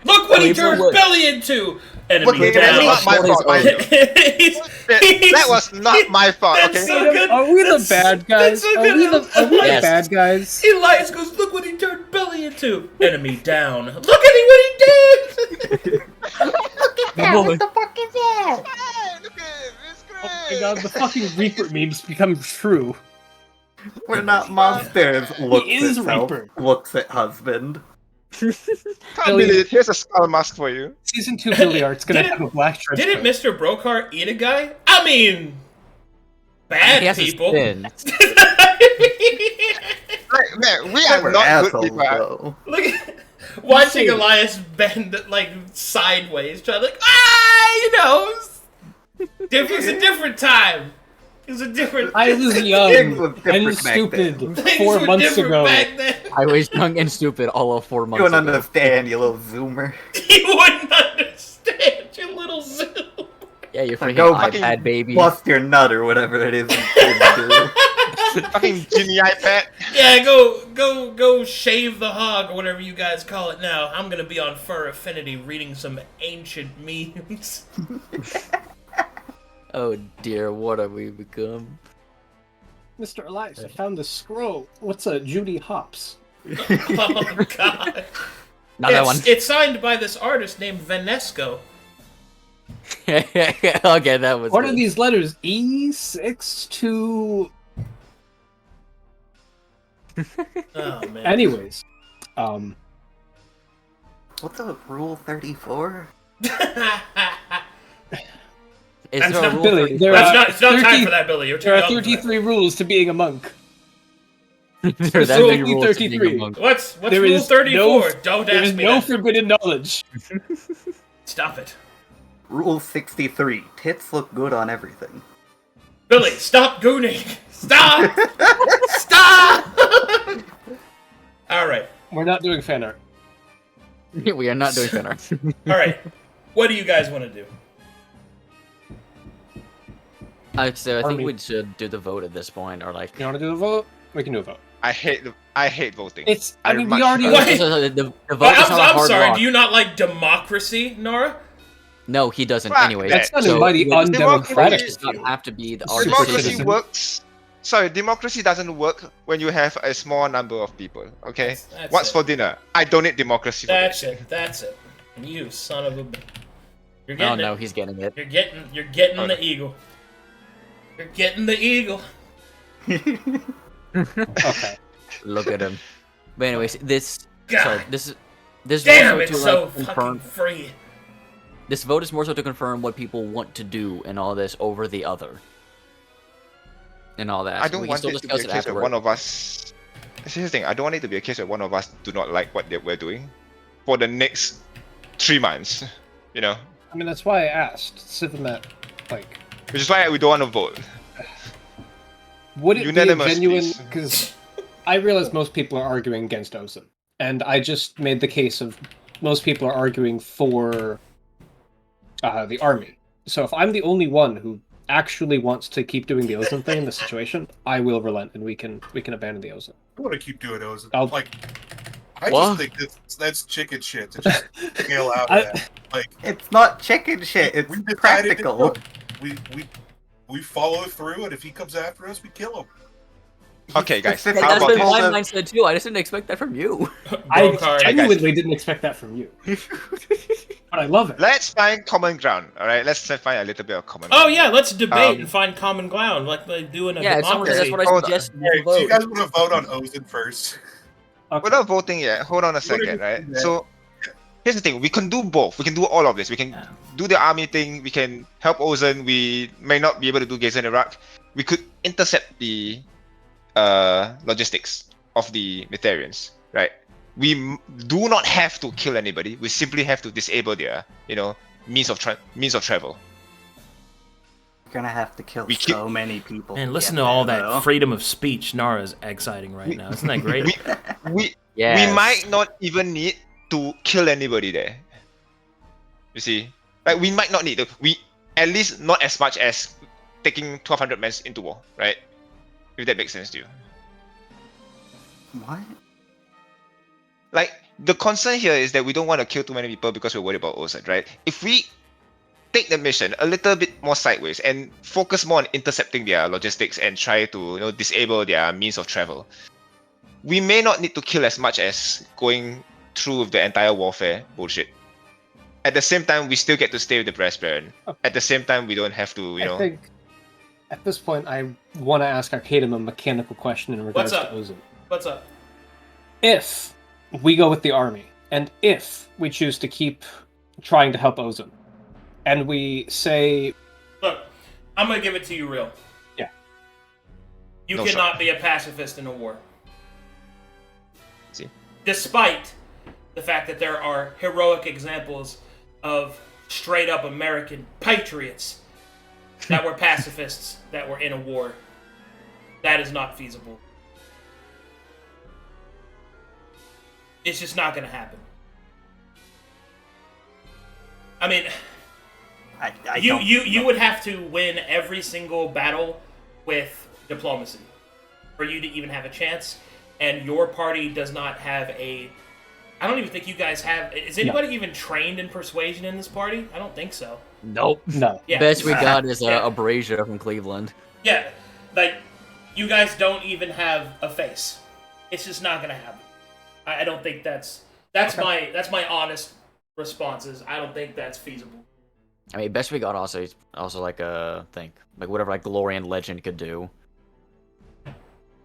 look what he Cleveland turns was- Billy into. Look Enemy at down. him. That's not my fault, mind you. That was not my fault, That's okay? so good. Are we the That's- bad guys? that's so Are we good. the Yes. bad guys? Elias goes, look what he turned Billy into. Enemy down. Look at what he did. What the fuck is that? Hey, look at him, it's Oh my great. god, the fucking Reaper memes become true. We're not monsters. Looks is at self, Reaper. looks at husband. Can't believe it. Here's a skull mask for you. Season 2 Billy Art's gonna Did it- have a black trench Didn't coat. Mr. Brokhar eat a guy? I mean, bad He has people. a spin. Like, man, we are We're not good assholes, people. though. Look at watching Elias bend like sideways, trying to like you know, it was a different time. It was a different. I was Things young was different and back stupid then. Things 4 were months different ago. back then. I was young and stupid all of 4 You months don't ago. understand, you little zoomer. You wouldn't understand, you little zoom. Yeah, you're freaking Go iPad baby. Bust your nut or whatever it is you kids do. Fucking Jimmy iPad. Yeah, go shave the hog, or whatever you guys call it now. I'm gonna be on Fur Affinity reading some ancient memes. Oh dear, what have we become? Mr. Elias, I found this scroll. What's a Judy Hops? Oh god. Not that one. It's signed by this artist named Venesco. Okay, that was. What good. are these letters? E6 to... Oh man. Anyways, What's a Rule 34? Is That's there a not rule Billy, for- there That's are not. It's not 30 time for that, Billy. You're too there are young for that. 33 rules to being a monk. There are that many Specifically rules to being 33. a monk. What's There Rule is 34? no- Don't There ask is me no that. forbidden knowledge. Stop it. Rule 63. Tits look good on everything. Billy, stop gooning. Stop. Stop. All right. We're not doing fan art. We are not doing fan art. All right. What do you guys want to do? I think Army. we should do the vote at this point, or like. You want to do a vote? We can do a vote. I hate voting. It's. I mean, much we already. What? The vote But is not a I'm hard sorry. lock. Do you not like democracy, Nora? No, he doesn't. Fuck Anyway, that. That's So, not mighty vote undemocratic. does not have to be the Super Democracy citizen. works. Sorry, democracy doesn't work when you have a small number of people. Okay. That's What's it. for dinner? I donate democracy. For That's dinner. it. That's it. You son of a. You're Oh getting no, it. he's getting it. You're getting Oh, the no. eagle. You're getting the eagle. Okay. Look at him. But anyways, this. God. Sorry, this is Damn, more it's to, so like, fucking confirm. free. This vote is more so to confirm what people want to do and all this over the other. And all that. I don't We can want still it to be a discuss it case where afterward. one of us. Here's the thing. I don't want it to be a case where one of us do not like what we're doing for the next 3 months. You know, I mean, that's why I asked Sivamet, like, which is why we don't want to vote. would it be a Unanimous, genuine? please. Because I realize most people are arguing against Ozen, and I just made the case of most people are arguing for the army. So if I'm the only one who actually wants to keep doing the Ozen thing in this situation, I will relent, and we can abandon the Ozen. I want to keep doing those. I'll- Like, I What? just think that's chicken shit to just scale out I- of that. Like, It's not chicken shit, it's we decided to practical. do it. We follow through, and if he comes after us, we kill him. Okay, guys. Specific How That's about been this? my also- mindset too. I just didn't expect that from you. I Brokhar, genuinely didn't expect that from you, but I love it. Let's find common ground. All right. Let's find a little bit of common. Oh ground. yeah, let's debate Um, and find common ground like they do in a Yeah, it's almost democracy. that's what I Hold on. suggest. Hey, do you guys want to vote on Ozen first? We're not voting yet. Hold on a What are second, you right? doing? So, here's the thing. We can do both. We can do all of this. We can do the army thing. We can help Ozen. We may not be able to do Gaza in Iraq. We could intercept the logistics of the Mytharians, right? We do not have to kill anybody. We simply have to disable their, means of travel. You're gonna have to kill We so many people. Man, to listen get to all there, that though. freedom of speech Nara's exciting right now. Isn't that great? We Yes. we might not even need to kill anybody there. You see, like we might not need to. We at least not as much as taking 1,200 men into war, right? If that makes sense to you. What? Like the concern here is that we don't want to kill too many people because we're worried about Ozen, right? If we take the mission a little bit more sideways and focus more on intercepting their logistics and try to disable their means of travel, we may not need to kill as much as going through with the entire warfare bullshit. At the same time, we still get to stay with the Brass Baron. At the same time, we don't have to, I think at this point, I want to ask Arcadum a mechanical question in regards What's up? to Ozen. What's up? If we go with the army, and if we choose to keep trying to help Ozen, and we say, Look, I'm gonna give it to you real. Yeah. You No cannot be a pacifist in a war. See? Despite the fact that there are heroic examples of straight up American patriots that were pacifists that were in a war. That is not feasible. It's just not gonna happen. I mean, I you would have to win every single battle with diplomacy. for you to even have a chance, and your party does not have a... I don't even think you guys have... Is anybody even trained in persuasion in this party? I don't think so. Nope. No. Yeah. Best we got is Yeah. a Brazier from Cleveland. Yeah, like, you guys don't even have a face. It's just not gonna happen. I don't think that's my honest responses. I don't think that's feasible. I mean, best we got also is also like a thing, like whatever like Glory and Legend could do.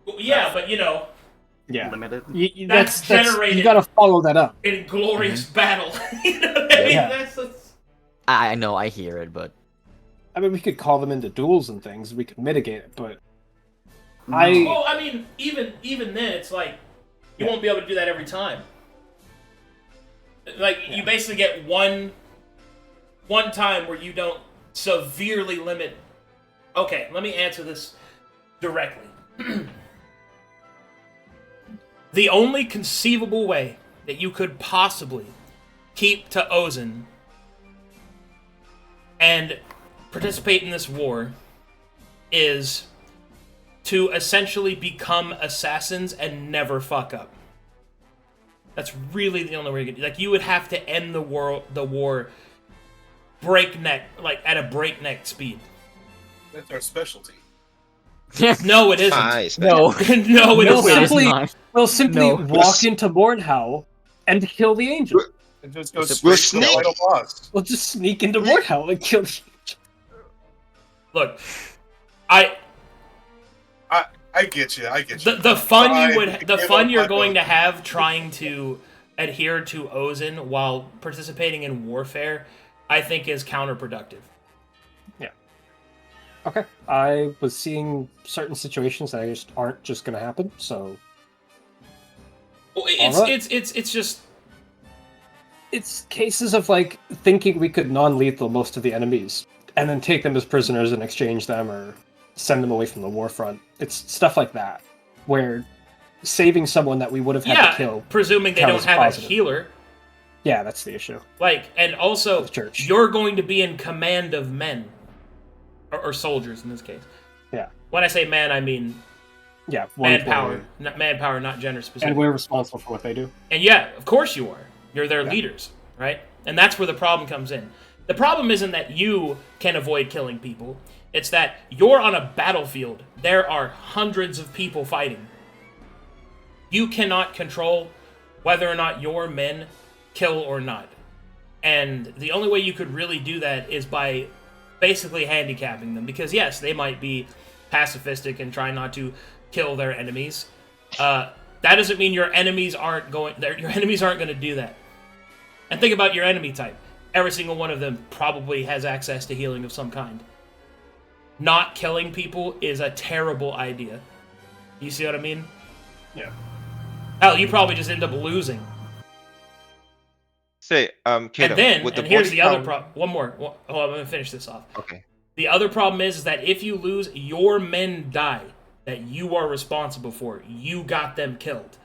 Well, yeah, but you know, Yeah. Limited. That's generated- You gotta follow that up. in glorious battle, you know what I mean? Yeah. That's I know, I hear it, but I mean, we could call them into duels and things. We could mitigate it, but No. well, I mean, even then, it's like you won't be able to do that every time. Like you basically get one time where you don't severely limit. Okay, let me answer this directly. The only conceivable way that you could possibly keep to Ozen and participate in this war is to essentially become assassins and never fuck up. That's really the only way you could do. Like, you would have to end the war breakneck, like at a breakneck speed. That's our specialty. No, it isn't. Nice. no, No, it No, isn't. simply- not. we'll simply No. walk into Mordhau and kill the angel. And just go We'll straight to the sneak. final boss. We'll just sneak into Mordhau and kill the angel. Look, I get you. I get you. the fun you Fine, would give the up fun you're my going vote. to have trying to adhere to Ozen while participating in warfare, I think, is counterproductive. Okay. I was seeing certain situations that just aren't just gonna happen, so Well, Alright. it's just it's cases of like thinking we could non-lethal most of the enemies and then take them as prisoners and exchange them or send them away from the war front. It's stuff like that where saving someone that we would have had to kill. presuming they count don't as have positive. a healer. Yeah, that's the issue. Like, and also, The church. you're going to be in command of men. Or soldiers, in this case. Yeah. When I say man, I mean Yeah, one manpower. for- Not manpower, not gender specific. And we're responsible for what they do. And yeah, of course you are. You're their Yeah. leaders, right? And that's where the problem comes in. The problem isn't that you can avoid killing people. It's that you're on a battlefield. There are hundreds of people fighting. You cannot control whether or not your men kill or not. And the only way you could really do that is by basically handicapping them. Because yes, they might be pacifistic and try not to kill their enemies. That doesn't mean your enemies aren't going to do that. And think about your enemy type. Every single one of them probably has access to healing of some kind. Not killing people is a terrible idea. You see what I mean? Yeah. Hell, you probably just end up losing. Say, Kato, And then, with and the here's body the other count- problem. One more. Hold on, I'm going to finish this off. Okay. The other problem is that if you lose, your men die that you are responsible for. You got them killed.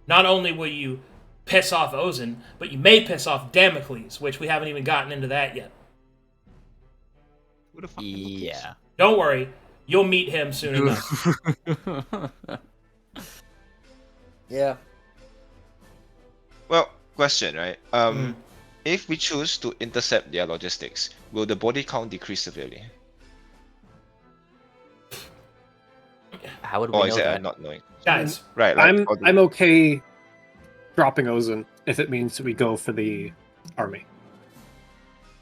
Not only will you piss off Ozen, but you may piss off Damocles, which we haven't even gotten into that yet. Who the fuck? Yeah. Don't worry, you'll meet him soon enough. Yeah. Well, question, right? Mm. If we choose to intercept their logistics, will the body count decrease severely? How would we Or know is it that? not knowing? Guys, Right, like, I'm or the- I'm okay dropping Ozen if it means we go for the army.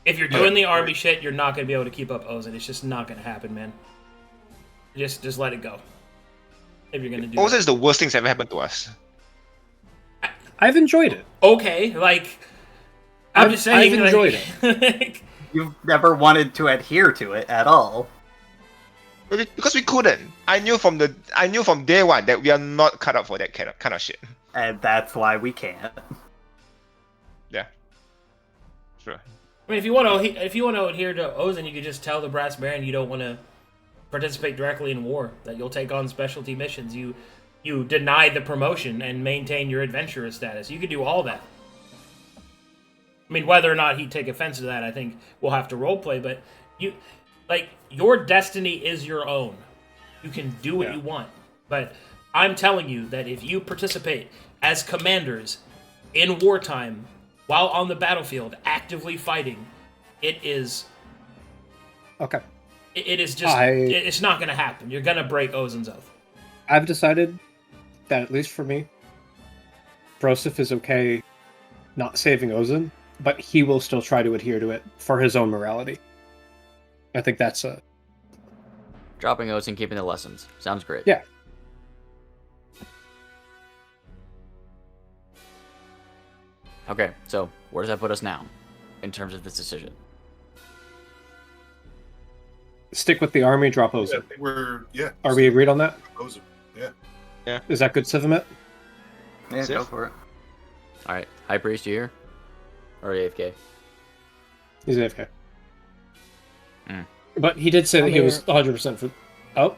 if you're doing the army shit, you're not going to be able to keep up Ozen. It's just not going to happen, man. Just let it go. If you're going to do Ozen that. is the worst thing's ever happened to us. I've enjoyed it. Okay, like... I'm just saying, I've enjoyed it. You've never wanted to adhere to it at all. Because we couldn't. I knew from day one that we are not cut out for that kind of shit. And that's why we can't. Yeah. Sure. I mean, if you want to adhere to Ozen, you could just tell the Brass Baron you don't want to participate directly in war. That you'll take on specialty missions. You deny the promotion and maintain your adventurer status. You could do all that. I mean, whether or not he'd take offense to that, I think we'll have to roleplay. But your destiny is your own. You can do what you want. But I'm telling you that if you participate as commanders in wartime while on the battlefield actively fighting, it is Okay. it is just it's not going to happen. You're going to break Ozen's oath. I've decided that, at least for me, Broseph is okay not saving Ozen, but he will still try to adhere to it for his own morality. I think that's a... Dropping oaths and keeping the lessons. Sounds great. Yeah. Okay, so where does that put us now in terms of this decision? Stick with the army, drop Yeah, Ozen. Are we agreed on that? Ozen. Yeah. Is that good, Sivamet? Yeah, Sif? go for it. All right, Hyghpriest, you here? Or AFK? He's AFK. Mm. But he did say that I'm he was here. 100% for... Oh?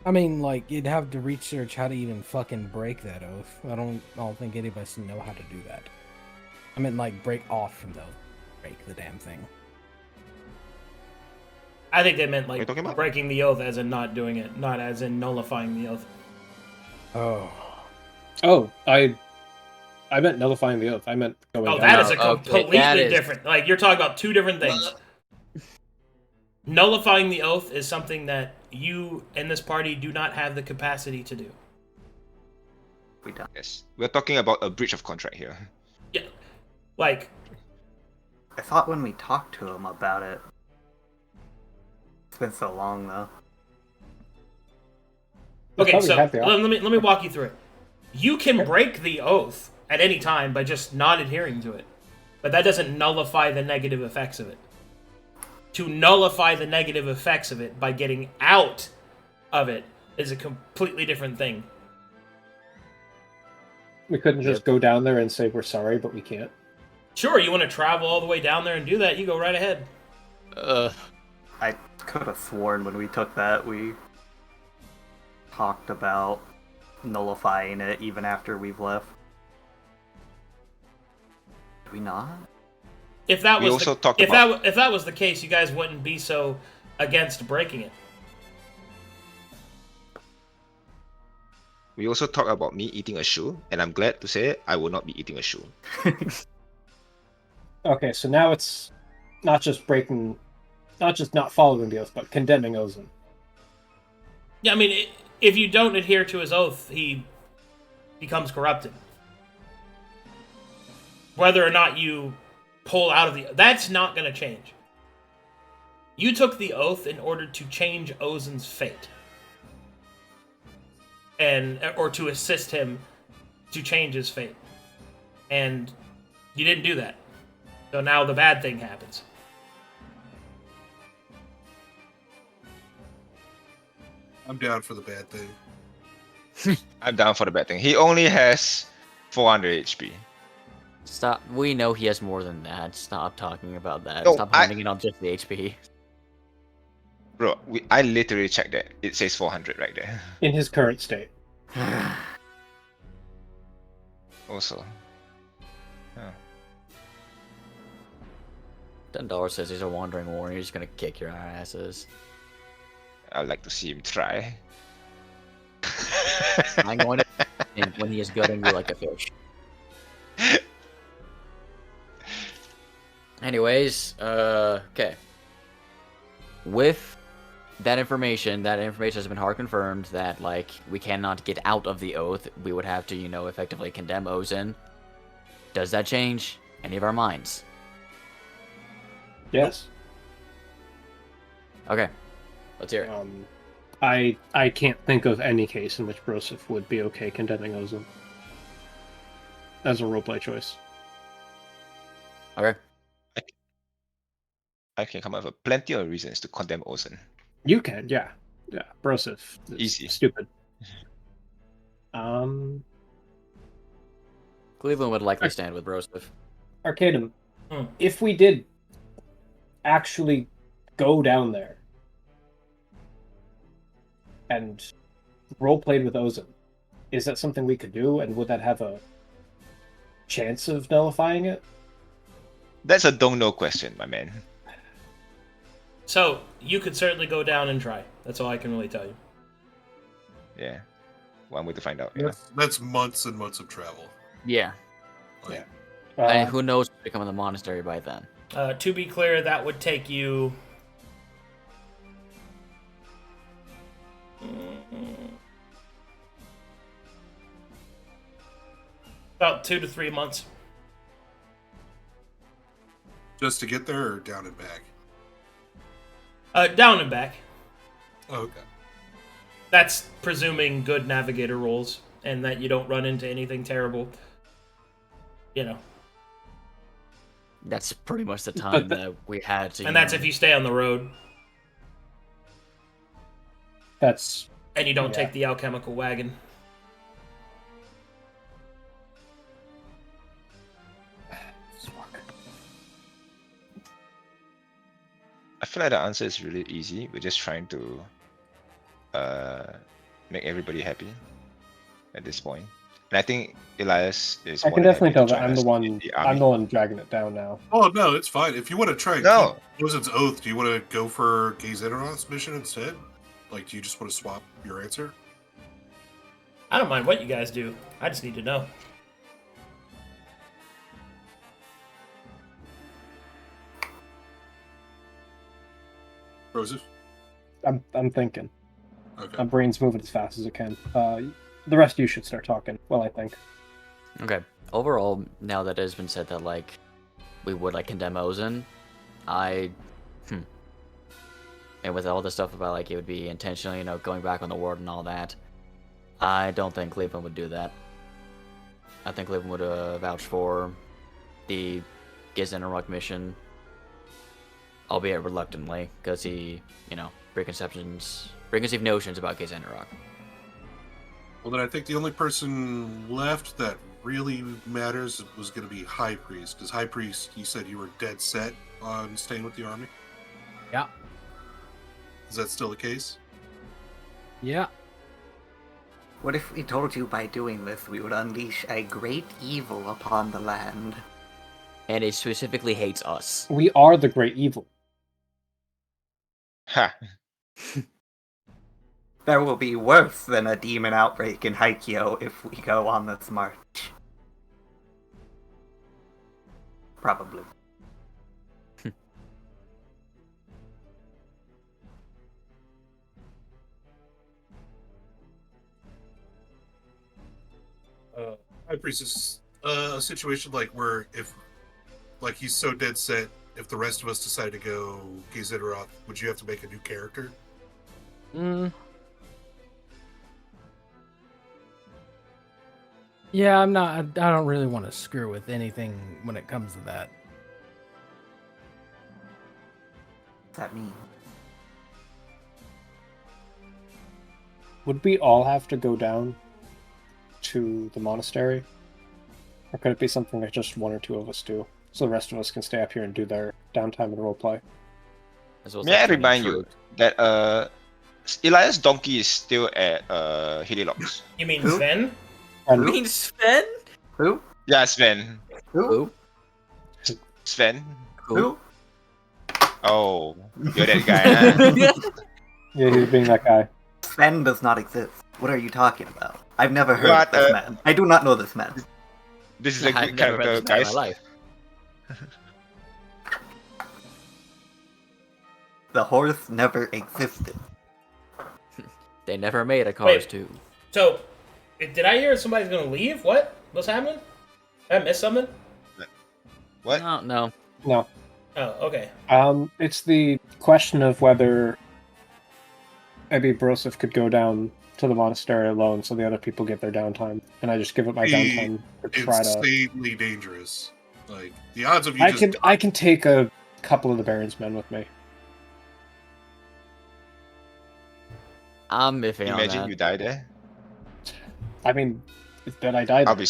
I mean, like, you'd have to research how to even fucking break that oath. I don't think anybody's know how to do that. I mean, like, break off from the oath. Break the damn thing. I think they meant What are you like talking about? breaking the oath as in not doing it, not as in nullifying the oath. Oh. Oh, I meant nullifying the oath. I meant going Oh, down. that is a Okay, completely that is- different. Like, you're talking about two different things. Nullifying the oath is something that you and this party do not have the capacity to do. We done. Yes. We're talking about a breach of contract here. Yeah, like I thought when we talked to him about it. It's been so long though. That's okay. how we So have the let me walk you through it. You can break the oath at any time by just not adhering to it, but that doesn't nullify the negative effects of it. To nullify the negative effects of it by getting out of it is a completely different thing. We couldn't just go down there and say we're sorry, but we can't. Sure, you want to travel all the way down there and do that, you go right ahead. I could have sworn when we took that we talked about nullifying it even after we've left. Did we not? If that We was also the, talked if about- that if that was the case, you guys wouldn't be so against breaking it. We also talked about me eating a shoe, and I'm glad to say I will not be eating a shoe. Okay, so now it's not just not following the oath, but condemning Ozen. Yeah, I mean, if you don't adhere to his oath, he becomes corrupted. Whether or not you pull out of that's not going to change. You took the oath in order to change Ozen's fate. Or to assist him to change his fate. And you didn't do that. So now the bad thing happens. I'm down for the bad thing. I'm down for the bad thing. He only has 400 HP. Stop. We know he has more than that. Stop talking about that. No, Stop honing in on just the HP. Bro, I literally checked that. It says 400 right there. In his current state. Also. Yeah. $10 says he's a wandering warrior. He's gonna kick your asses. I'd like to see him try. I'm going to and when he is gutting you like a fish. Anyways, okay. With that information has been hard confirmed that, like, we cannot get out of the oath. We would have to, effectively condemn Ozen. Does that change any of our minds? Yes. Okay. Let's hear it. I can't think of any case in which Broseph would be okay condemning Ozen. As a roleplay choice. Okay. I can come up with plenty of reasons to condemn Ozen. You can, yeah. Yeah, Broseph. is Easy. Stupid. Cleavland would likely stand with Broseph. Arcadum, Hmm. if we did actually go down there and roleplayed with Ozen, is that something we could do, and would that have a chance of nullifying it? That's a don't know question, my man. So, you could certainly go down and try. That's all I can really tell you. Yeah. One way to find out. You know? That's months and months of travel. Yeah. Like, And who knows what's become of the monastery by then? To be clear, that would take you... about 2 to 3 months. just to get there or down and back? Down and back. Oh, okay. That's presuming good navigator rolls and that you don't run into anything terrible. You know. That's pretty much the time that we had to. And that's if you stay on the road. That's... And you don't take the alchemical wagon. I feel like the answer is really easy. We're just trying to make everybody happy at this point. And I think Elias is. I can definitely tell that I'm the one dragging it down now. Oh no, it's fine. If you want to try and No. keep Bosen's Oath, do you want to go for Gazeteroth's mission instead? Like, do you just want to swap your answer? I don't mind what you guys do. I just need to know. Broseph? I'm thinking. Okay. My brain's moving as fast as it can. The rest of you should start talking. Well, I think. Okay. Overall, now that it has been said that, like, we would, like, condemn Ozen, and with all the stuff about, like, it would be intentionally, you know, going back on the ward and all that, I don't think Cleveland would do that. I think Cleveland would vouch for the Gizenarok mission, albeit reluctantly, because he, you know, preconceived notions about Gizenarok. Well, then I think the only person left that really matters was going to be Hyghpriest. Because Hyghpriest, you said you were dead set on staying with the army? Yeah. Is that still the case? Yeah. What if we told you by doing this we would unleash a great evil upon the land? And it specifically hates us. We are the great evil. Ha! There will be worse than a demon outbreak in Haikyō if we go on this march. Probably. Hyghpriest is a situation like where if, like, he's so dead set, if the rest of us decide to go Gazeteroth, would you have to make a new character? Yeah, I'm not. I don't really want to screw with anything when it comes to that. What's that mean? Would we all have to go down to the monastery? Or could it be something that just one or two of us do? So the rest of us can stay up here and do their downtime and roleplay. May I remind you that Elias' donkey is still at Helilox. You mean Who? Sven? And You mean Sven? who? Yeah, Sven. Who? Sven. Who? Oh, you're that guy, huh? Yeah, he's being that guy. Sven does not exist. What are you talking about? I've never heard What, of this man. I do not know this man. This is a I've good never read character, this man in guys. my life. The horse never existed. They never made a Cars 2. So, did I hear somebody's gonna leave? What? What's happening? Did I miss something? What? No. No. Oh, okay. It's the question of whether maybe Broseph could go down to the monastery alone so the other people get their downtime. And I just give up my downtime to try to... Insanely dangerous. Like, the odds of you I can take a couple of the Baron's men with me. I'm iffy on Imagine that. you die there. I mean, then I died. I'll be.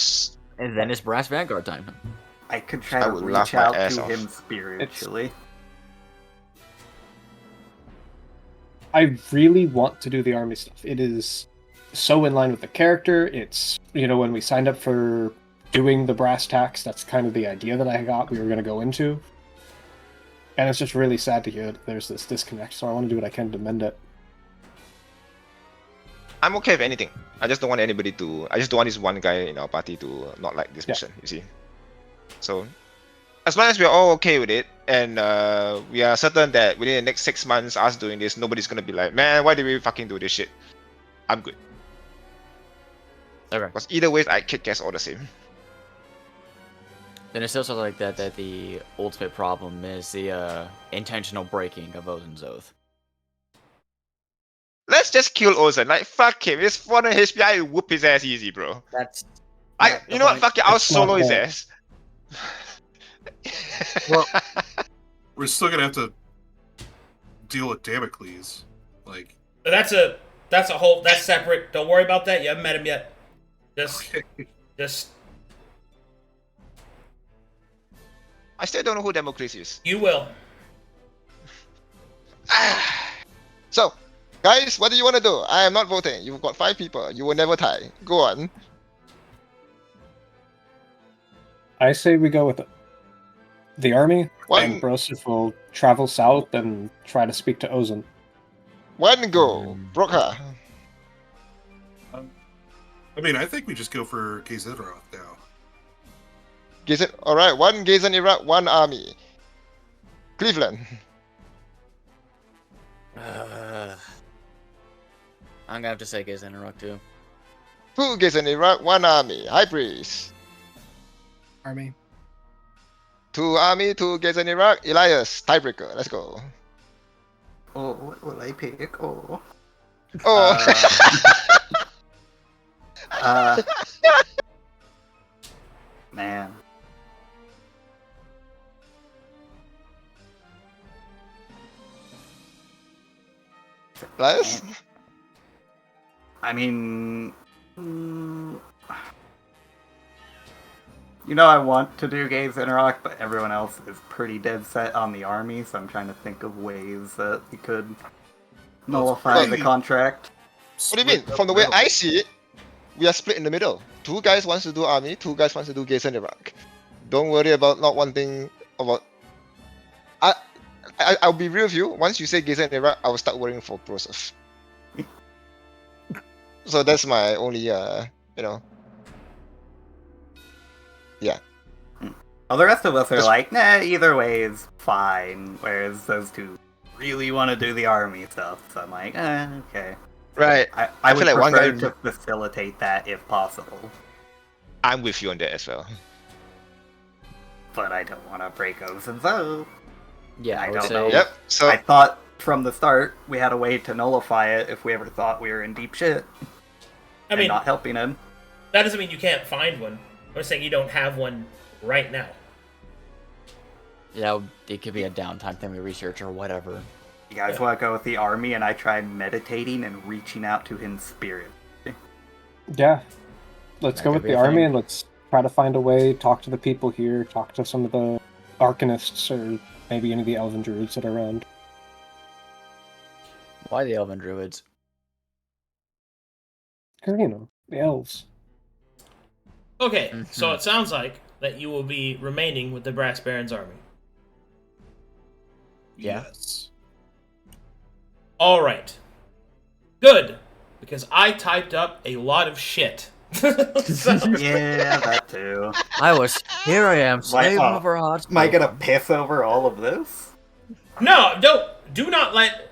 And then it's Brass Vanguard time. I could try I to would reach laugh my out ass to off. him spiritually. I really want to do the army stuff. It is so in line with the character. It's, you know, when we signed up for doing the brass tacks, that's kind of the idea that I got we were going to go into. And it's just really sad to hear that there's this disconnect, so I want to do what I can to mend it. I'm okay with anything. I just don't want anybody to. I just don't want this one guy in our party to not like this mission. You see. So, as long as we're all okay with it, and we are certain that within the next 6 months, us doing this, nobody's gonna be like, man, why did we fucking do this shit? I'm good. Okay. Because either way, I kick ass all the same. Then it's also like that the ultimate problem is the intentional breaking of Odin's Oath. Let's just kill Ozen. Like, fuck him. It's 400 HP. I whoop his ass easy, bro. That's You know what? Fuck it. I'll It's not solo his bad. ass. Well, we're still gonna have to deal with Damocles. Like, But that's separate. Don't worry about that. You haven't met him yet. Just I still don't know who Damocles is. you will. So, guys, what do you want to do? I am not voting. You've got 5 people. You will never tie. Go on. I say we go with the army, One- and Broseph will travel south and try to speak to Ozen. One go. Brokhar. I mean, I think we just go for Kazidroth now. Gazen. Alright, 1 Gazen Iraq, 1 army. Cleavland. I'm gonna have to say Gazen Rock too. 2 Gazen Iraq, 1 army. Hyghpriest. Army. 2 army, 2 Gazen Iraq. Elias. Tiebreaker. Let's go. Oh, what will I pick? Oh. Oh. Man. Elias? I mean, you know, I want to do Gaze Interrock, but everyone else is pretty dead set on the army, so I'm trying to think of ways that we could nullify the pretty- contract. What do you mean? From the way I see it, we are split in the middle. 2 guys wants to do army, 2 guys wants to do Gazen Iraq. Don't worry about not wanting about. I'll be real with you. Once you say Gazen Iraq, I will start worrying for Broseph. So that's my only you know. Well, the rest of us are That's- like, nah, either way is fine, whereas those two really want to do the army stuff, so I'm like, okay. Right. I I would feel like one prefer guy- to facilitate that if possible, I'm with you on that as well. but I don't want to break Ozen's oath. Yeah, I I would don't say. know. Yep. So I thought from the start we had a way to nullify it if we ever thought we were in deep shit I and mean, not helping him. that doesn't mean you can't find one. I'm saying you don't have one right now. Yeah, it could be a downtime thing we research or whatever. You guys want to go with the army, and I try meditating and reaching out to his spirit. Yeah. Let's That go could with be the a army thing. and let's try to find a way, talk to the people here, talk to some of the Arcanists or maybe any of the Elven Druids that are around. Why the Elven Druids? Because, you know, the elves. Okay, Mhm. so it sounds like that you will be remaining with the Brass Baron's army. Yeah. Yes. All right. Good, because I typed up a lot of shit. So- Yeah, that too. Here I am, slaving oh, over hot. Am I gonna piss over all of this? No, do not let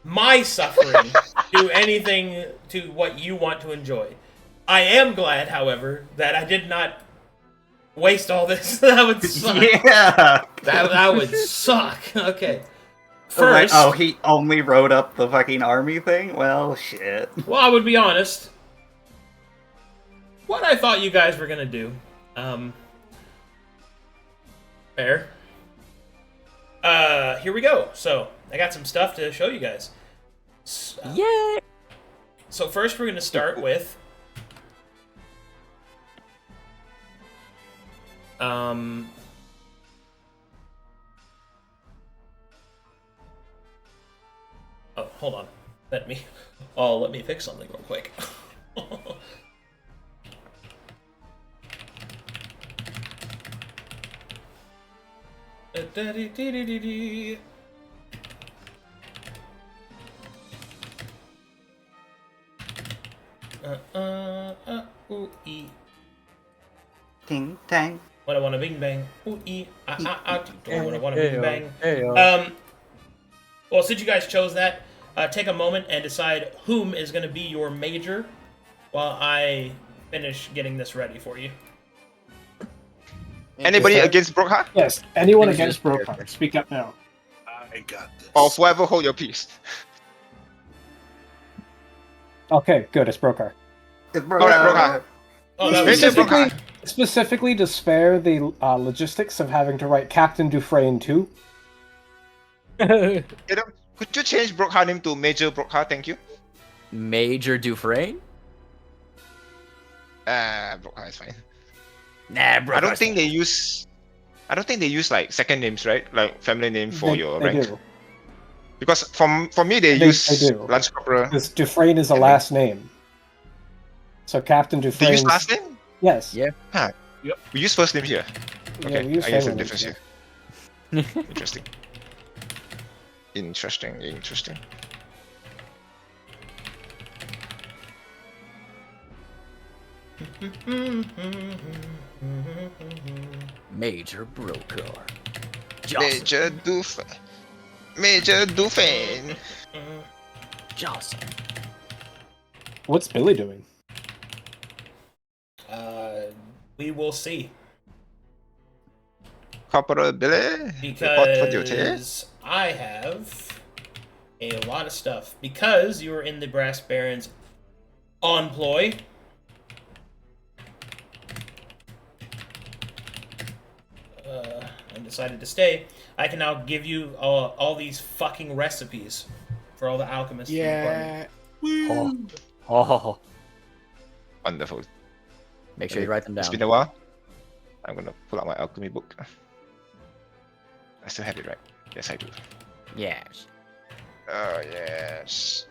my suffering do anything to what you want to enjoy. I am glad, however, that I did not waste all this. That would suck. Yeah. That would suck. Okay. Like, First, oh, he only wrote up the fucking army thing? Well, shit. well, I would be honest. What I thought you guys were gonna do, fair. Here we go. So I got some stuff to show you guys. Yeah. So first, we're gonna start with Oh, hold on. Let me fix something real quick. Ooh, ee. Ting tang. What I want a bing bang. Ooh, ee. What I want a bing bang. Hey, Well, since you guys chose that, take a moment and decide whom is going to be your major while I finish getting this ready for you. Anybody Yes, sir. against Brokhar? Yes, anyone Maybe against just Brokhar, character. speak up now. I got this. Or whoever hold your peace? Okay, good, it's Brokhar. It's Alright, Brokhar. Oh, that Major was Brokhar. Specifically to spare the logistics of having to write Captain Dufresne too. You know, could you change Brokhar name to Major Brokhar? Thank you. Major Dufresne? Brokhar is fine. Nah, bro. I don't think they use like second names, right? Like family name for your they rank. do. Because for me they They use do. Lance Corporal. Because Dufresne is a Okay. last name. So Captain They Dufresne. use last name? Yes. Yeah. We use first name here. Yeah, Okay, we use I guess the family difference names, here. Interesting. Interesting. Major Brokhar. Major Dufresne. Johnson. What's Billy doing? We will see. Corporal Billy. Report for duty. Because I have a lot of stuff. Because you were in the Brass Barons employ. And decided to stay. I can now give you all these fucking recipes for all the alchemists. in the party. Oh. Wonderful. Make sure you write them It's down. been a while. I'm gonna pull out my alchemy book. I still have it, right? Yes, I do. Yes. Oh, yes.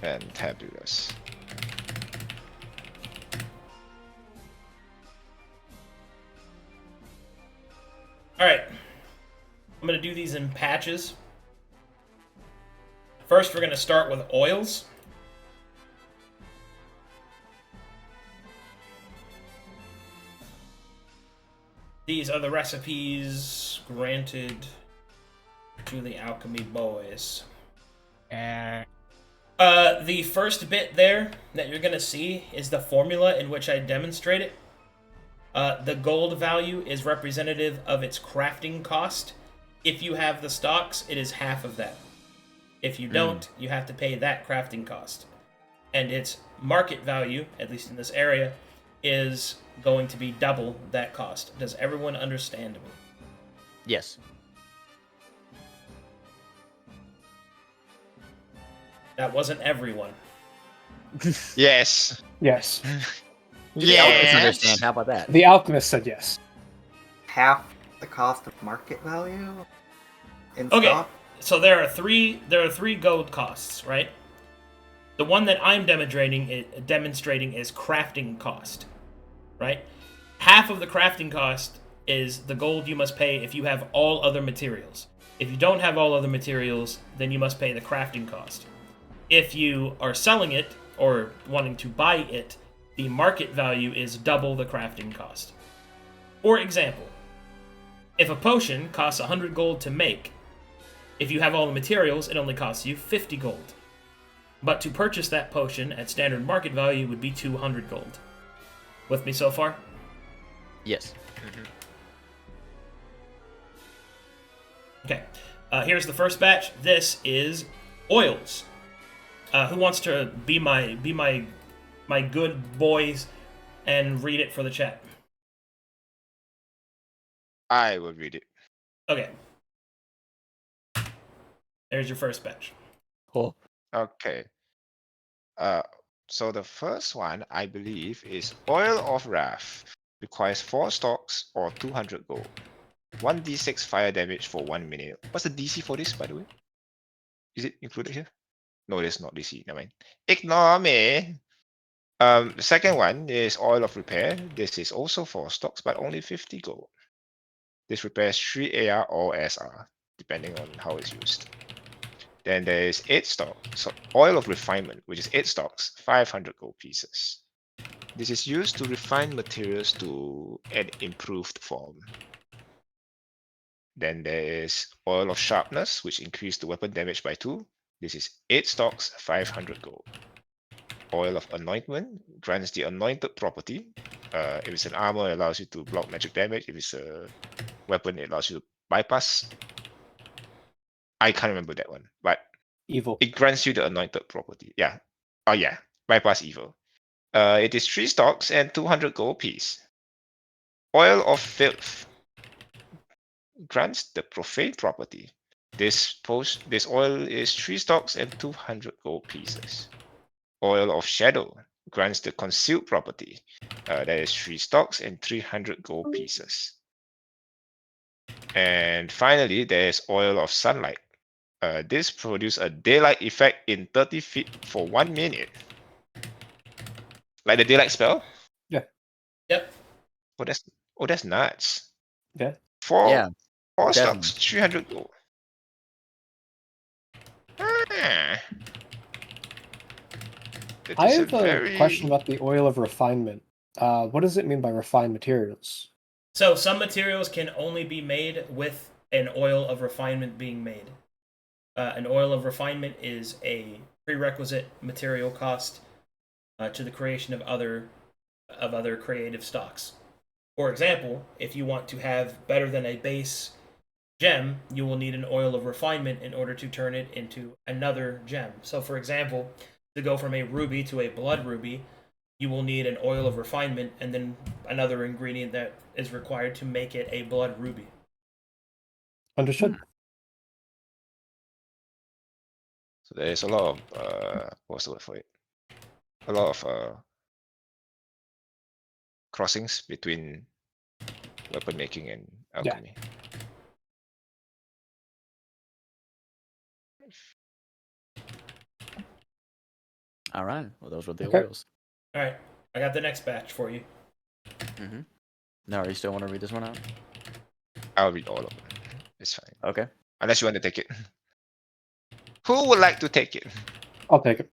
Fantabulous. Alright. I'm going to do these in patches. First, we're going to start with oils. These are the recipes granted to the alchemy boys. The first bit there that you're going to see is the formula in which I demonstrate it. The gold value is representative of its crafting cost. If you have the stocks, it is half of that. If you don't, you have to pay that crafting cost. And its market value, at least in this area, is going to be double that cost. Does everyone understand me? Yes. That wasn't everyone. Yes. Yes. The alchemists Yes. understand. How about that? The alchemist said yes. Half the cost of market value in Okay, stock? so there are three gold costs, right? The one that I'm demonstrating is crafting cost, right? Half of the crafting cost is the gold you must pay if you have all other materials. If you don't have all other materials, then you must pay the crafting cost. If you are selling it or wanting to buy it, the market value is double the crafting cost. For example, if a potion costs 100 gold to make, if you have all the materials, it only costs you 50 gold. But to purchase that potion at standard market value would be 200 gold. With me so far? Yes. Okay. Here's the first batch. This is oils. Who wants to be my good boys and read it for the chat? I will read it. Okay. There's your first batch. Cool. Okay. So the first one, I believe, is Oil of Wrath. Requires 4 stocks or 200 gold. 1d6 fire damage for 1 minute. What's the DC for this, by the way? Is it included here? No, it's not DC. Never mind. Ignore me. The second one is Oil of Repair. This is also 4 stocks, but only 50 gold. This repairs 3 AR or SR, depending on how it's used. Then there is 8 stocks, so Oil of Refinement, which is 8 stocks, 500 gold pieces. This is used to refine materials to an improved form. Then there is Oil of Sharpness, which increases the weapon damage by 2. This is 8 stocks, 500 gold. Oil of Anointment grants the anointed property. If it's an armor, it allows you to block magic damage. If it's a weapon, it allows you to bypass. I can't remember that one, but Evil. it grants you the anointed property. Yeah. Oh yeah, bypass evil. It is 3 stocks and 200 gold piece. Oil of Filth grants the profane property. This oil is 3 stocks and 200 gold pieces. Oil of Shadow grants the concealed property. That is 3 stocks and 300 gold pieces. And finally, there's Oil of Sunlight. This produces a daylight effect in 30 feet for 1 minute. Like the daylight spell? Yep. Oh, that's nuts. Yeah. 4 Yeah, definitely. stocks, 300 gold. Ah. That I is have a very... question about the Oil of Refinement. What does it mean by refined materials? So some materials can only be made with an oil of refinement being made. An oil of refinement is a prerequisite material cost to the creation of other creative stocks. For example, if you want to have better than a base gem, you will need an oil of refinement in order to turn it into another gem. So for example, to go from a ruby to a blood ruby, you will need an oil of refinement and then another ingredient that is required to make it a blood ruby. Understood. So there's a lot of what's the word for it? A lot of crossings between weapon making and alchemy. All right. Well, those were the Okay. oils. All right, I got the next batch for you. Mm-hmm. Nara, you still want to read this one out? I'll read all of them. It's fine. Okay. Unless you want to take it. Who would like to take it? I'll take it.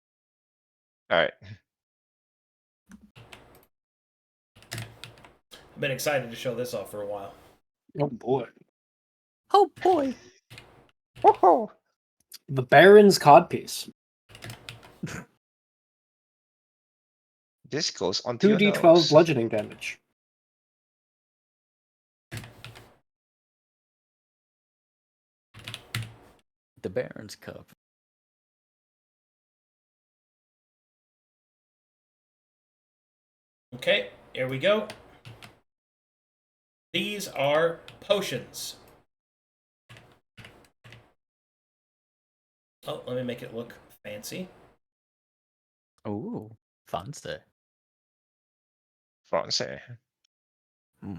Alright. I've been excited to show this off for a while. Oh boy. Oh boy. Woohoo! The Baron's Codpiece. This goes on to your 2d12 nose. bludgeoning damage. The Baron's Cup. Okay, here we go. These are potions. Oh, let me make it look fancy. Ooh, fancy. Fancy. Hmm.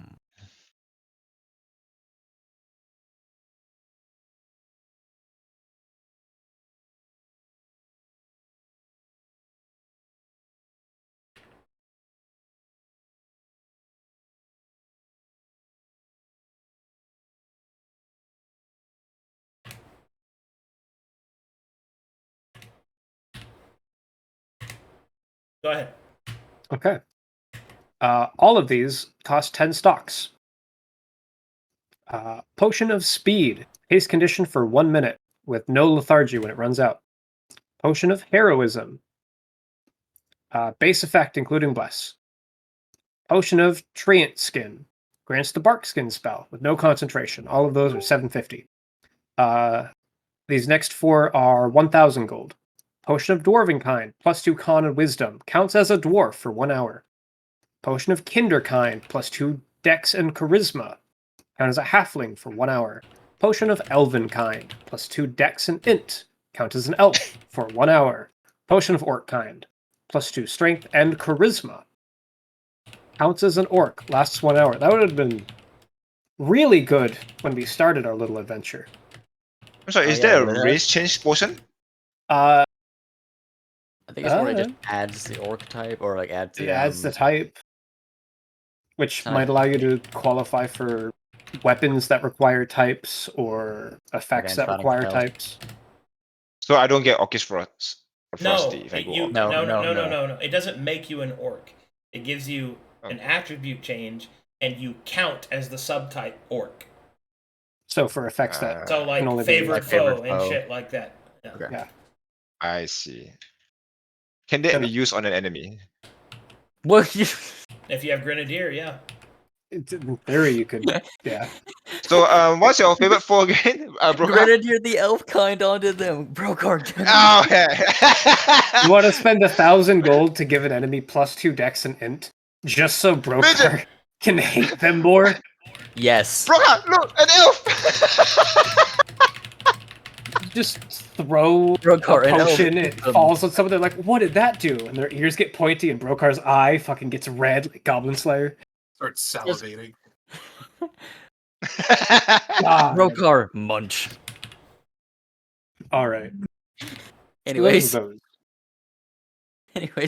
Go ahead. Okay. All of these cost 10 stocks. Potion of Speed. Haste condition for 1 minute, with no lethargy when it runs out. Potion of Heroism. Base effect, including Bless. Potion of Treant Skin. Grants the Bark Skin spell, with no concentration. All of those are 750. These next 4 are 1,000 gold. Potion of Dwarven Kind, plus 2 Con and Wisdom. Counts as a dwarf for 1 hour. Potion of Kinderkind, plus 2 Dex and Charisma. Count as a halfling for 1 hour. Potion of Elven Kind, plus 2 Dex and Int. Count as an elf for 1 hour. Potion of Orc Kind, plus 2 Strength and Charisma. Counts as an orc, lasts 1 hour. That would have been really good when we started our little adventure. I'm sorry, Oh, is yeah, there would a it race change potion? I I think it's more it just adds the orc type, or like adds the. It adds the type, which Sounds- might allow you to qualify for weapons that require types or effects Advanced that fighting require styles. types. So I don't get Orcish Frosty No, if I go you orc. no. It doesn't make you an orc. It gives you Oh. an attribute change, and you count as the subtype orc. So for effects that So can only like be favorite like foe favorite and foe. shit like that. Yeah. Okay. Yeah. I see. Can that be used on an enemy? What? You... If you have Grenadier, yeah. in theory you could yeah. So what's your favorite foe again? Brokhar? Grenadier the elf kind onto them. Brokhar. Oh, yeah. You want to spend 1,000 gold to give an enemy +2 dex and int, just so Brokhar can hate them more? Yes. Brokhar, look, an elf! Just throw Brokhar, a an elf. potion, it falls on someone, they're like, what did that do? And their ears get pointy and Brokhar's eye fucking gets red like Goblin Slayer. Start salivating. God. Brokhar, munch. Alright. Anyways, Those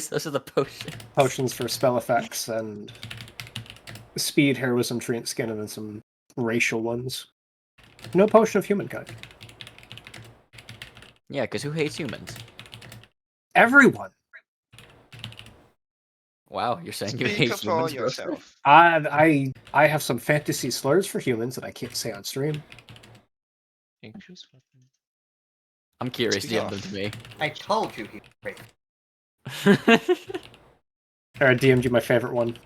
those are the potions. potions for spell effects and speed, heroism, treant skin, and then some racial ones. No potion of humankind. Yeah, because who hates humans? Everyone. Wow, you're saying you Speak hate for humans, Broseph? yourself. I have some fantasy slurs for humans that I can't say on stream. Increase weapon. I'm curious. Do you Speak have them to me? I told you he was Or I DM'd you my favorite one.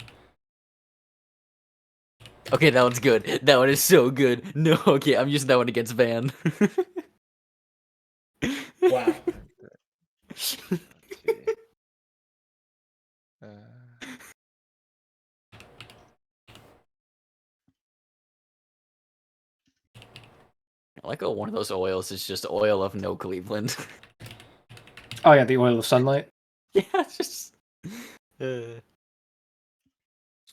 Okay, that one's good. That one is so good. No, okay, I'm using that one against Van. Wow. Okay. I like how one of those oils is just oil of no Cleavland. Oh yeah, the oil of sunlight. Yeah, it's just.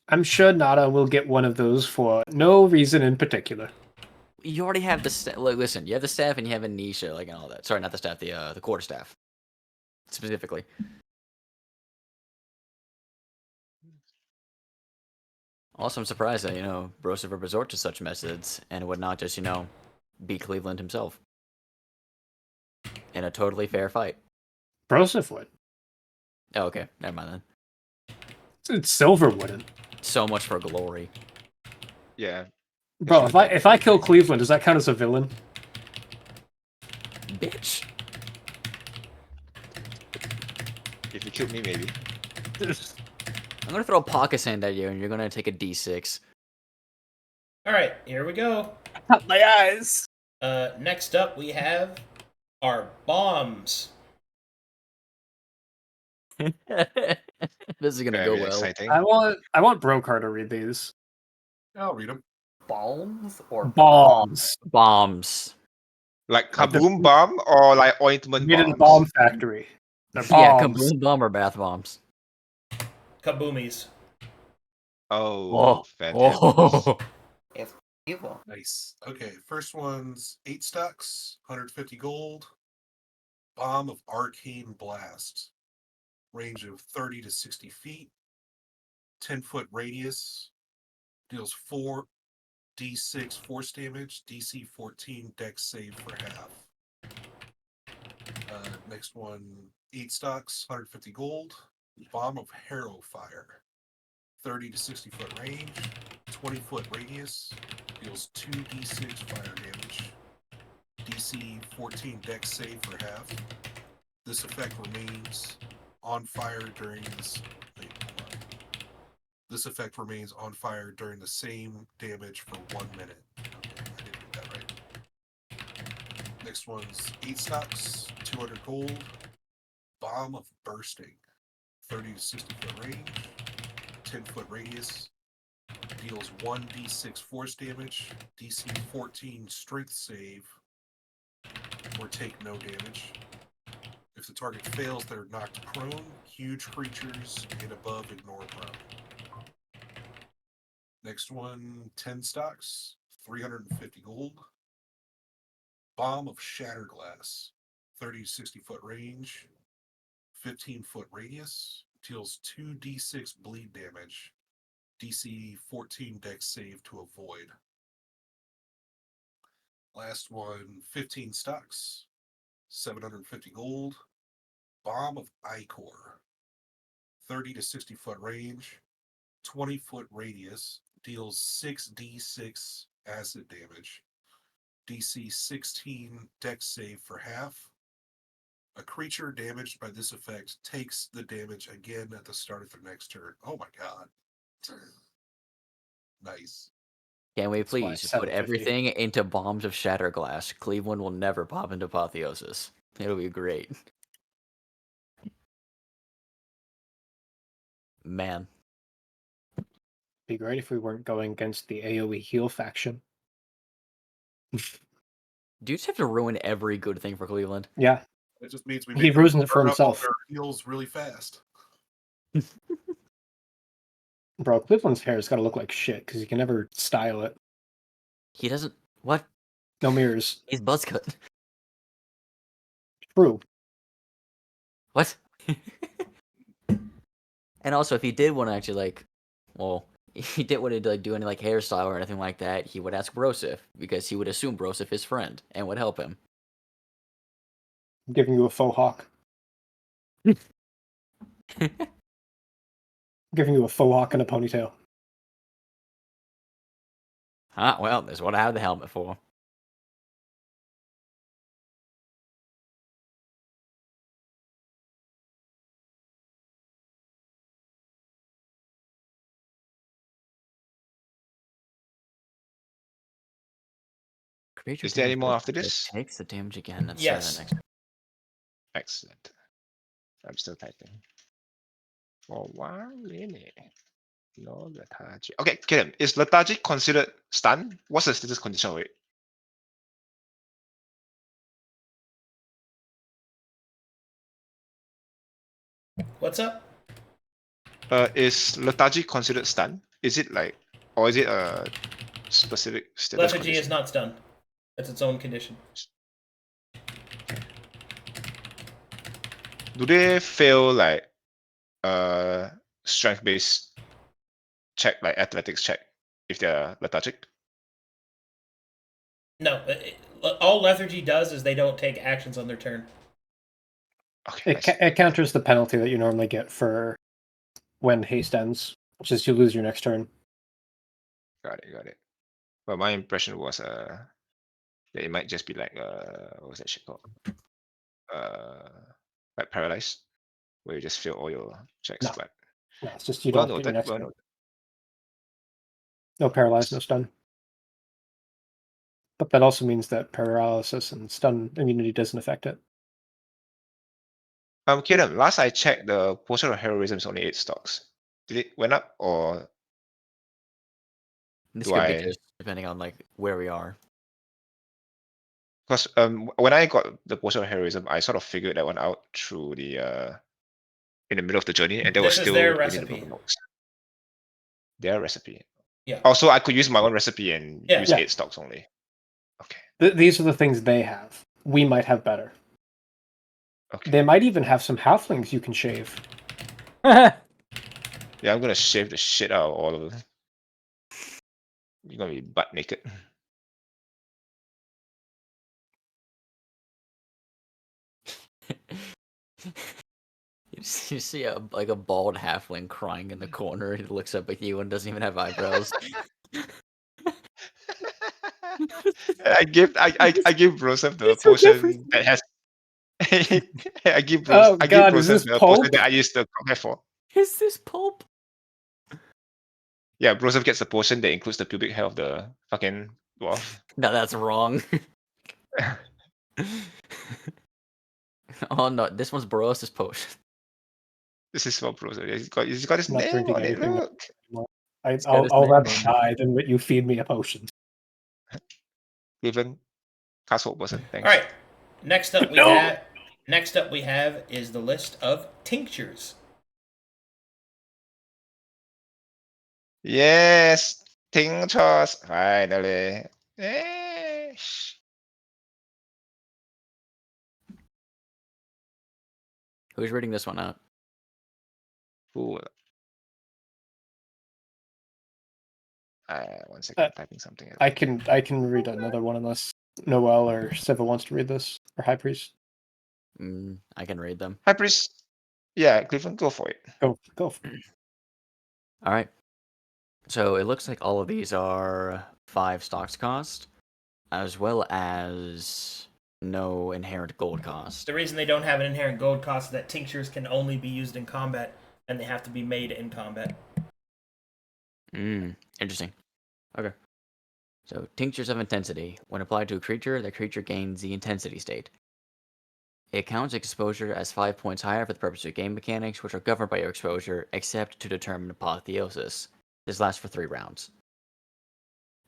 I'm sure Nara will get one of those for no reason in particular. You already have the staff. Like, listen, you have the staff and you have Anisha, like, and all that. Sorry, not the staff, the quarterstaff. Specifically. Also, I'm surprised that, Broseph would resort to such methods and would not just, beat Cleavland himself. In a totally fair fight. Broseph would. Oh, okay. Never mind then. Silver wouldn't. So much for glory. Yeah. Bro, if I kill Cleavland, does that count as a villain? Bitch. If you kill me, maybe. I'm gonna throw a pocket sand at you and you're gonna take a d6. Alright, here we go. My eyes. Next up we have our bombs. This is gonna go Very well. exciting. I want Brokhar to read these. I'll read them. balms or Bombs. Bombs. Like kaboom bomb or like ointment Made in the bombs? bomb factory. They're Yeah, bombs. kaboom bomb or bath bombs. Kaboomies. Oh, fantastic. It's evil. Nice. Okay, first one's 8 stacks, 150 gold. Bomb of Arcane Blast. Range of 30 to 60 feet. 10-foot radius. Deals 4d6 force damage. DC 14 dex save for half. Next one, 8 stocks, 150 gold. Bomb of Harrow Fire. 30 to 60 foot range. 20-foot radius. Deals 2d6 fire damage. DC 14 dex save for half. This effect remains on fire during this. This effect remains on fire during the same damage for 1 minute. Okay, I didn't get that right. Next one's 8 stocks, 200 gold. Bomb of Bursting. 30 to 60 foot range. 10-foot radius. Deals 1d6 force damage. DC 14 strength save. Or take no damage. If the target fails, they're knocked prone. Huge creatures and above ignore prone. Next one, 10 stocks, 350 gold. Bomb of Shatterglass, 30 to 60 foot range. 15-foot radius, deals 2d6 bleed damage, DC 14 dex save to avoid. Last one, 15 stocks, 750 gold, Bomb of Icor, 30 to 60 foot range, 20-foot radius, deals 6d6 acid damage, DC 16 dex save for half. A creature damaged by this effect takes the damage again at the start of their next turn. Oh my god. Nice. Can we why please it's put 750. everything into bombs of Shatterglass? Cleveland will never pop into Apotheosis. It'll be great. Man. Be great if we weren't going against the AoE heal faction. Dudes have to ruin every good thing for Cleveland. Yeah, It just means we he make them ruins it for burn up all himself. their heals really fast. Bro, Cleveland's hair has got to look like shit because he can never style it. He doesn't. What? No mirrors. He's buzzcut. True. What? And also, if he did want to actually, like, well, if he didn't want to like do any like hairstyle or anything like that, he would ask Broseph because he would assume Broseph is friend and would help him. I'm giving you a faux hawk. I'm giving you a faux hawk and a ponytail. Ah, well, that's what I have the helmet for. Creature Is there any damage more by after that this? takes the damage again. That's Yes. next. Excellent. I'm still typing. For 1 minute. No lethargic. Okay, Kiran, is lethargic considered stun? What's the status condition rate? What's up? Is lethargic considered stun? Is it like, or is it a specific status Lethargy condition? is not stunned. That's its own condition. Do they fail like strength based check, like athletics check, if they're lethargic? No, all lethargy does is they don't take actions on their turn. Okay, It counters the penalty that you normally get for when haste ends, which is you lose your next turn. got it. But my impression was that it might just be like what's that shit called? Like paralyzed, where you just fail all your checks. No. But No, it's just you well don't get your noted, next well turn. noted. No paralyzed, no stun. But that also means that paralysis and stun immunity doesn't affect it. Kiran, last I checked, the potion of heroism is only 8 stocks. Did it went up or This do could be I? just depending on like where we are. Because when I got the potion of heroism, I sort of figured that one out through the in the middle of the journey, and there was This is still their within the recipe. broken box. Their recipe. Yeah. Also, I could use my own recipe and Yeah. use Yeah. 8 stocks only. Okay. These are the things they have. We might have better. Okay. They might even have some halflings you can shave. Yeah, I'm gonna shave the shit out of all of them. You're gonna be butt naked. You see a like a bald halfling crying in the corner. He looks up at you and doesn't even have eyebrows. I give Broseph the It's so potion different. that has. I give Oh, God, is Broseph this the pulp? potion that I used the conquer for. Is this pulp? Yeah, Broseph gets the potion that includes the pubic hair of the fucking dwarf. No, that's wrong. Oh no, this one's Bros's potion. This is for Broseph. He's got his I'm not name drinking on it. anything. Look. I'll his rather name on it. die than let you feed me a potion. Cleveland, castle person. Thanks. All right. Next up we have is the list of tinctures. Yes, tinctures. Finally. Yes. Who's reading this one out? Cool. One second, typing something. I can read another one unless Noel or Siva wants to read this, or Hyghpriest. I can read them. Hyghpriest. Yeah, Cleveland, go for it. Go for it. All right. So it looks like all of these are 5 stocks cost, as well as no inherent gold cost. The reason they don't have an inherent gold cost is that tinctures can only be used in combat, and they have to be made in combat. Interesting. Okay. So, Tinctures of Intensity. When applied to a creature, the creature gains the intensity state. It counts exposure as 5 points higher for the purpose of game mechanics, which are governed by your exposure, except to determine apotheosis. This lasts for 3 rounds.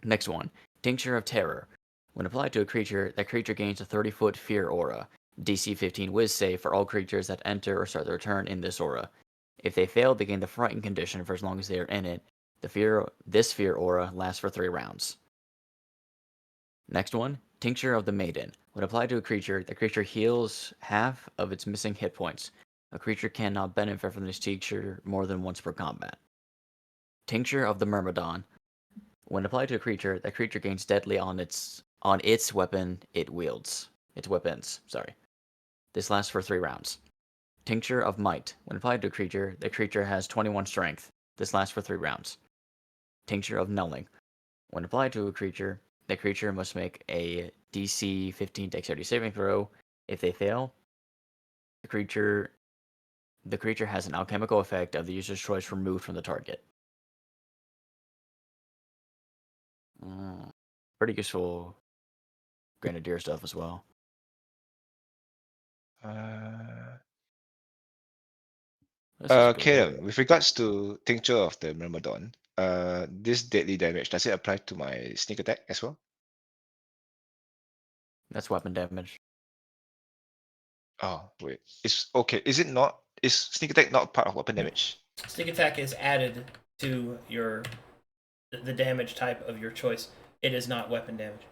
Next one, Tincture of Terror. When applied to a creature, that creature gains a 30-foot Fear aura. DC 15 Wiz save for all creatures that enter or start their turn in this aura. If they fail, they gain the Frightened condition for as long as they are in it. This Fear aura lasts for 3 rounds. Next one, Tincture of the Maiden. When applied to a creature, the creature heals half of its missing hit points. A creature cannot benefit from this tincture more than once per combat. Tincture of the Myrmidon. When applied to a creature, that creature gains deadly on its weapon it wields. Its weapons, sorry. This lasts for 3 rounds. Tincture of Might. When applied to a creature, the creature has 21 strength. This lasts for 3 rounds. Tincture of Nulling. When applied to a creature, the creature must make a DC 15 Dexterity saving throw. If they fail, the creature has an alchemical effect of the user's choice removed from the target. Pretty useful Grenadier stuff as well. Caleb, with regards to Tincture of the Myrmidon, this deadly damage, does it apply to my sneak attack as well? That's weapon damage. Oh, wait. It's okay. Is it not? Is sneak attack not part of weapon damage? Sneak attack is added to the damage type of your choice. It is not weapon damage.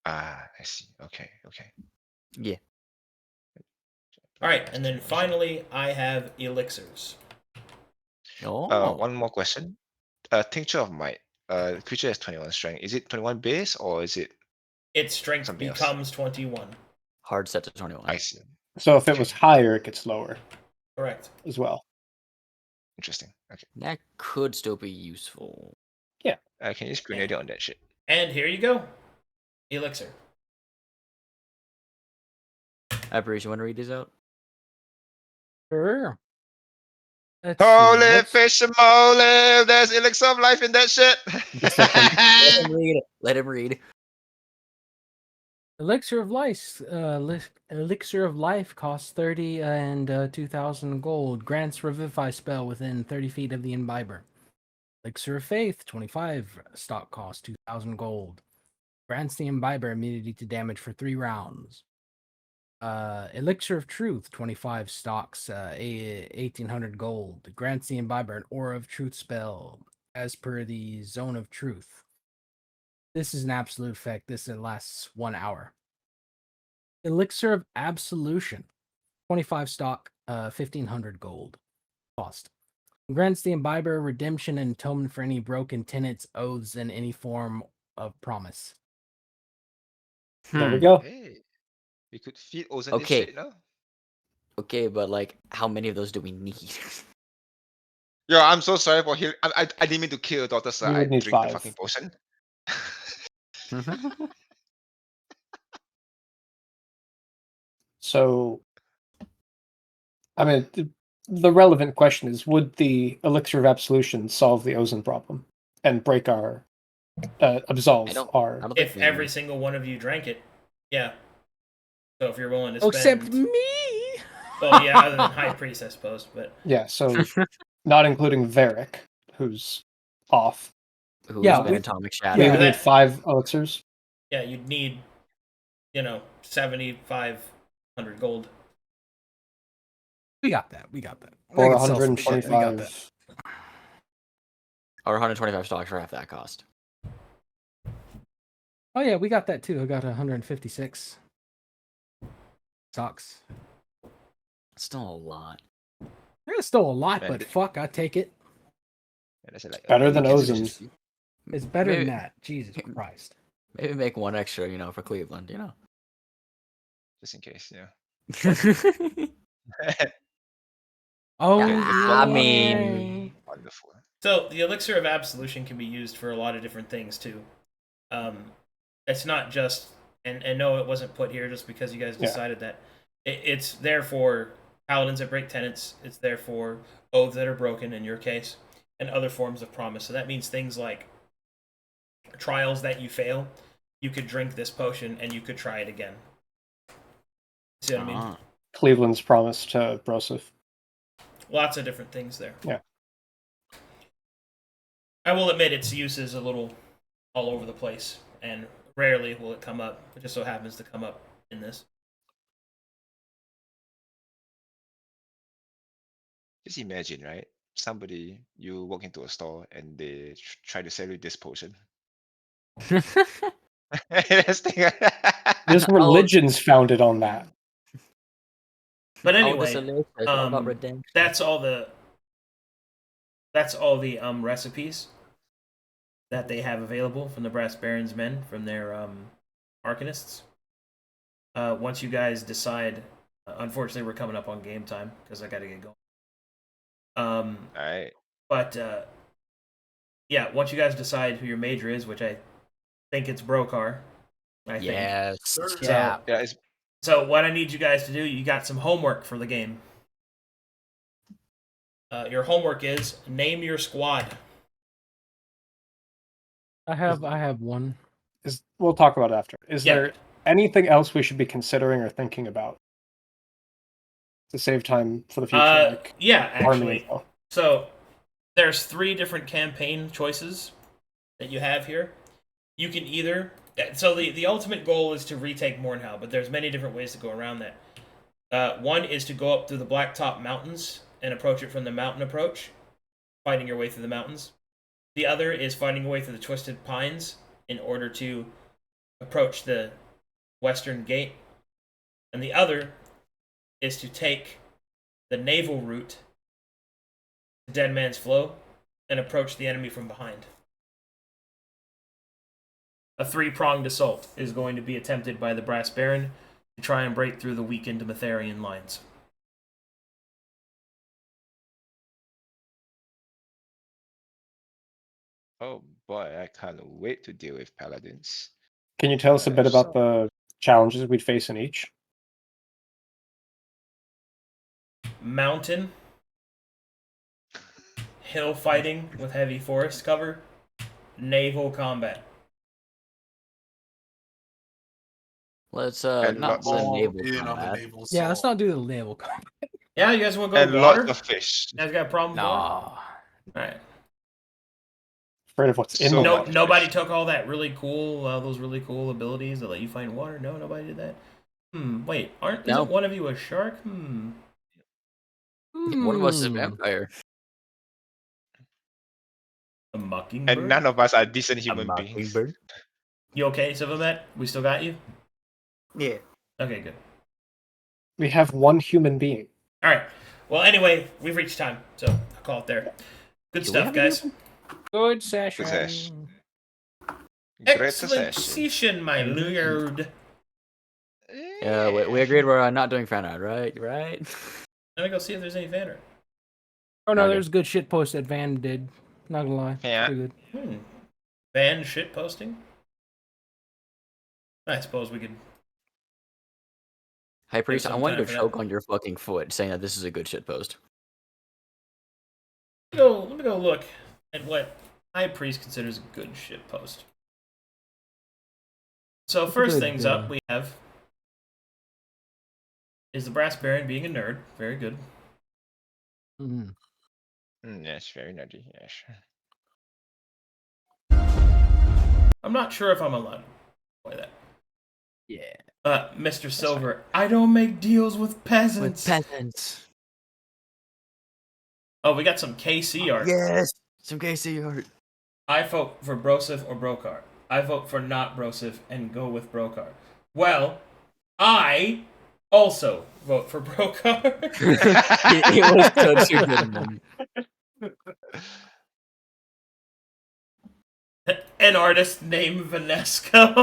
Ah, I see. Okay. Yeah. Alright, and then finally, I have elixirs. One more question. Tincture of Might. Creature has 21 strength. Is it 21 base or is it Its strength something else? becomes 21. Hard set to 21. I see. So if it was higher, it gets lower Correct. as well. Interesting. Okay. That could still be useful. Yeah. I can use Grenadier on that shit. And here you go. Elixir. Hyghpriest, you want to read these out? Sure. Let's see, Holy let's- fish and moly! There's elixir of life in that shit. Let him read. Let him read. Elixir of Life. Elixir of Life costs 30 and 2,000 gold. Grants Revivify spell within 30 feet of the Imbiber. Elixir of Faith, 25 stock cost, 2,000 gold. Grants the Imbiber immunity to damage for 3 rounds. Elixir of Truth, 25 stocks, 1,800 gold. Grants the Imbiber an Aura of Truth spell as per the Zone of Truth. This is an absolute effect. This lasts 1 hour. Elixir of Absolution, 25 stock, 1,500 gold cost. Grants the Imbiber redemption and atonement for any broken tenets, oaths, and any form of promise. There we go. Hey, we could feed Ozen Okay. this shit, no? Okay, but like, how many of those do we need? Yo, I'm so sorry for hearing. I didn't mean to kill your daughter, sir. You I would need drink 5. the fucking potion. So, I mean, the relevant question is: would the Elixir of Absolution solve the Ozen problem and break our absolve I don't our? think If we- every single one of you drank it, yeah. So if you're willing to spend... Except me! Well, yeah, other than Hyghpriest, I suppose, but... Yeah, so not including Varric, who's off. Who's Yeah, been we- Atomic We Shadow? Yeah, would need 5 elixirs. Yeah, you'd need, 7,500 gold. We got that. We got that. I Or can sell some shit, we got that. 125. Or 125 stocks for half that cost. Oh yeah, we got that too. I got 156 stocks. Still a lot. It's still a lot, Man, but th- fuck, I take it. And I said, like, Better than you can Ozen's. just- It's better Maybe- than that. Jesus Christ. Maybe make one extra, for Cleveland, Just in case, yeah. Oh, Okay, I yeah. mean- Wonderful. So the elixir of absolution can be used for a lot of different things too. It's not just and no, it wasn't put here just because you guys decided that. It's there for paladins that break tenets. It's there for oaths that are broken in your case, and other forms of promise. So that means things like trials that you fail. You could drink this potion and you could try it again. See what I mean? Cleveland's promise to Broseph. Lots of different things there. Yeah. I will admit its use is a little all over the place, and rarely will it come up. It just so happens to come up in this. Just imagine, right? Somebody, you walk into a store and they try to sell you this potion. That's the- This religion's founded on that. But Oh, anyway, this elixir is all about um, redemption. that's all the recipes that they have available from the Brass Baron's men, from their arcanists. Once you guys decide, unfortunately we're coming up on game time because I got to get going. Alright. But yeah, once you guys decide who your major is, which I think it's Brokhar. I think. Yes. Yeah. Yeah, it's So what I need you guys to do, you got some homework for the game. Your homework is name your squad. I have one. We'll talk about it after. Is Yeah. there anything else we should be considering or thinking about to save time for the future? Like Yeah, army actually. info? So there's 3 different campaign choices that you have here. You can either the ultimate goal is to retake Mornhau, but there's many different ways to go around that. One is to go up through the Blacktop Mountains and approach it from the mountain approach, fighting your way through the mountains. The other is finding your way through the Twisted Pines in order to approach the western gate. And the other is to take the naval route to Dead Man's Flow and approach the enemy from behind. A 3-pronged assault is going to be attempted by the Brass Baron to try and break through the weakened Matharian lines. oh boy, I can't wait to deal with paladins. Can you tell us a bit about the challenges we'd face in each? Mountain, hill fighting with heavy forest cover, naval combat. Let's And not lots do the All naval in on the combat. naval Yeah, let's assault. not do the naval combat. Yeah, you guys want to go And water? lots of fish. You guys got a problem with water? No. Alright. Afraid of what's in So the No, water. nobody took all that really cool, those really cool abilities that let you find water? No, nobody did that? Wait, No. isn't one of you a shark? One of us is a Hmm. vampire. A mockingbird? And none of us are decent A human beings. mockingbird. You okay, Sivamet? We still got you? Yeah. Okay, good. We have one human being. Alright. Well, anyway, we've reached time, so I'll call it there. Good Do we stuff, have guys. Good session. Good session. Great Excellent session. session, my lord. Yeah, we agreed we're not doing fan art, right? Right? Let me go see if there's any fan art. Oh no, Okay. there's good shit post that Van did. Not gonna lie. Yeah. Pretty good. Ban shit posting? I suppose we could. Hyghpriest, I some want you time to for choke that. on your fucking foot saying that this is a good shit post. Let me go look at what Hyghpriest considers a good shit post. So first Good, things up we have is the Brass Baron being a nerd. Very good. Mhm. Yes, very nerdy. Yes. I'm not sure if I'm allowed to play that. Yeah. Mr. Silver, I don't make deals with peasants. peasants. Oh, we got some KC art. Yes! Some KC art. I vote for Broseph or Brokhar. I vote for not Broseph and go with Brokhar. Well, I also vote for Brokhar. It was such a good one. An artist named Vanesco.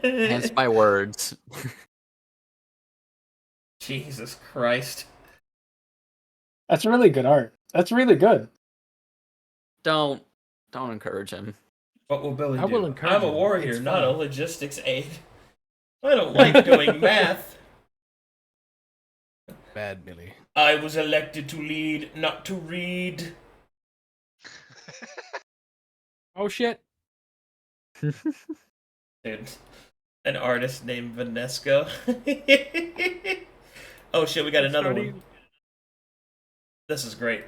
Hence my words. Jesus Christ. That's really good art. That's really good. Don't encourage him. What will Billy I do? will encourage I'm a him. warrior, It's not a fun. logistics aide. I don't like doing math. Bad Billy. I was elected to lead, not to read. Oh shit. Dude, an artist named Vanesco. Oh shit, we got another one. This is great.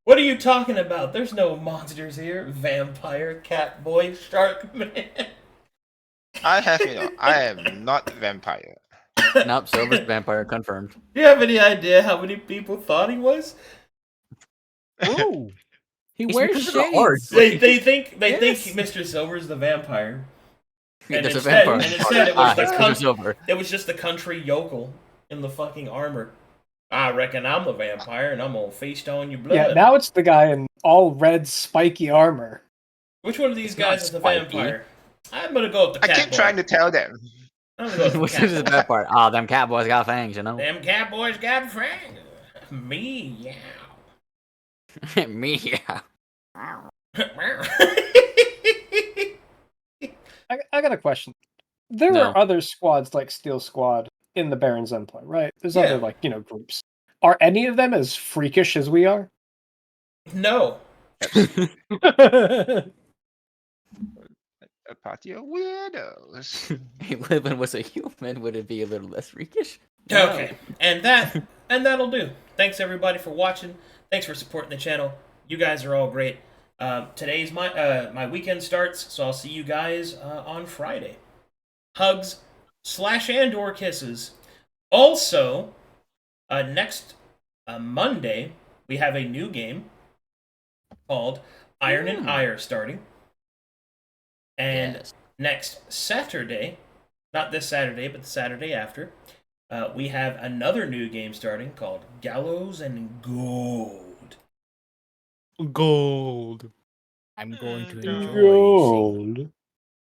What are you talking about? There's no monsters here. Vampire, Catboy, Sharkman. I am not vampire. Nope, Silver's vampire confirmed. Do you have any idea how many people thought he was? Ooh. He He's wears because of the art. shades. They think Yes. Mr. Silver's the vampire. And There's a instead, vampire. and instead it was the Mr. Silver. it was just the country yokel in the fucking armor. I reckon I'm the vampire and I'm gonna feast on your blood. Yeah, now it's the guy in all red spiky armor. Which one of these It's not guys is the spiky. vampire? I'm gonna go with the I keep Catboy. trying to tell them. I'm gonna go with Which the is the Catboy. bad part? Oh, them catboys got fangs, you know? Them Catboys got fangs. Me, yeah. Me, yeah. I got a question. There No. are other squads like Steel Squad in the Baron's Empire, right? There's Yeah. other groups. Are any of them as freakish as we are? No. A party of weirdos. If Living was a human, would it be a little less freakish? Okay, and that'll do. Thanks everybody for watching. Thanks for supporting the channel. You guys are all great. Today's my weekend starts, so I'll see you guys on Friday. Hugs / and/or kisses. Also, next Monday we have a new game called Iron and Ire starting, and Yes. next Saturday, not this Saturday, but the Saturday after. We have another new game starting called Gallows and Gold. Gold. I'm going to enjoy. Gold.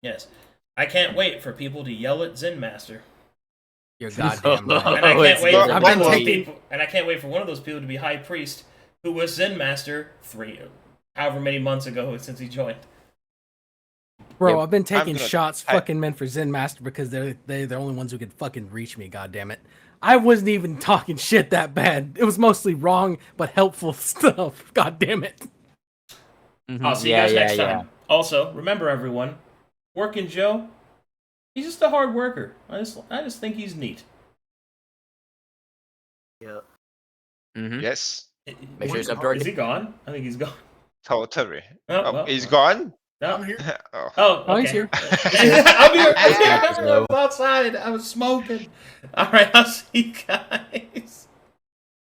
Yes. I can't wait for people to yell at Zen Master. You're goddamn right. And I can't it's wait good. for I've one been of those taking- people, and I can't wait for one of those people to be Hyghpriest, who was Zen Master however many months ago since he joined. Bro, Yep. I've been taking gonna- shots I- fucking meant for Zen Master because they're the only ones who can fucking reach me, goddammit. I wasn't even talking shit that bad. It was mostly wrong but helpful stuff. God damn it. Mhm. I'll see you guys next time. Also, remember everyone, WorkinJoe, he's just a hard worker. I just think he's neat. Yeah. Mhm. Yes, Make sure you sub to Is Arcadum. he gone? I think he's gone. totally. Oh, Oh, well, he's gone? no. I'm here. Oh. Oh, Oh, he's okay. here. I'm here. I'm here. Yeah, I was outside. I was smoking. All right, I'll see you guys.